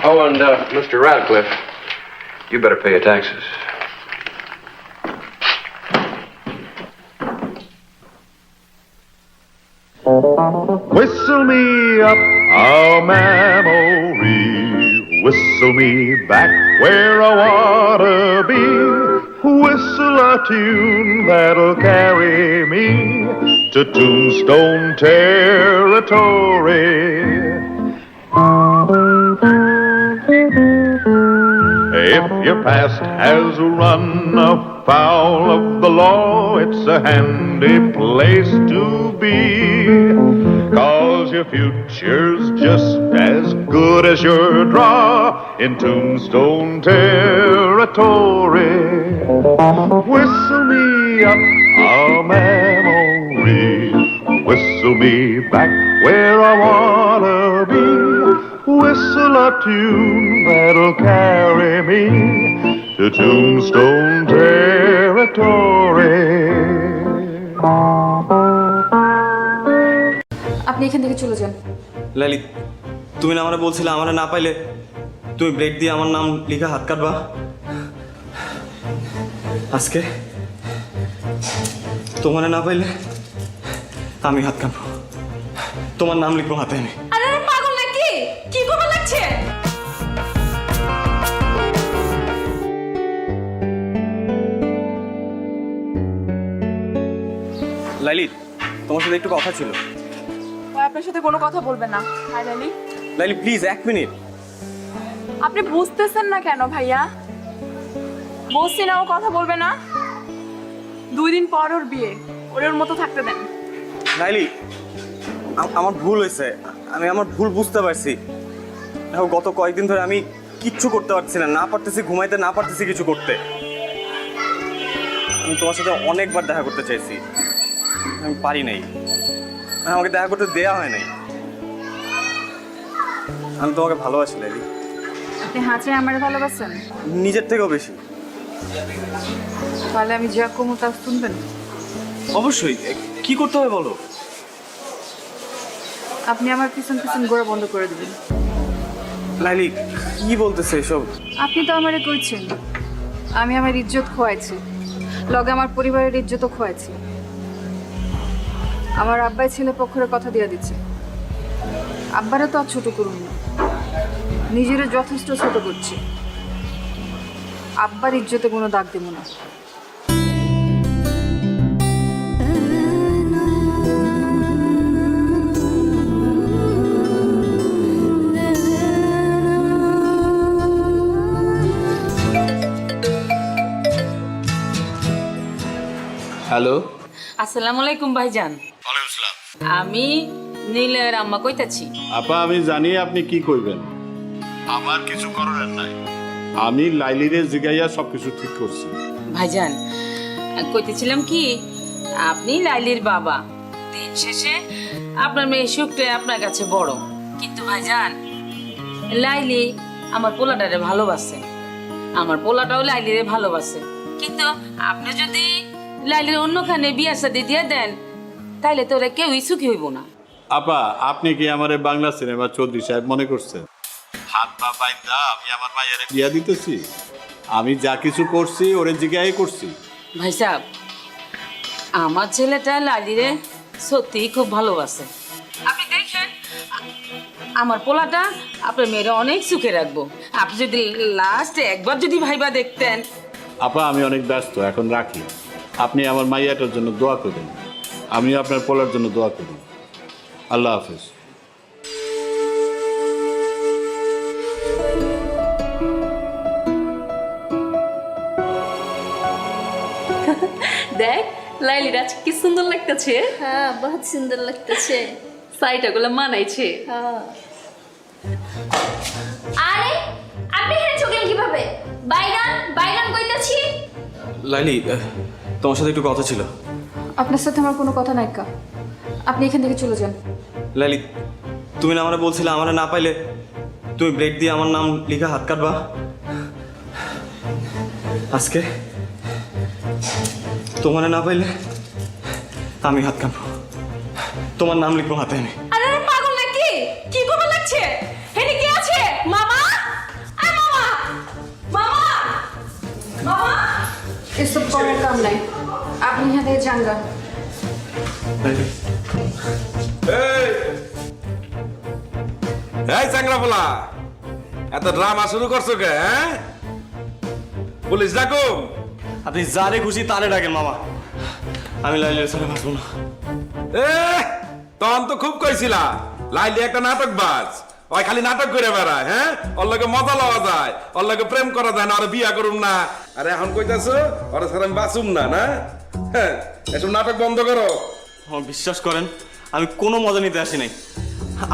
Oh, and Mr. Radcliffe, you better pay your taxes. Whistle me up a memory, whistle me back where I wanna be, whistle a tune that'll carry me to Tombstone Territory. If your past has run afoul of the law, it's a handy place to be, 'cause your future's just as good as your draw in Tombstone Territory. Whistle me up a memory, whistle me back where I wanna be, whistle a tune that'll carry me to Tombstone Territory. আপনি এখান থেকে চলে যান। লাইলি, তুমি না আমারে বলছিলে আমারে না পাইলে তুমি ব্রেক দিয়ে আমার নাম লিখে হাত কাটবা। আজকে তোমারে না পাইলে আমি হাত কাটবো, তোমার নাম লিখবো হাতে এনে। আরে পাগল নাকি? কি করবে লাগছে? লাইলি, তোমার সাথে একটু কথা ছিল। আপনার সাথে কোনো কথা বলবেন না। Hi Laili. Laili please 1 minute. আপনি বুঝতেছেন না কেন ভাইয়া? বলছি না ও কথা বলবে না। 2 দিন পর ওর বিয়ে, ওর মতো থাকতে দেন। লাইলি, আমার ভুল হয়েছে, আমি আমার ভুল বুঝতে পারছি। দেখো গত কয়েকদিন ধরে আমি কিচ্ছু করতে পারছি না, না পারতেছি ঘুমাইতে, না পারতেছি কিছু করতে। আমি তোমার সাথে অনেকবার দেখা করতে চাইছি, আমি পারি নাই, আমাকে দেখা করতে দেয়া হয় নাই। আমি তোমাকে ভালোবাসি লাইলি। আপনি হাঁচে আমার ভালোবাসেন? নিজের থেকেও বেশি। তাহলে আমি যা কমু তা শুনবেন? অবশ্যই। কি করতে হবে বলো? আপনি আমার পিছন পিছন ঘোরা বন্ধ করে দেবেন। লাইলি কি বলতেছে এসব? আপনি তো আমারে কইছেন আমি আমার ইজ্জত খোয়াইছি, লগে আমার পরিবারের ইজ্জতও খোয়াইছি। আমার আব্বাই ছেলে পক্ষের কথা দিয়ে দিচ্ছে। আব্বারে তো আর ছোট করুন না, নিজেরা যথেষ্ট ছোট করছি। আব্বার ইজ্জতে কোনো দাগ দেব না। হ্যালো, আসসালামু আলাইকুম ভাইজান। ওয়ালাইকুম আসসালাম। আমি নীলের আম্মা কইতাছি। আপা আমি জানি আপনি কি কইবেন, আমার কিছু করার নাই। আমি লাইলিরে জিগাইয়া সবকিছু ঠিক করছি। ভাইজান কইতেছিলাম কি, আপনি লাইলির বাবা, দিন শেষে আপনার মেয়ে সুখটা আপনার কাছে বড়। কিন্তু ভাইজান লাইলি আমার পোলাটারে ভালোবাসে, আমার পোলাটাও লাইলিরে ভালোবাসে। কিন্তু আপনি যদি লাইলির অন্যখানে বিয়া শাদী দিয়ে দেন তাইলে তো ওরা কেউই সুখী হইব না। আপা আপনি কি আমারে বাংলা সিনেমা চৌধুরী সাহেব মনে করছেন? হাত পা বাইন্দা আমি আমার মায়ের বিয়া দিতেছি? আমি যা কিছু করছি ওরে জিগাই করছি। ভাই সাহেব, আমার ছেলেটা লালিরে সত্যিই খুব ভালোবাসে। আপনি দেখেন আমার পোলাটা আপনার মেয়েরা অনেক সুখে রাখবো। আপনি যদি লাস্টে একবার যদি ভাইবা দেখতেন। আপা আমি অনেক ব্যস্ত, এখন রাখি। আপনি আমার মাইয়াটার জন্য দোয়া করবেন, আমি আপনার পোলার জন্য দোয়া করি। আল্লাহ হাফেজ। দেখ লাইলির আজকে কি সুন্দর লাগতেছে। হ্যাঁ বহুত সুন্দর লাগতেছে। সাইটাগুলো মানাইছে। আরে আপনি এখানে চলেন কিভাবে? বাইগান বাইগান কইতাছি। লাইলি তোমার সাথে একটু কথা ছিল। আপনার সাথে আমার কোনো কথা নাই কা, আপনি এখান থেকে চলে যান। লাইলি, তুমি না আমারে বলছিলে আমারে না পাইলে তুমি ব্রেক দিয়ে আমার নাম লিখে হাত কাটবা। আজকে তোমারে না পাইলে আমি হাত কাটবো, তোমার নাম লিখবো হাতে এনে। আরে পাগল নাকি? কি করবে লাগছে? এনে কি আছে? মামা, আ মামা, মামা, মামা, এসব করার কাম নাই। আপনি এখান থেকে যান গা। এই চাংরা পোলা, এত ড্রামা শুরু করছো কে? হ্যাঁ, পুলিশ ডাকুম? আপনি যারে খুশি তারে ডাকেন মামা, আমি লাইলির সাথে বাঁচবো না। তখন তো খুব কইছিলা লাইলি একটা নাটক বাজ, ওই খালি নাটক করে বেড়ায়। হ্যাঁ, ওর লগে মজা লওয়া যায়, ওর লগে প্রেম করা যায় না, ওর বিয়া করুম না। আরে এখন কইতাছো ওরা ছাড়া আমি বাঁচুম না? না, হ্যাঁ, এসব নাটক বন্ধ করো। বিশ্বাস করেন আমি কোনো মজা নিতে আসি নাই।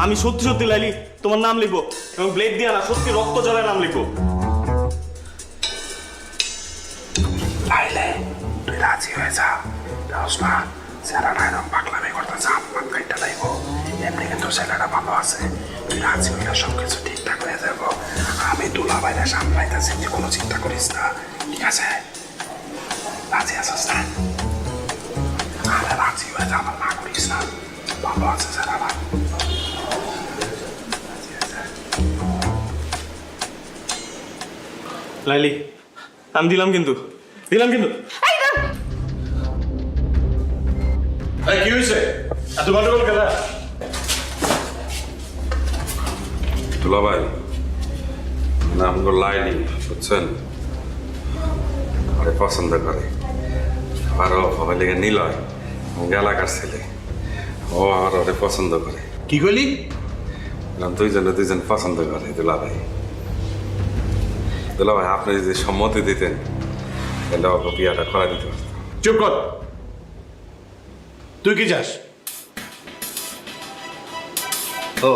আমি সত্যি সত্যি লাইলি তোমার নাম লিখবো এবং ব্লেড দিয়ে না সত্যি রক্ত জলের নাম লিখবো। লাইলে তুই রাজি হয়ে যা, না ছেলেটা এরকম পাগলামি করতেছে, আপনার কাইটা লাগবো। এমনি কিন্তু ছেলেটা ভালো আছে, তুই রাজি হইলে সবকিছু ঠিকঠাক হয়ে যাবো। আমি দুলা বাইরে সামলাইতেছি, তুই কোনো চিন্তা করিস না। ঠিক আছে রাজি আছিস না আরে রাজি হয়ে যা আমার না করিস না ভালো আছে স্যার আমার লাইলি আমি দিলাম কিন্তু কি হয়েছে এত গন্ডগোল কেন? দুলাভাই নাম গো লাইলি বুঝছেন আরে পছন্দ করে আরো হবে লেগে নিলয় এলাকার ছেলে ও আর ওরে পছন্দ করে কি কইলি? দুইজন পছন্দ করে দুলাভাই আপনি যদি সম্মতি দিতেন তাহলে ওকে বিয়াটা করা দিতে পারতাম। চুপ কর, তুই কি চাস? ও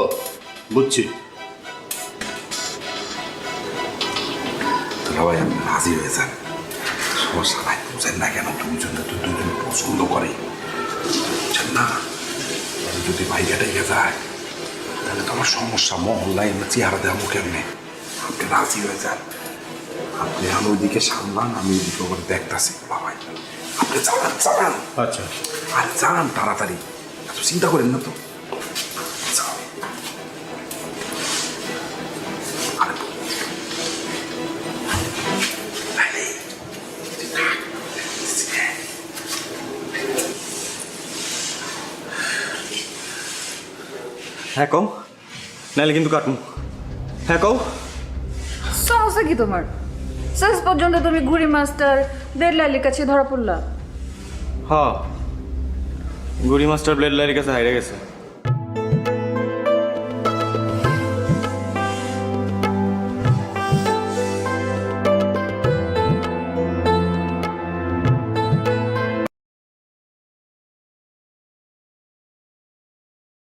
বুঝছি। দুলাভাই আপনি রাজি হয়ে যান সমস্যা নাই বুঝেন না কেন দুজন পছন্দ করে বুঝছেন না যদি ভাইয়াটা ইয়ে যায় তাহলে তো আমার সমস্যা মহল্লায় আমরা চেহারা দেবো কেমনে আপনি রাজি হয়ে যান আপনি আমি ওইদিকে সামলান আমি ওইদিকে ওখানে দেখতেছি বাবাই আপনি চালান আচ্ছা আরে যান তাড়াতাড়ি এত চিন্তা করেন না তো হ্যাঁ কও নাইলে কিন্তু কাটুন হ্যাঁ কও সমস্যা কি তোমার শেষ পর্যন্ত তুমি ঘুড়ি মাস্টার ব্লেড লাইলির কাছে ধরা পড়লা হ গুড়ি মাস্টার ব্লেড লাইলির কাছে হাইরে গেছে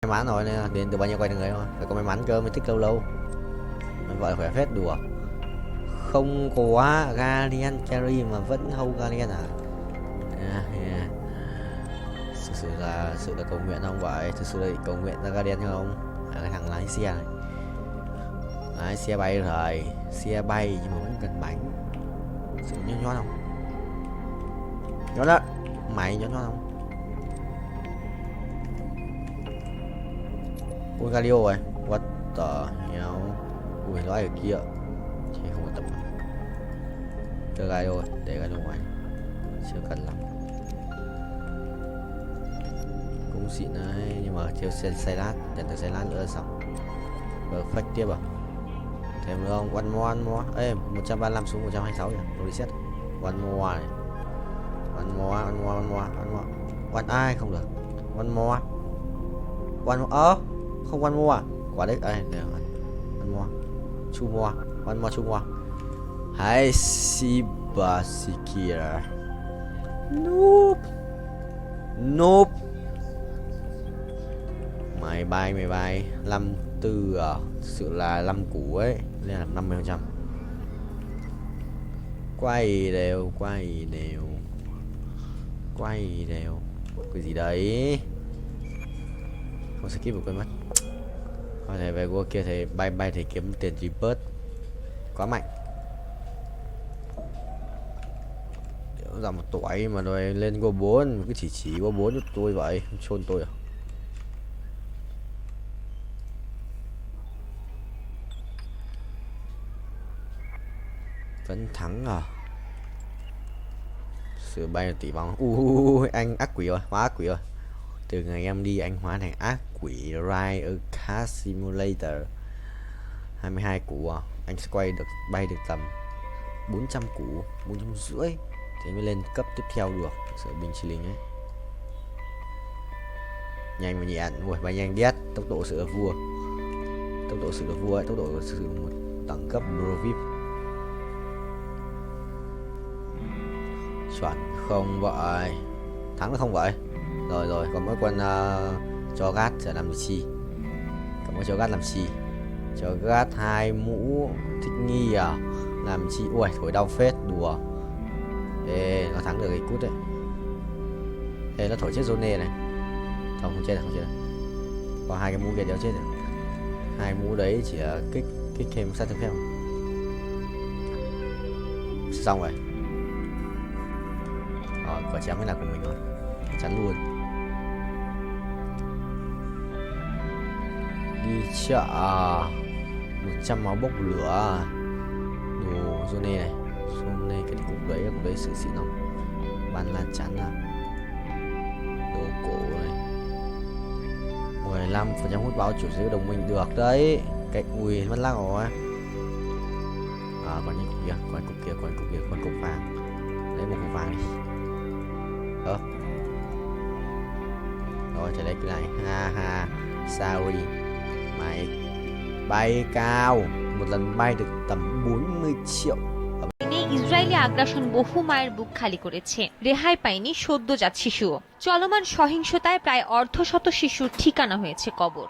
May mắn rồi nè, điện từ bao nhiêu quay được người thôi, phải có may mắn cơ mới thích lâu lâu. Mình gọi khỏe phết đùa. Không có Guardian Carry mà vẫn hold Guardian à? Thực sự là cầu nguyện không vậy? Thực sự là cầu nguyện ra Guardian không? Cái thằng lái xe này, lái xe bay rồi, xe bay nhưng mà vẫn cần bánh. Sự nhót không? Nhót đó, mày nhót không? Ui Galio rồi, what the hell. Ui nói ở kia thì không có tập chơi Galio rồi, để Galio ngoài chưa cần lắm. Cũng xịn đấy, nhưng mà thiếu xe lát, nhận được xe lát nữa là xong. Perfect tiếp à. Thêm nữa không? One more. Ê, 135 xuống 126 rồi, no reset. One more này. One more. One ai không được. One more. Không one more à? Quả đấy, đây, one more. Two more. Hai Sibasikira. Nope. Mày bay 54 à? Thực sự là 5 củ ấy, nên là 50%. Quay đều. Cái gì đấy? Không skip một quên mất. Có thể về qua kia thì bay thì kiếm tiền G-Bird quá mạnh. Ra một tuổi mà rồi lên go 4 cứ chỉ go 4 cho tôi vậy, chôn tôi à? Vẫn thắng à? Sự bay là tỷ vong. Anh ác quỷ rồi, hóa ác quỷ rồi. Từ ngày em đi anh hóa thành ác quỷ Ride a Car Simulator. 22 củ à? Anh sẽ bay được tầm 400 củ, 450 thì mới lên cấp tiếp theo được. Sợ bình chỉ lính ấy. Nhanh mà nhẹn, ui bay nhanh đét, tốc độ sự vua. Tốc độ sử dụng một đẳng cấp Pro VIP. Chuẩn không vậy. Thắng là không vậy. Rồi còn mỗi con cho gát sẽ làm chi? Còn mỗi cho gát làm chi? Cho gát 2 mũ thích nghi à? Làm chi? Ui thổi đau phết, đùa. Ê nó thắng được cái cút đấy. Ê nó thổi chết zone này. Không chết được. Có 2 cái mũ kia đéo chết được. 2 mũ đấy chỉ là kích thêm sát thương phép. Xong rồi. có chém cái nào của mình rồi, chắn luôn. Đi chợ 100 máu bốc lửa, đồ Johnny này, Johnny cái cục đấy sự xịn lắm, bàn lan chắn à, đồ cổ này, 15% hút báo chủ sở đồng minh được đấy, cái ui mất lắc rồi. Còn những cục kia, còn cục vàng, lấy một cục vàng đi. Rồi, trở lại cái này, ha, sorry, mày bay cao, một lần bay được tầm 40 triệu. Israeli আগ্রাসন বহু মায়ের বুক খালি করেছে, রেহাই পায়নি সদ্যজাত শিশুও। চলমান সহিংসতায় প্রায় অর্ধশত শিশুর ঠিকানা হয়েছে কবর।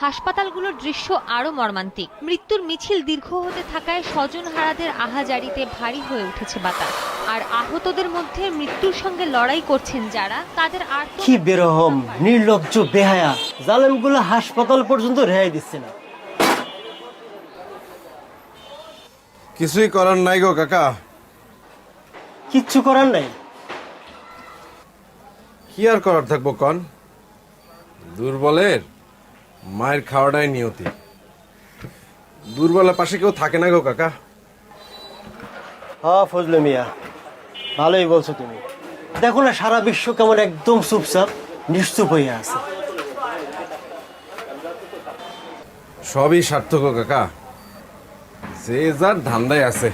হাসপাতালগুলোর দৃশ্য আরো মর্মান্তিক, মৃত্যুর মিছিল দীর্ঘ হতে থাকায় স্বজনহারাদের আহাজারিতে ভারী হয়ে উঠেছে বাতাস। আর আহতদের মধ্যে মৃত্যুর সঙ্গে লড়াই করছেন যারা, তাদের আর কি বেরহম, নির্লজ্জ, বেহায়া জালেমগুলো হাসপাতাল পর্যন্ত রেহাই দিচ্ছে না। কিছুই করার নাই গো কাকা। কিচ্ছু করার নাই? কি আর করার থাকবো কন, দুর্বলের মায়ের খাওয়াটাই নিয়তি, দুর্বলের পাশে কেউ থাকে না গো কাকা। হ্যাঁ ফজলে মিয়া, ভালোই বলছো তুমি। দেখো না সারা বিশ্ব কেমন একদম চুপচাপ নিশ্চুপ হয়ে আছে। সবই সার্থক কাকা, যে যার ধান্দায় আছে।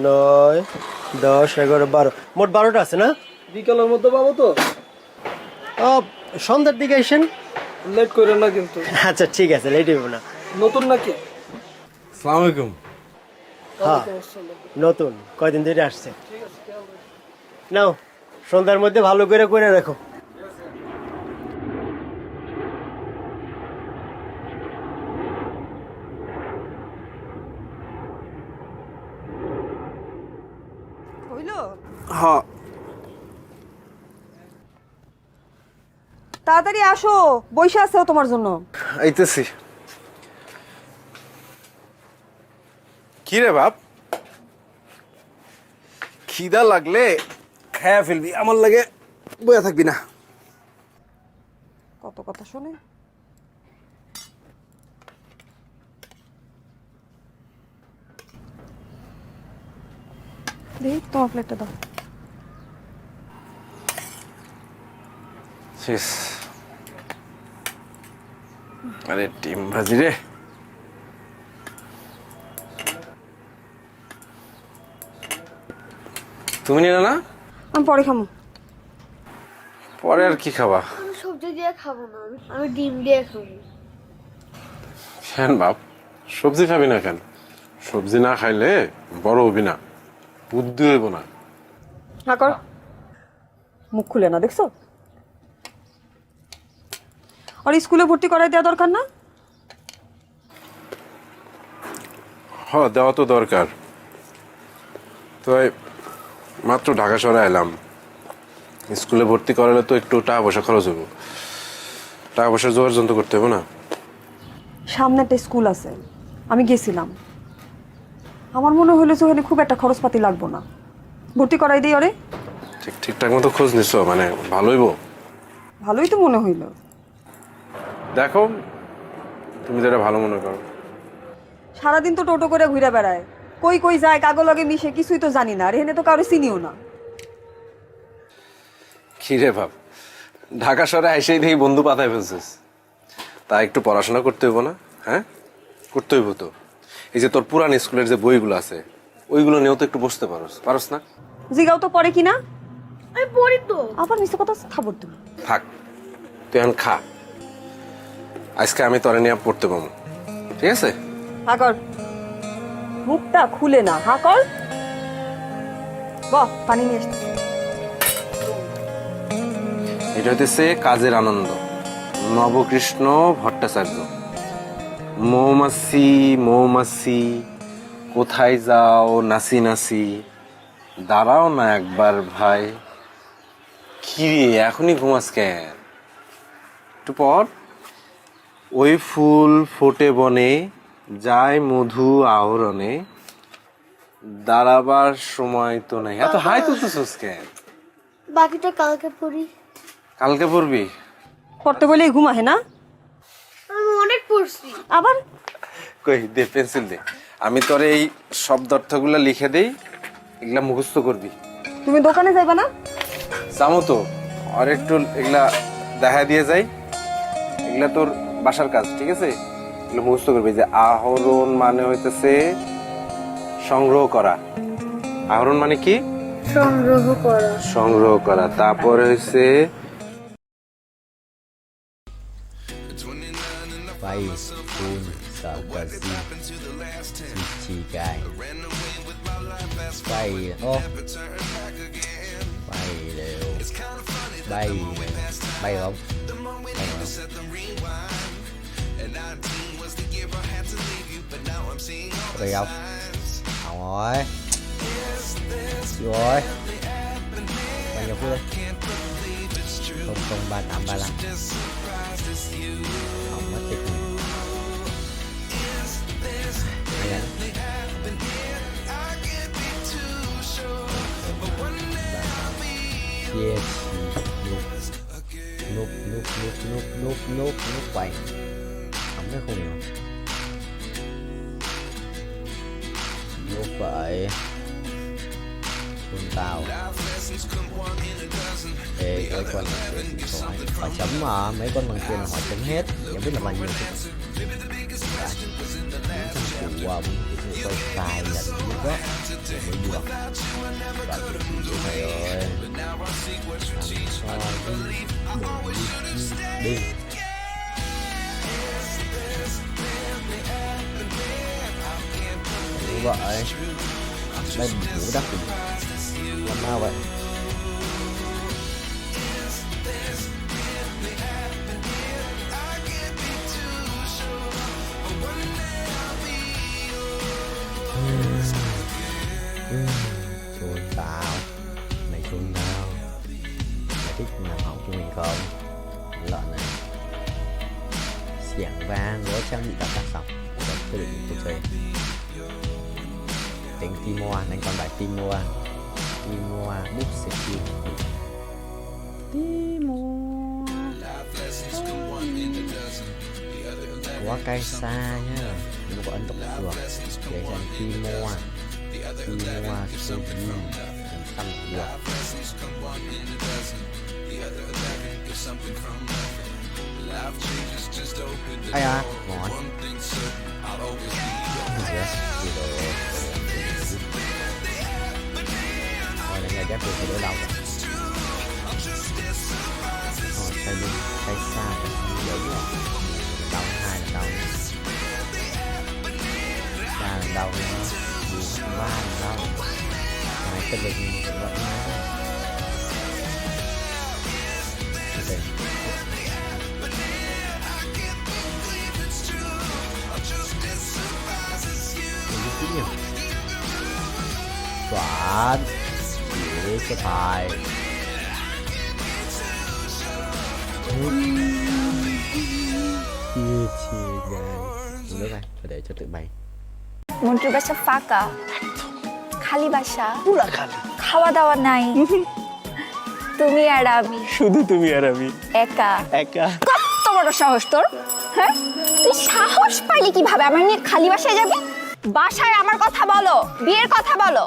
9, 10, 11, 12, মোট 12টা আছে না? বিকালের মধ্যে পাবো তো? সন্ধ্যার দিকে আসেন, লেট করেন না কিন্তু। আচ্ছা ঠিক আছে, লেট হইব না। নতুন নাকি? আসসালামু আলাইকুম। হ্যাঁ নতুন, কয়দিন ধরে আসছে। নাও সন্ধ্যার মধ্যে ভালো করে করে রাখো। হ্যাঁ তাড়াতাড়ি আসো, বসে আছে তোমার জন্য। আইতেছি। কি রে বাপ, খিদা লাগলে খায়া ফেলবি, আমার লাগে বয়া থাকবি না। কত কথা শুনে। দেখি তোমার প্লেটটা দাও। শেষ। আরে ডিম ভাজি রে। তুমি নিলে না? আমি পরে খাবো। পরে আর কি খাবা? আমি সবজি দিয়ে খাবো না, আমি ডিম দিয়ে খাবো। কেন বাপ, সবজি খাবি না কেন? সবজি না খাইলে বড় হবি না, বুদ্ধি হইব না। হ্যাঁ কর, মুখ খুলে না দেখছো? আর স্কুলে ভর্তি করাই দেওয়া দরকার না? হ্যাঁ দেওয়া তো দরকার। তো মাত্র ঢাকা শহরে এলাম, স্কুলে ভর্তি করালে তো একটু টাকা পয়সা খরচ হবো, টাকা পয়সা জোগাড় যন্ত্র করতে হবে না? সামনে একটা স্কুল আছে, আমি গেছিলাম, আমার মনে হলো যে ওখানে খুব একটা খরচপাতি লাগবো না, ভর্তি করাই দিই। ওরে ঠিকঠাক মতো খোঁজ নিছো? মানে ভালোইব? ভালোই তো মনে হইল। দেখো তুমি যেটা ভালো মনে করো। সারাদিন তো টোটো করে ঘুরে বেড়ায়, কই কই যায়, কাগো লগে মিশে, কিছুই তো জানি না, আর এখানে তো কারো চিনিও না। কি রে ভাব, ঢাকা শহরে এসেই দেখি বন্ধু পাতায় ফেলছিস, তা একটু পড়াশোনা করতে হইব না? হ্যাঁ করতে হইব তো। এই যে তোর পুরান স্কুলের যে বইগুলো আছে ওইগুলো নিয়েও তো একটু বসতে পারস না? জিগাও তো পড়ে কিনা? আমি পড়ি তো। আবার মিছে কথা থাবর তুমি। থাক, তুই এখন খা, আজকে আমি তোরে নিয়ে পড়তে পাবো, ঠিক আছে? হা কর, মুখটা খুলে না, হা কর। বাহ, পানি নিয়ে আসতে। এটা হইতেছে কাজের আনন্দ, নবকৃষ্ণ ভট্টাচার্য। মৌমাছি মৌমাছি কোথায় যাও নাচি নাচি, দাঁড়াও না একবার ভাই। কি রে এখনই ঘুমাস কেন? একটু পর। ওই ফুল ফোটে বনে, যাই মধু আহরণে, দাঁড়াবার সময় তো নেই। এত হাই তুলতেছিস কেন? বাকিটা কালকে পড়ি। কালকে পড়বি? পড়তে বলেই ঘুমাহে না? আমি অনেক পড়ছি। আবার কই দে, পেন্সিল দে, আমি তোর এই শব্দার্থগুলো লিখে দেই, এগুলা মুখস্থ করবি। তুমি দোকানে যাইবা না? যাবো তো, আর একটু এগুলা দেখা দিয়ে যাই। এগুলা তোর বাসার কাজ, ঠিক আছে? এগুলো মুখস্থ করবি যে আহরণ মানে হইতেছে সংগ্রহ করা। আহরণ মানে কি? সংগ্রহ করা। সংগ্রহ করা। তারপরে হইছে Bay phun sợ cờ si chi cài bay ô bay đều bay bay không bay không không rồi rồi bao nhiêu phút đây 00335 không mất tích chia núp vậy không biết không hiểu núp vậy con tàu ê cái con họ chấm mà mấy con bằng tiền là họ chấm hết chẳng biết là bao nhiêu wow tôi cài là lúc đó mới được và thầy ơi đi như vậy đây đủ đất làm sao vậy chuồn tao mày chuồn tao mày thích làm hỏng cho mình không lợn này xiềng vang với trang bị đặc sắc sọc của quy định của chơi tính Timor anh còn bài Timor bút sẽ kim Timor quá cay xa nhá nó có ấn độ được để dành Timor số gì tâm được ai à ngon rồi này chắc tôi phải đỡ đầu rồi tay đi tay xa đỡ đầu hai là đầu ba là đầu nữa ba là đầu hai cái lực vậy Toán chỉ cho thầy nước này để cho tự bay মন্টুর বাসা ফাঁকা খালি বাসা পুরা খালি খাওয়া দাওয়া নাই তুমি আর আমি শুধু তুমি আর আমি একা একা কত বড় সাহস তোর হ্যাঁ তুই সাহস পাইলি কিভাবে আমার নিয়ে খালি বাসায় যাবি বাসায় আমার কথা বলো বিয়ের কথা বলো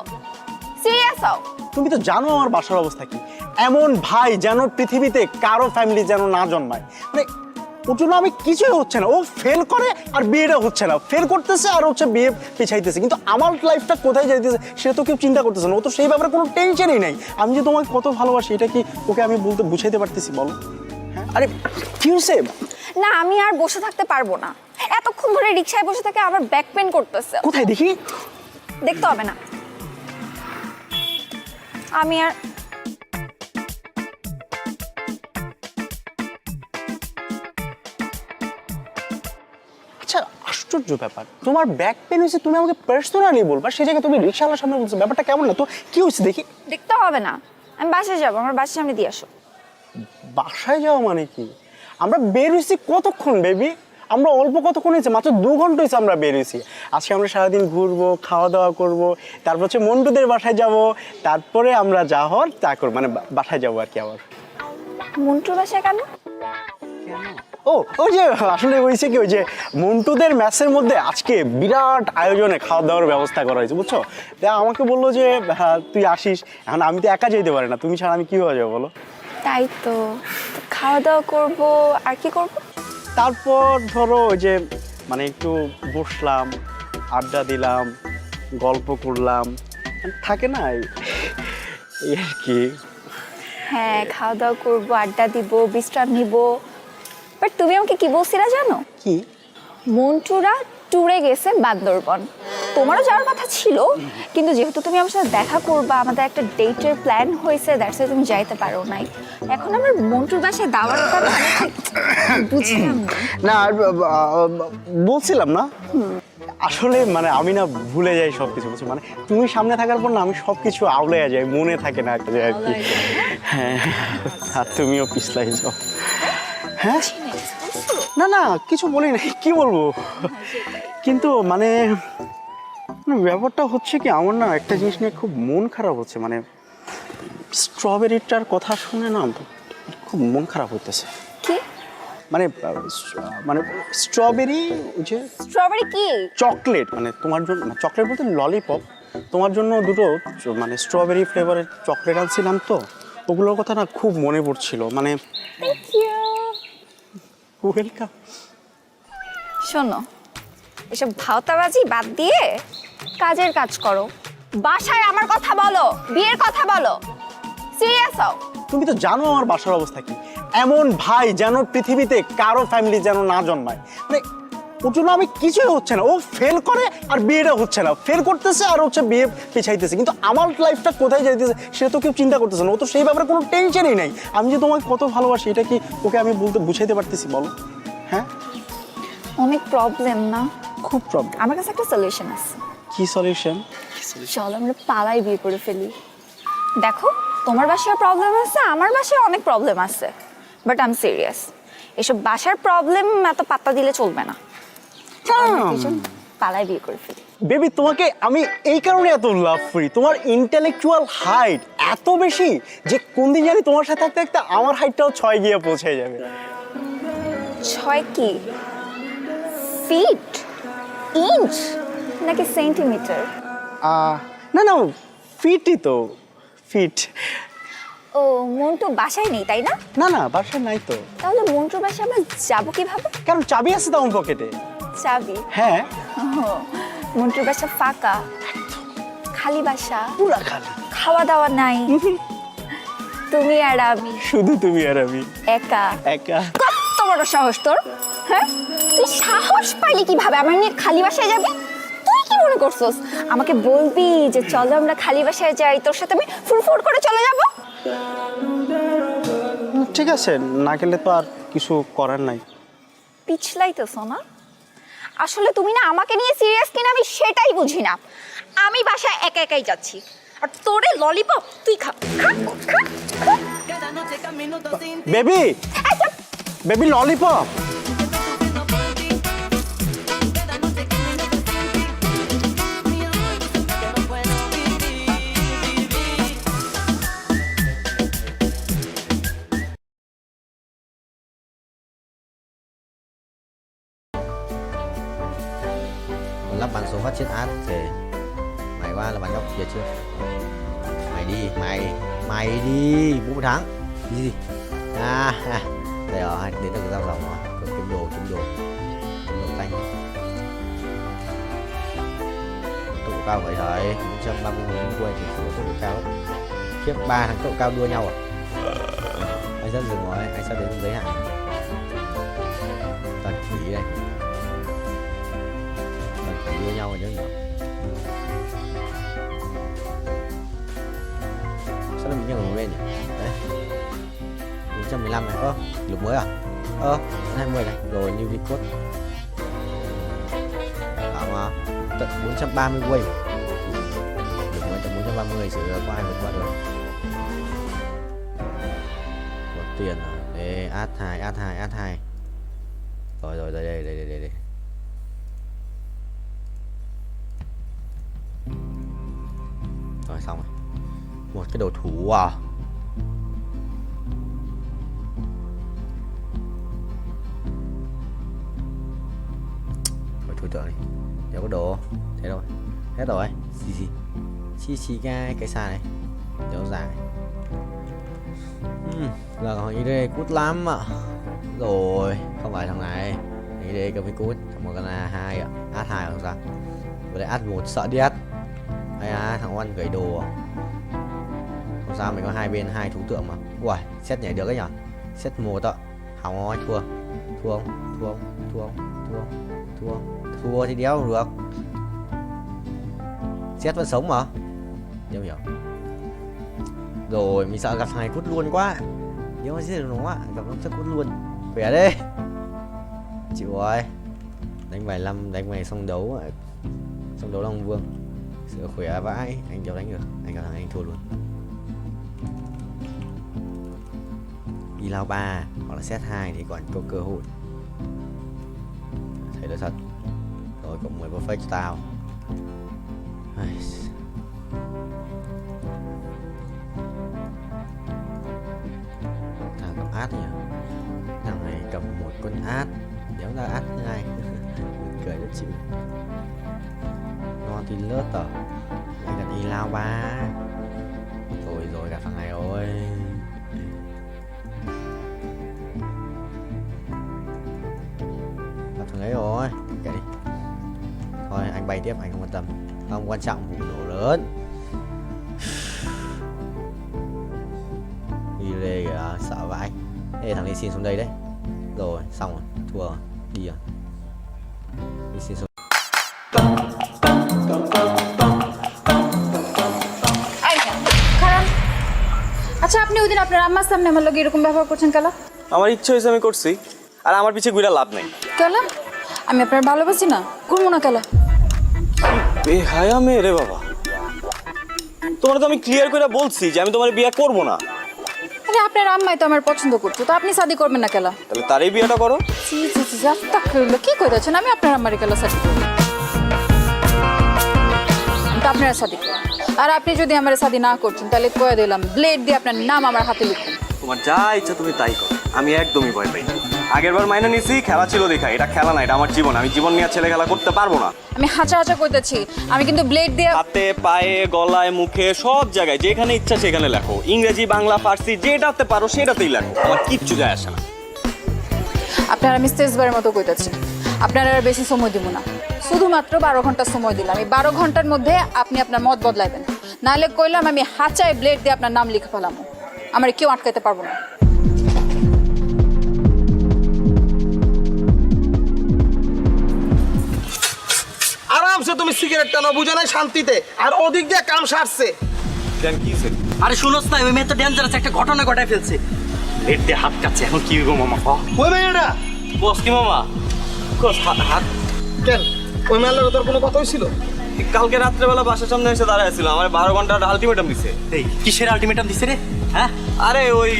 সিরিয়াস হও তুমি তো জানো আমার বাসার অবস্থা কি এমন ভাই যেন পৃথিবীতে কারো ফ্যামিলি যেন না জন্মায় মানে ওর জন্য আমি কিছুই হচ্ছে না ও ফেল করে আর বিয়েটা হচ্ছে না ফেল করতেছে আর হচ্ছে বিয়ে পিছাইতেছে কিন্তু আমার লাইফটা কোথায় যাইতেছে সেটা তো কেউ চিন্তা করতেছে না ও তো সেই ব্যাপারে কোনো টেনশনই নাই আমি যে তোমাকে কত ভালোবাসি এটা কি ওকে আমি বলতে বুঝাইতে পারতেছি বলো হ্যাঁ আরে কি হয়েছে না আমি আর বসে থাকতে পারবো না এতক্ষণ ধরে রিকশায় বসে থেকে আমার ব্যাক পেন করতেছে কোথায় দেখি দেখতে হবে না আমি আর আচ্ছা আশ্চর্য ব্যাপার তোমার ব্যাক পেন হয়েছে তুমি আমাকে পার্সোনালি বলবা সেই জায়গায় তুমি রিকশাওয়ালার সামনে বলছো ব্যাপারটা কেমন না তো কি হয়েছে দেখি দেখতে হবে না আমি বাসায় যাবো আমার বাসার সামনে দিয়ে আসো বাসায় যাওয়া মানে কি আমরা বের হয়েছি কতক্ষণ বেবি আমরা অল্প কতক্ষণ হয়েছে, মাত্র 2 ঘন্টা হয়েছে আমরা বেরিয়েছি। আজকে আমরা সারাদিন ঘুরবো, খাওয়া দাওয়া করবো, তারপর হচ্ছে মন্টুদের বাসায় যাব, তারপরে আমরা যা হওয়ার তা করবো, মানে বাসায় যাবো আর কি। আবার মন্টুর বাসায় কেন? ওই যে আসলে হয়েছে কি, ওই যে মন্টুদের ম্যাচের মধ্যে আজকে বিরাট আয়োজনে খাওয়া দাওয়ার ব্যবস্থা করা হয়েছে, বুঝছো? তা আমাকে বললো যে তুই আসিস। এখন আমি তো একা যেতে পারি না, তুমি ছাড়া আমি কীভাবে যাবো বলো? তাই তো, খাওয়া দাওয়া করবো, আর কি করবো? তারপর ধরো ওই যে মানে একটু বসলাম, আড্ডা দিলাম, গল্প করলাম, থাকে না এই আর কি। হ্যাঁ, খাওয়া দাওয়া করবো, আড্ডা দিব, বিশ্রাম নিব। বাট তুমি আমাকে কি বলছিলা জানো? কি? মন্টুরা ট্যুরে গেছে বান্দরবন। তোমারও যাওয়ার কথা ছিল, কিন্তু যেহেতু তুমি আমার সাথে দেখা করবা, আমাদের একটা ডেটের প্ল্যান হয়েছে, দ্যাটস ওয়াই তুমি যাইতে পারো নাই। এখন আমার মন্টুর বাসায় দাওয়াতটা বুঝলাম না, বলছিলাম না আসলে মানে আমি না ভুলে যাই সব কিছু, বুঝছো? মানে তুমি সামনে থাকার পর না আমি সব কিছু আউলে যাই, মনে থাকে না আর কি। হ্যাঁ, আর তুমিও পিছলাই যাও। হ্যাঁ, না না কিছু বলি না, কি বলবো, কিন্তু মানে ব্যাপারটা হচ্ছে কি, আমার না একটা জিনিস নিয়ে খুব মন খারাপ হচ্ছে। মানে স্ট্রবেরিটার কথা শুনে না খুব মন খারাপ হতেছে। কি মানে মানে স্ট্রবেরি, যে স্ট্রবেরি কি চকলেট, মানে তোমার জন্য চকলেট বলতে ললিপপ, তোমার জন্য দুটো মানে স্ট্রবেরি ফ্লেভারের চকলেট আনছিলাম, তো ওগুলোর কথা না খুব মনে পড়ছিল। মানে ওয়েলকাম। শোনো, এসব ভাওতাবাজি বাদ দিয়ে কাজের কাজ করো, বাসায় আমার কথা বলো, বিয়ের কথা বলো, সিরিয়াস হও। তুমি তো জানো আমার বাসার অবস্থা কি। এমন ভাই যেন পৃথিবীতে কারো ফ্যামিলি যেন না জন্মায়। মানে ওর জন্য আমি কিছুই হচ্ছে না, ও ফেল করে আর বিয়েটা হচ্ছে না, ফেল করতেছে আর হচ্ছে বিয়ে পিছাইতেছে, কিন্তু আমার লাইফটা কোথায় যাইতেছে সেটা তো কেউ চিন্তা করতেছে না। ও তো সেই ব্যাপারে কোনো টেনশনই নাই। আমি যে তোমাকে কত ভালোবাসি এটা কি ওকে আমি বলতে বুঝাইতে পারতেছি বলো? হ্যাঁ, অনেক প্রবলেম না? খুব প্রবলেম। আমার কাছে একটা সলিউশন আছে। কি সলিউশন? চলো আমরা পালাই বিয়ে করে ফেলি। দেখো, তোমার বাসায় প্রবলেম আছে, আমার বাসায় অনেক প্রবলেম আছে, বাট আই এম সিরিয়াস। এসব বাসার প্রবলেম এত পাত্তা দিলে চলবে না। পালাই বিয়ে করে ফেলি। বেবি, তোমাকে আমি এই কারণে এত লাভ করি, তোমার ইন্টেলেকচুয়াল হাইট এত বেশি যে কোন দিন জানি তোমার সাথে থাকতে থাকতে আমার হাইটটাও 6 গিয়ে পৌঁছে যাবে। 6 কি? ফিট, ইঞ্চ নাকি সেন্টিমিটার? না না, ফিটই তো, ফিট। ও, মন্টু বাসায় নেই তাই না? না না, বাসায় নাই তো। তাহলে মন্টুর বাসায় আমরা যাবো কিভাবে? কারণ চাবি আছে তো আমার পকেটে। চাবি? হ্যাঁ। মন্টুর বাসা ফাঁকা, খালি বাসা, পুরা খালি, খাওয়া দাওয়া নাই, তুমি আর আমি, শুধু তুমি আর আমি, একা একা। কত বড় সাহস তোর! হ্যাঁ, তুই সাহস পাইলি কিভাবে আমার নিয়ে খালি বাসায় যাবি? তুই কি মনে করছস আমাকে বলবি যে চলো আমরা খালি বাসায় যাই, তোর সাথে আমি ফুরফুর করে চলে যাব? ঠিক আছে, না গেলে তো আর কিছু করার নাই। পিছলাইতেছ না? আসলে তুমি না আমাকে নিয়ে সিরিয়াস কিনা আমি সেটাই বুঝি না। আমি বাসায় একা একাই যাচ্ছি, আর তোরে ললিপপ তুই খা। Baby, baby lollipop. Lắp bằng số phát chết át thì mày qua là bạn góc kia chưa? Mày đi, mày đi, 4 tháng đi gì? Đây rồi, đến được giao dòng rồi, có kiếm đồ xanh. Tốc độ cao vậy rồi, 430.000 quay thì tốc độ cao ấy. Khiếp, 3 thằng tốc độ cao đua nhau à? Anh sắp dừng rồi, anh sắp đến giới hạn. Toàn quỷ đây. Đua nhau rồi chứ nhỉ? Sao nó bị nhường lên nhỉ? Đấy, 415 này. Lục mới à? 20 này, rồi new record. Bảo mà tận 430 quay. Lục mới tận 430 sự có ai vượt qua được. Có tiền à? Để add 2. Rồi đây. Rồi xong rồi. Một cái đồ thủ à. Thôi tượng này. Đâu có đồ. Thế rồi. Hết rồi. Chi cái xa này. Đéo dài. Là hỏi như đây cút lắm ạ. Rồi, không phải thằng này. Như đây cầm cái cút, thằng một con là 2 ạ. Ad 2 không sao. Vừa đây ad 1 sợ điếc. Hay thằng Oan gãy đồ à. Không sao, mình có hai bên 2 thú tượng mà. Ui, set nhảy được ấy nhở. Set 1 ạ. Hỏng rồi, thua thì đéo không được. Set vẫn sống mà. Đéo hiểu. Rồi mình sợ gặp thằng này cút luôn quá. Nếu mà giết được nó gặp nó chắc cút luôn. Khỏe đấy. Chịu rồi. Đánh vài năm đánh vài xong đấu Long Vương. Sửa khỏe vãi. Anh đéo đánh được. Anh gặp thằng anh thua luôn. Đi lao 3 hoặc là set 2 thì còn có cơ hội. Thấy đó thật. Rồi cộng 10 perfect cho tao. Át nhỉ. Thằng này cầm một con át. Đéo ra át 2. Cười rất chịu. Non thì lướt tờ. Anh đặt đi lao 3. Rồi gặp thằng này rồi. Gặp thằng ấy rồi. Kệ đi. Thôi anh bay tiếp, anh không quan tâm. Không quan trọng vụ nổ lớn. Đi lê kìa, sợ vãi. Ê, thằng này xin xuống đây đấy. Rồi, xong rồi, thua rồi, đi rồi. Đi xin xuống. খারাপ। আচ্ছা আপনি ওই দিন আপনার আম্মার সামনে আমার লগে এরকম ব্যবহার করছেন কেন? আমার ইচ্ছে হয়েছে আমি করছি, আর আমার পিছে ঘুরে লাভ নেই। কেন? আমি আপনার ভালোবাসি না, করবো না কেন? এ হায়া মেয়ে রে বাবা, তোমার তো আমি ক্লিয়ার করে বলছি যে আমি তোমার বিয়ে করবো না। আরে আপনার আম্মাই তো আমার পছন্দ করছো, তো আপনি শাদি করবেন না কেন? তাহলে তারই বিয়েটা করো। কি কইতেছেন? আমি আপনার আম্মারে কেন শাদি করব? তো আপনারা শাদি করুন। আর আপনি যদি আমার শাদি না করছেন তাহলে কয়ে দিলাম ব্লেড দিয়ে আপনার নাম আমার হাতে লিখুন। তোমার যা ইচ্ছা তুমি তাই করো, আমি একদমই ভয় পাই না। আগেরবার মাইনে নিছি, খেলা ছিল দেখা, এটা খেলা না, এটা আমার জীবন। আমি জীবন নিয়ে ছেলে খেলা করতে পারবো না। আমি হাঁচা কইতেছি, আমি কিন্তু ব্লেড দিয়ে হাতে পায়ে গলায় মুখে সব জায়গায় যেখানে ইচ্ছা সেখানে লেখো। ইংরেজি বাংলা ফার্সি যেটাতে পারো সেটাতেই লেখো, আমার কিচ্ছু যায় আসে না। আপনার আমি শেষবারের মতো কইতেছি, আপনার আর বেশি সময় দিব না, শুধুমাত্র 12 ঘন্টা সময় দিলাম। এই 12 ঘন্টার মধ্যে আপনি আপনার মত বদলাইবেন, নাহলে কইলাম আমি হাঁচায় ব্লেড দিয়ে আপনার নাম লিখে ফেলাম, আমার কেউ আটকাইতে পারবো না। আরামসে তুমি সিগারেট টানো, বুঝে নাই শান্তিতে, আর ওদিক দিয়ে কাম সারছে। কেন কি হইছে? আরে শুনোস না, ওই মেয়ে তো ডেঞ্জারাস একটা ঘটনা ঘটায় ফেলছে। লেট দিয়ে হাত কাটছে, এখন কি হইব মামা? ওই মেয়েটা বস কি মামা? কোস হাত কেন? ওই মেয়ের লগে তোর কোনো কথা হইছিল? কালকে রাত্রেবেলা বাসার সামনে এসে দাঁড়ায় ছিল, আমার 12 ঘন্টার আলটিমেটাম দিছে। এই কিসের আলটিমেটাম দিছে রে? হ্যাঁ আরে ওই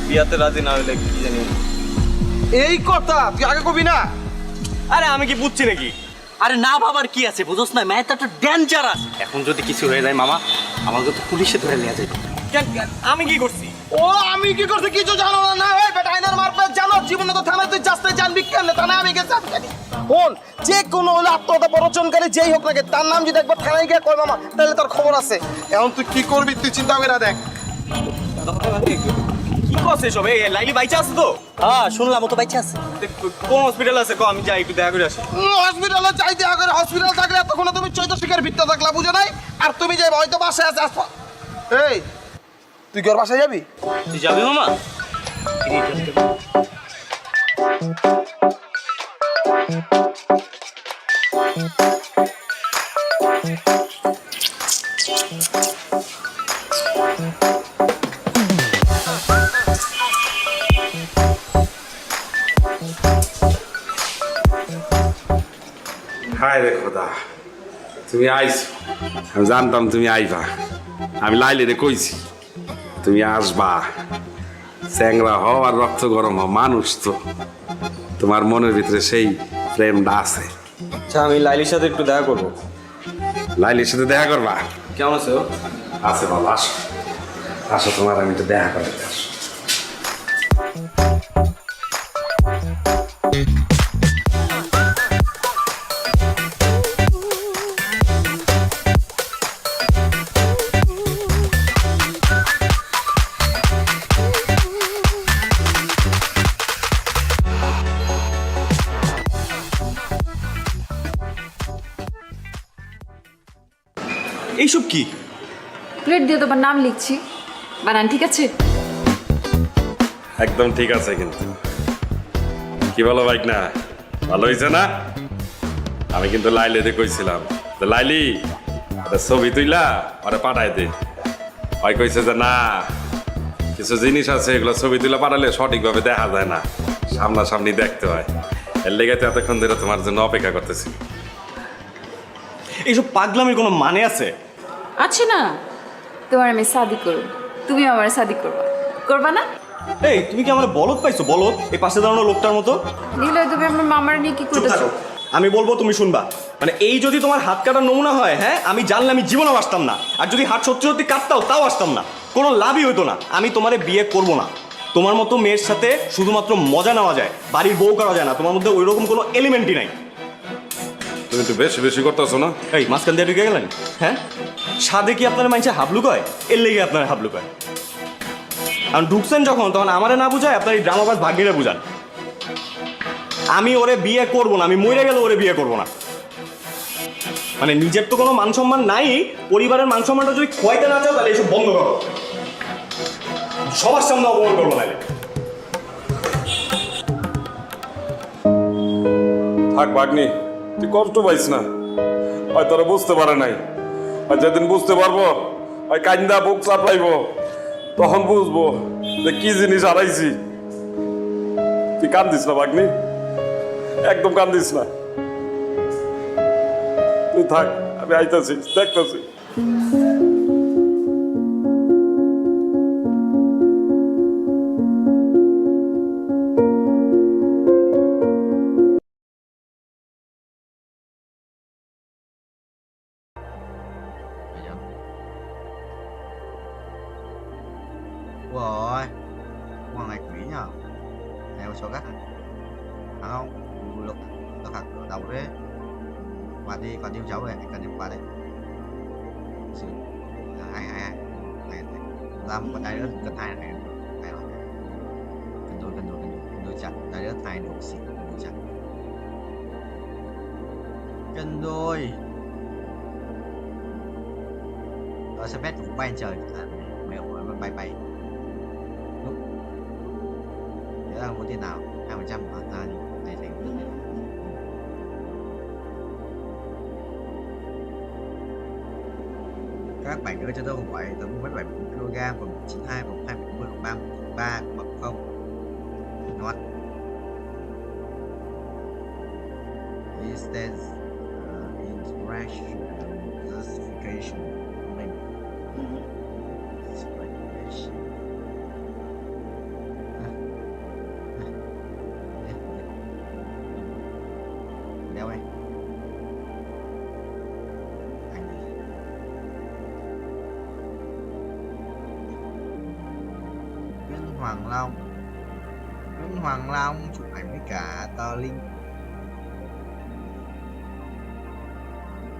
বিয়াতে রাজি না হইলে কি জানি। এই কথা তুই আগে কবি না। আরে আমি কি বুঝছি নাকি? আরে না বাবার কি আছে, বুঝোস না, মেয়েটা তো ডেঞ্জারাস। এখন যদি কিছু হয়ে যায় মামা, আমাকে তো পুলিশে ধরে নিয়ে যাবে। আমি কি করছি? ও আমি কি করছি কিছু জানো না? ওই বেটা আইনার মারপে জানো, জীবনে তো থানায় তুই যাস্তে জানবি কেমনে? থানায় আমি গেছি ফোন, যে কোনো হলে আত্মহত্যা প্ররোচনকারী যেই হোক না, তার নাম যদি একবার থানায় গিয়ে কয় মামা, তাহলে তোর খবর আছে। এখন তুই কি করবি তুই চিন্তা করে দেখ। কি করছে সব? এই লাইলি বাইচা আছে তো? হ্যাঁ শুনলাম ও তো বাইচা আছে। কোন হসপিটাল আছে কো, আমি যাই একটু দেখা করে আসি। হসপিটালে যাই দেখা করে, হসপিটাল থাকলে এতক্ষণ তুমি চৈত শিকার ভিত্তি থাকলা, বুঝো নাই? আর তুমি যাই হয়তো বাসায় আছে। এই তুই কি ওর বাসায় যাবি? তুই যাবি মামা? হায় রে খোদা, তুমি আইছো। আমি জানতাম তুমি আইবা। আমি লাইলে কইছি তুমি আসবা। চ্যাংরা হও আর রক্ত গরম হও, মানুষ তো তোমার মনের ভিতরে সেই প্রেমটা আছে। আচ্ছা আমি লাইলির সাথে একটু দেখা করবো। লাইলির সাথে দেখা করবা? কেমন আছে ও? আছে বাবা, আসো আসো, তোমার আমি তো দেখা করাতে আসো। এইসব কি? প্লেট দিয়ে তোমার নাম লিখছি, বানান ঠিক আছে? একদম ঠিক আছে। কিন্তু কি বলো ভাই, না ভালো হয়েছে না? আমি কিন্তু লাইলিতে কইছিলাম যে লাইলি একটা ছবি তুইলা ওরে পাঠাই দে। ভাই কইছে যে না, কিছু জিনিস আছে এগুলো ছবি তুলে পাঠালে সঠিকভাবে দেখা যায় না, সামনাসামনি দেখতে হয়। এর লেগে তো এতক্ষণ ধরে তোমার জন্য অপেক্ষা করতেছি। এইসব পাগলামির কোনো মানে আছে? আছে না, তোমার আমি শাদি করব, তুমি আমার শাদি করবা, করবা না? এই তুমি কি আমার বলদ পাইছো? বলদ এই পাশে দাঁড়ানো লোকটার মতো। নিলে তুমি আমার মামার নিয়ে কি করতেছো? আমি বলবো তুমি শুনবা। মানে এই যদি তোমার হাত কাটার নমুনা হয়, হ্যাঁ আমি জানলে আমি জীবনেও আসতাম না। আর যদি হাত সত্যি সত্যি কাটতাও তাও আসতাম না, কোনো লাভই হতো না। আমি তোমারে বিয়ে করব না। তোমার মতো মেয়ের সাথে শুধুমাত্র মজা নেওয়া যায়, বাড়ির বউ করা যায় না। তোমার মধ্যে ওই রকম কোনো এলিমেন্টই নাই। তুমি একটু বেশি বেশি করতেছো না? এই মাঝখান দিয়ে ঢুকে গেলেন। হ্যাঁ সাদে কি আপনার মাইনছে হাবলু কয়? এর লেগে আপনার হাবলু কয়। আর ঢুকছেন যখন, তখন আমারে না বুঝায় আপনার এই ড্রামাবাজ ভাগ্নিরে বুঝান। আমি ওরে বিয়ে করবো না, আমি মরে গেলে ওরে বিয়ে করবো না। মানে নিজের তো কোনো মান সম্মান নাই, পরিবারের মান সম্মানটা যদি খোয়াইতে না চাও তাহলে এসব বন্ধ করো। সবার সামনে অপমান করবো না। থাক ভাগ্নি, তুই কষ্ট পাইস না। হয় তোরা বুঝতে পারে নাই, আর যেদিন বুঝতে পারবো হয় কান্দা বুক চাপলাইব, তখন বুঝবো যে কি জিনিস হারাইছি। তুই কান্দিস না ভাগ্নি, একদম কান্দিস না। তুই থাক, আমি আইতাছি, দেখতেছি। Rồi, ngoài ngày quỷ nhờ, theo số gắt không, lực nó thật ở đầu đấy, qua đi còn yêu cháu về, cần em qua đây, hai hai hai, làm con tay đất cần hai này, hai rồi, cần đôi chặt, tay đất hai đổ xịt, đôi chặt, cần đôi, rồi sẽ bét cũng bay trời, mèo bay bay. Muốn tiền nào 2% bán ra thì này thành rất là các bạn ơi, cho tôi không phải tầm 7 kg và 92 và 20 và 3 bậc không not instance interaction justification link speculation. Đeo đây. Anh đi. Nguyễn Hoàng Long chụp ảnh với cả Tờ Linh.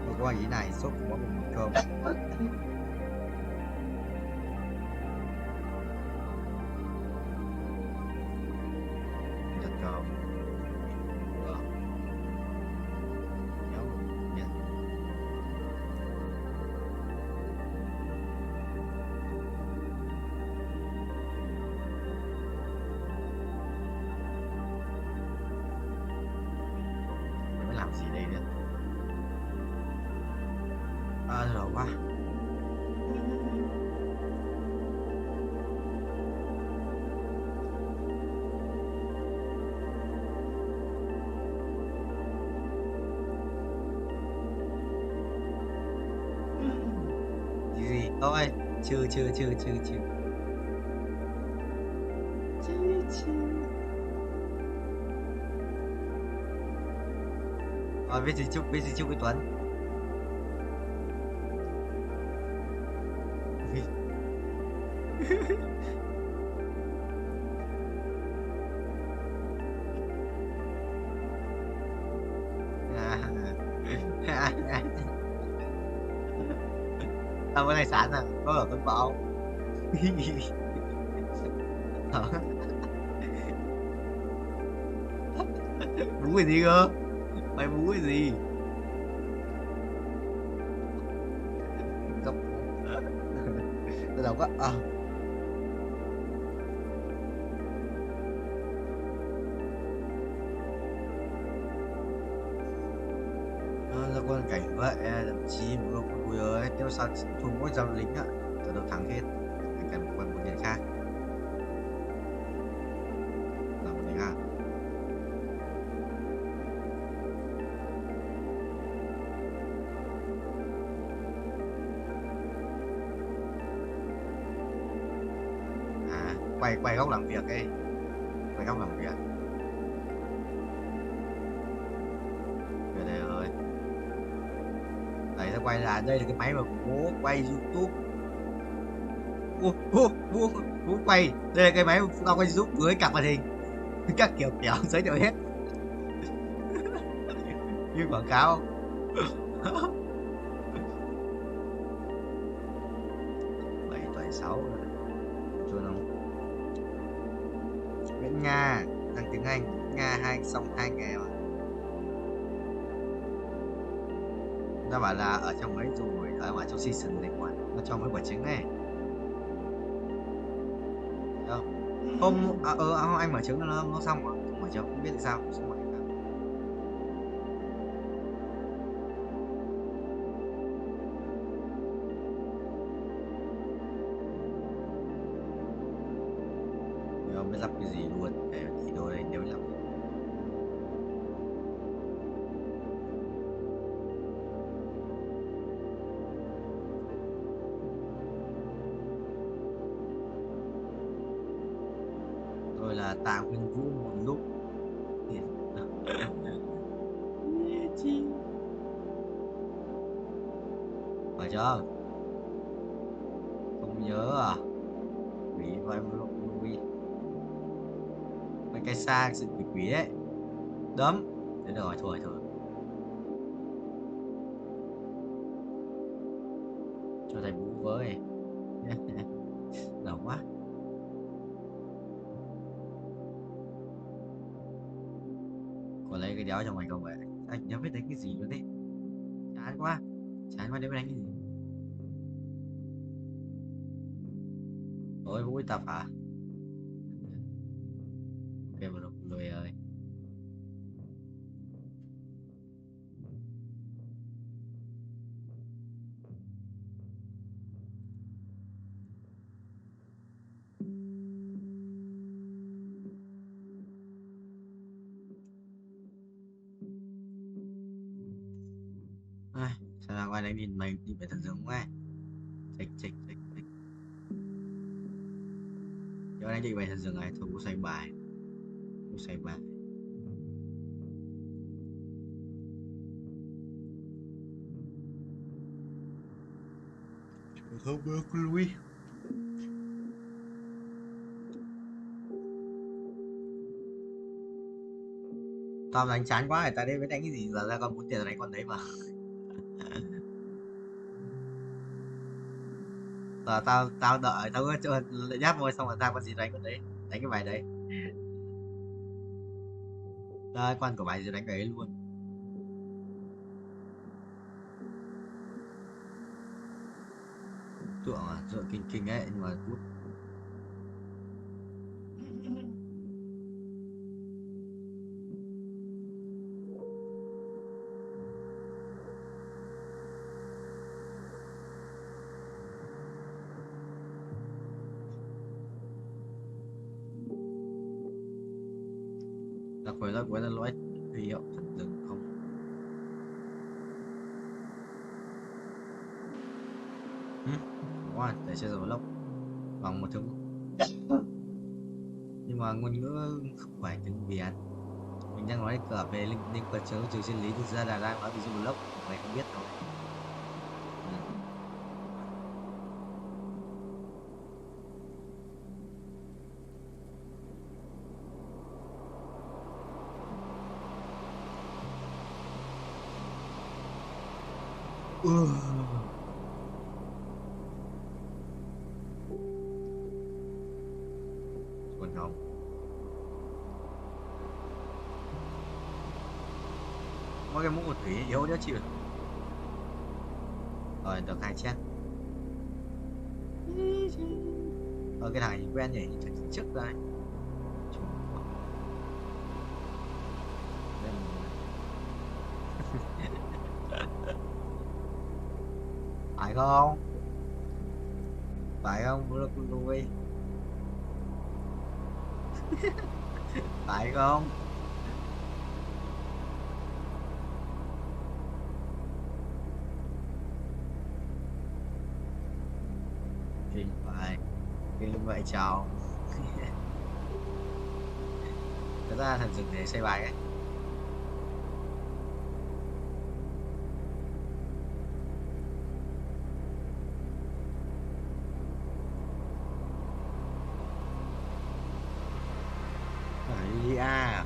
Tôi có ý này sốt của một cơm. Làm gì đây nữa? Rồi quá. Gì thôi, chưa. Rồi viết gì chúc cái Tuấn. Tao có tài sản à, có ở con bão. Bú cái gì cơ? Mày bú cái gì? Tao đâu có ra quân cảnh vậy thậm chí một lúc vui ơi tiêu sao thu mỗi dòng lính á từ đầu thắng hết anh cần một quân một nhân khác là một nhân khác quay góc làm việc ấy, quay góc làm việc về đây rồi. Đấy, nó quay là đây là cái máy mà bố quay YouTube. Bố quay đây là cái máy mà tao quay YouTube với cặp màn hình các kiểu giới thiệu hết như quảng cáo. Bảy tuần 6 chưa đâu. Nguyễn Nga thằng tiếng Anh Nga xong 2 ngày mà. Nó bảo là ở trong ấy rồi ở trong season này quản nó cho mấy quả trứng này không anh mở trứng nó xong rồi mở trứng không biết tại sao không mở không biết lắp cái gì luôn để thì đôi đây nếu làm là Tạ Nguyên Vũ một lúc phải chưa không nhớ à quỷ vai một lúc vui mấy cái xa sự quỷ đấy đấm thế được rồi thôi cho thầy Vũ với đầu quá. Có lấy cái đéo trong mày không vậy? Anh nhớ biết đánh cái gì nữa đấy. Chán quá để biết đánh cái gì. Ôi vui tập hả? Ok mà lùi ơi. Sao ra ngoài đây nhìn mày đi về thằng rừng quá. Chịch. Giờ anh đi về thằng rừng này thôi cũng xoay bài. Không bước lui. Tao đánh chán quá người ta đây mới đánh cái gì giờ ra con muốn tiền đánh con đấy mà. Giờ tao đợi tao cứ chơi nháp môi xong rồi ra con gì đánh con đấy đánh cái bài đấy. Đây quan của bài gì đánh cái ấy luôn. Tượng kinh ấy nhưng mà cút. Đặc biệt là loại huy hiệu thật rừng không. Wow, để chơi rồi lốc bằng một thứ nhưng mà ngôn ngữ không phải tiếng Việt Mình đang nói cả về linh vật trường sinh lý, thực ra là đang nói ví dụ lốc mày không biết thôi. Còn không có cái mũ của thủy yếu đó chịu rồi được 2 chiếc. Cái thằng này quen nhỉ, chắc trước đây phải không, phải không bữa con nuôi phải không? Thì phải cái vậy chào thật ra thần dừng để xây bài ấy. Đấy à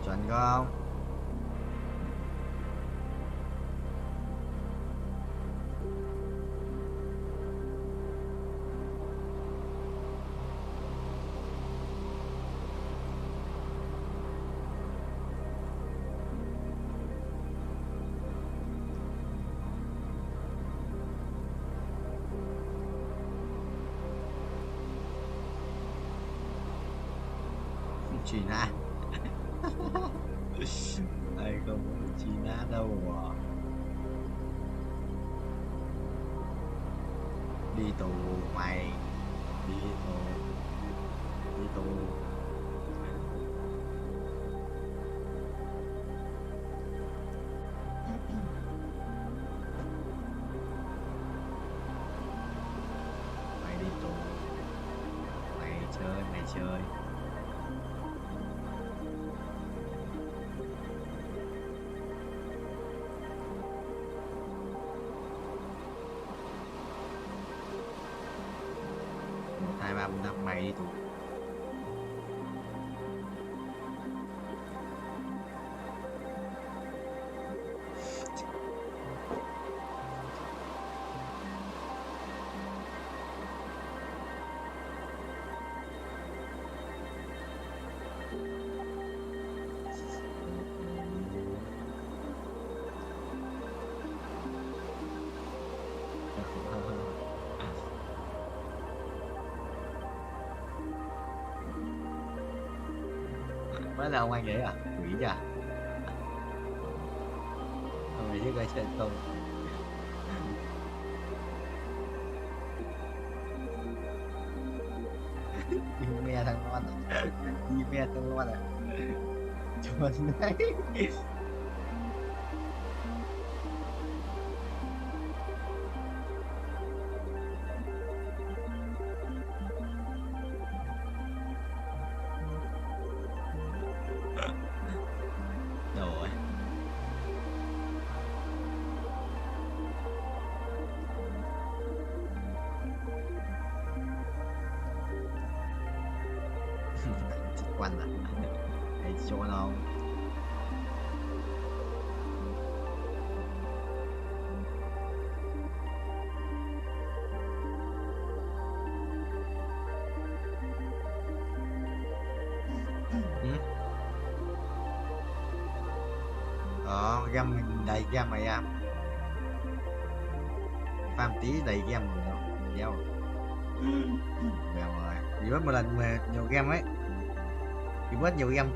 chuẩn không? Chị nã đây không có chị nã đâu à. Đi tù mày, đi tù, đi tù. Mày đi tù, mày chơi, mày chơi. Hai ba năm mày đi tù. Mới là ông anh ấy à? Quỷ chà. Ông ấy chứ cái chuyện không. Ime thằng ngon à? Ime thằng ngon à? Chuẩn đấy. Rồi. Chết quanh à. Để cho nó game mình đầy game mày em farm tí đầy game rồi đâu đéo bèo rồi bị mất một lần mà nhiều game ấy bị mất nhiều game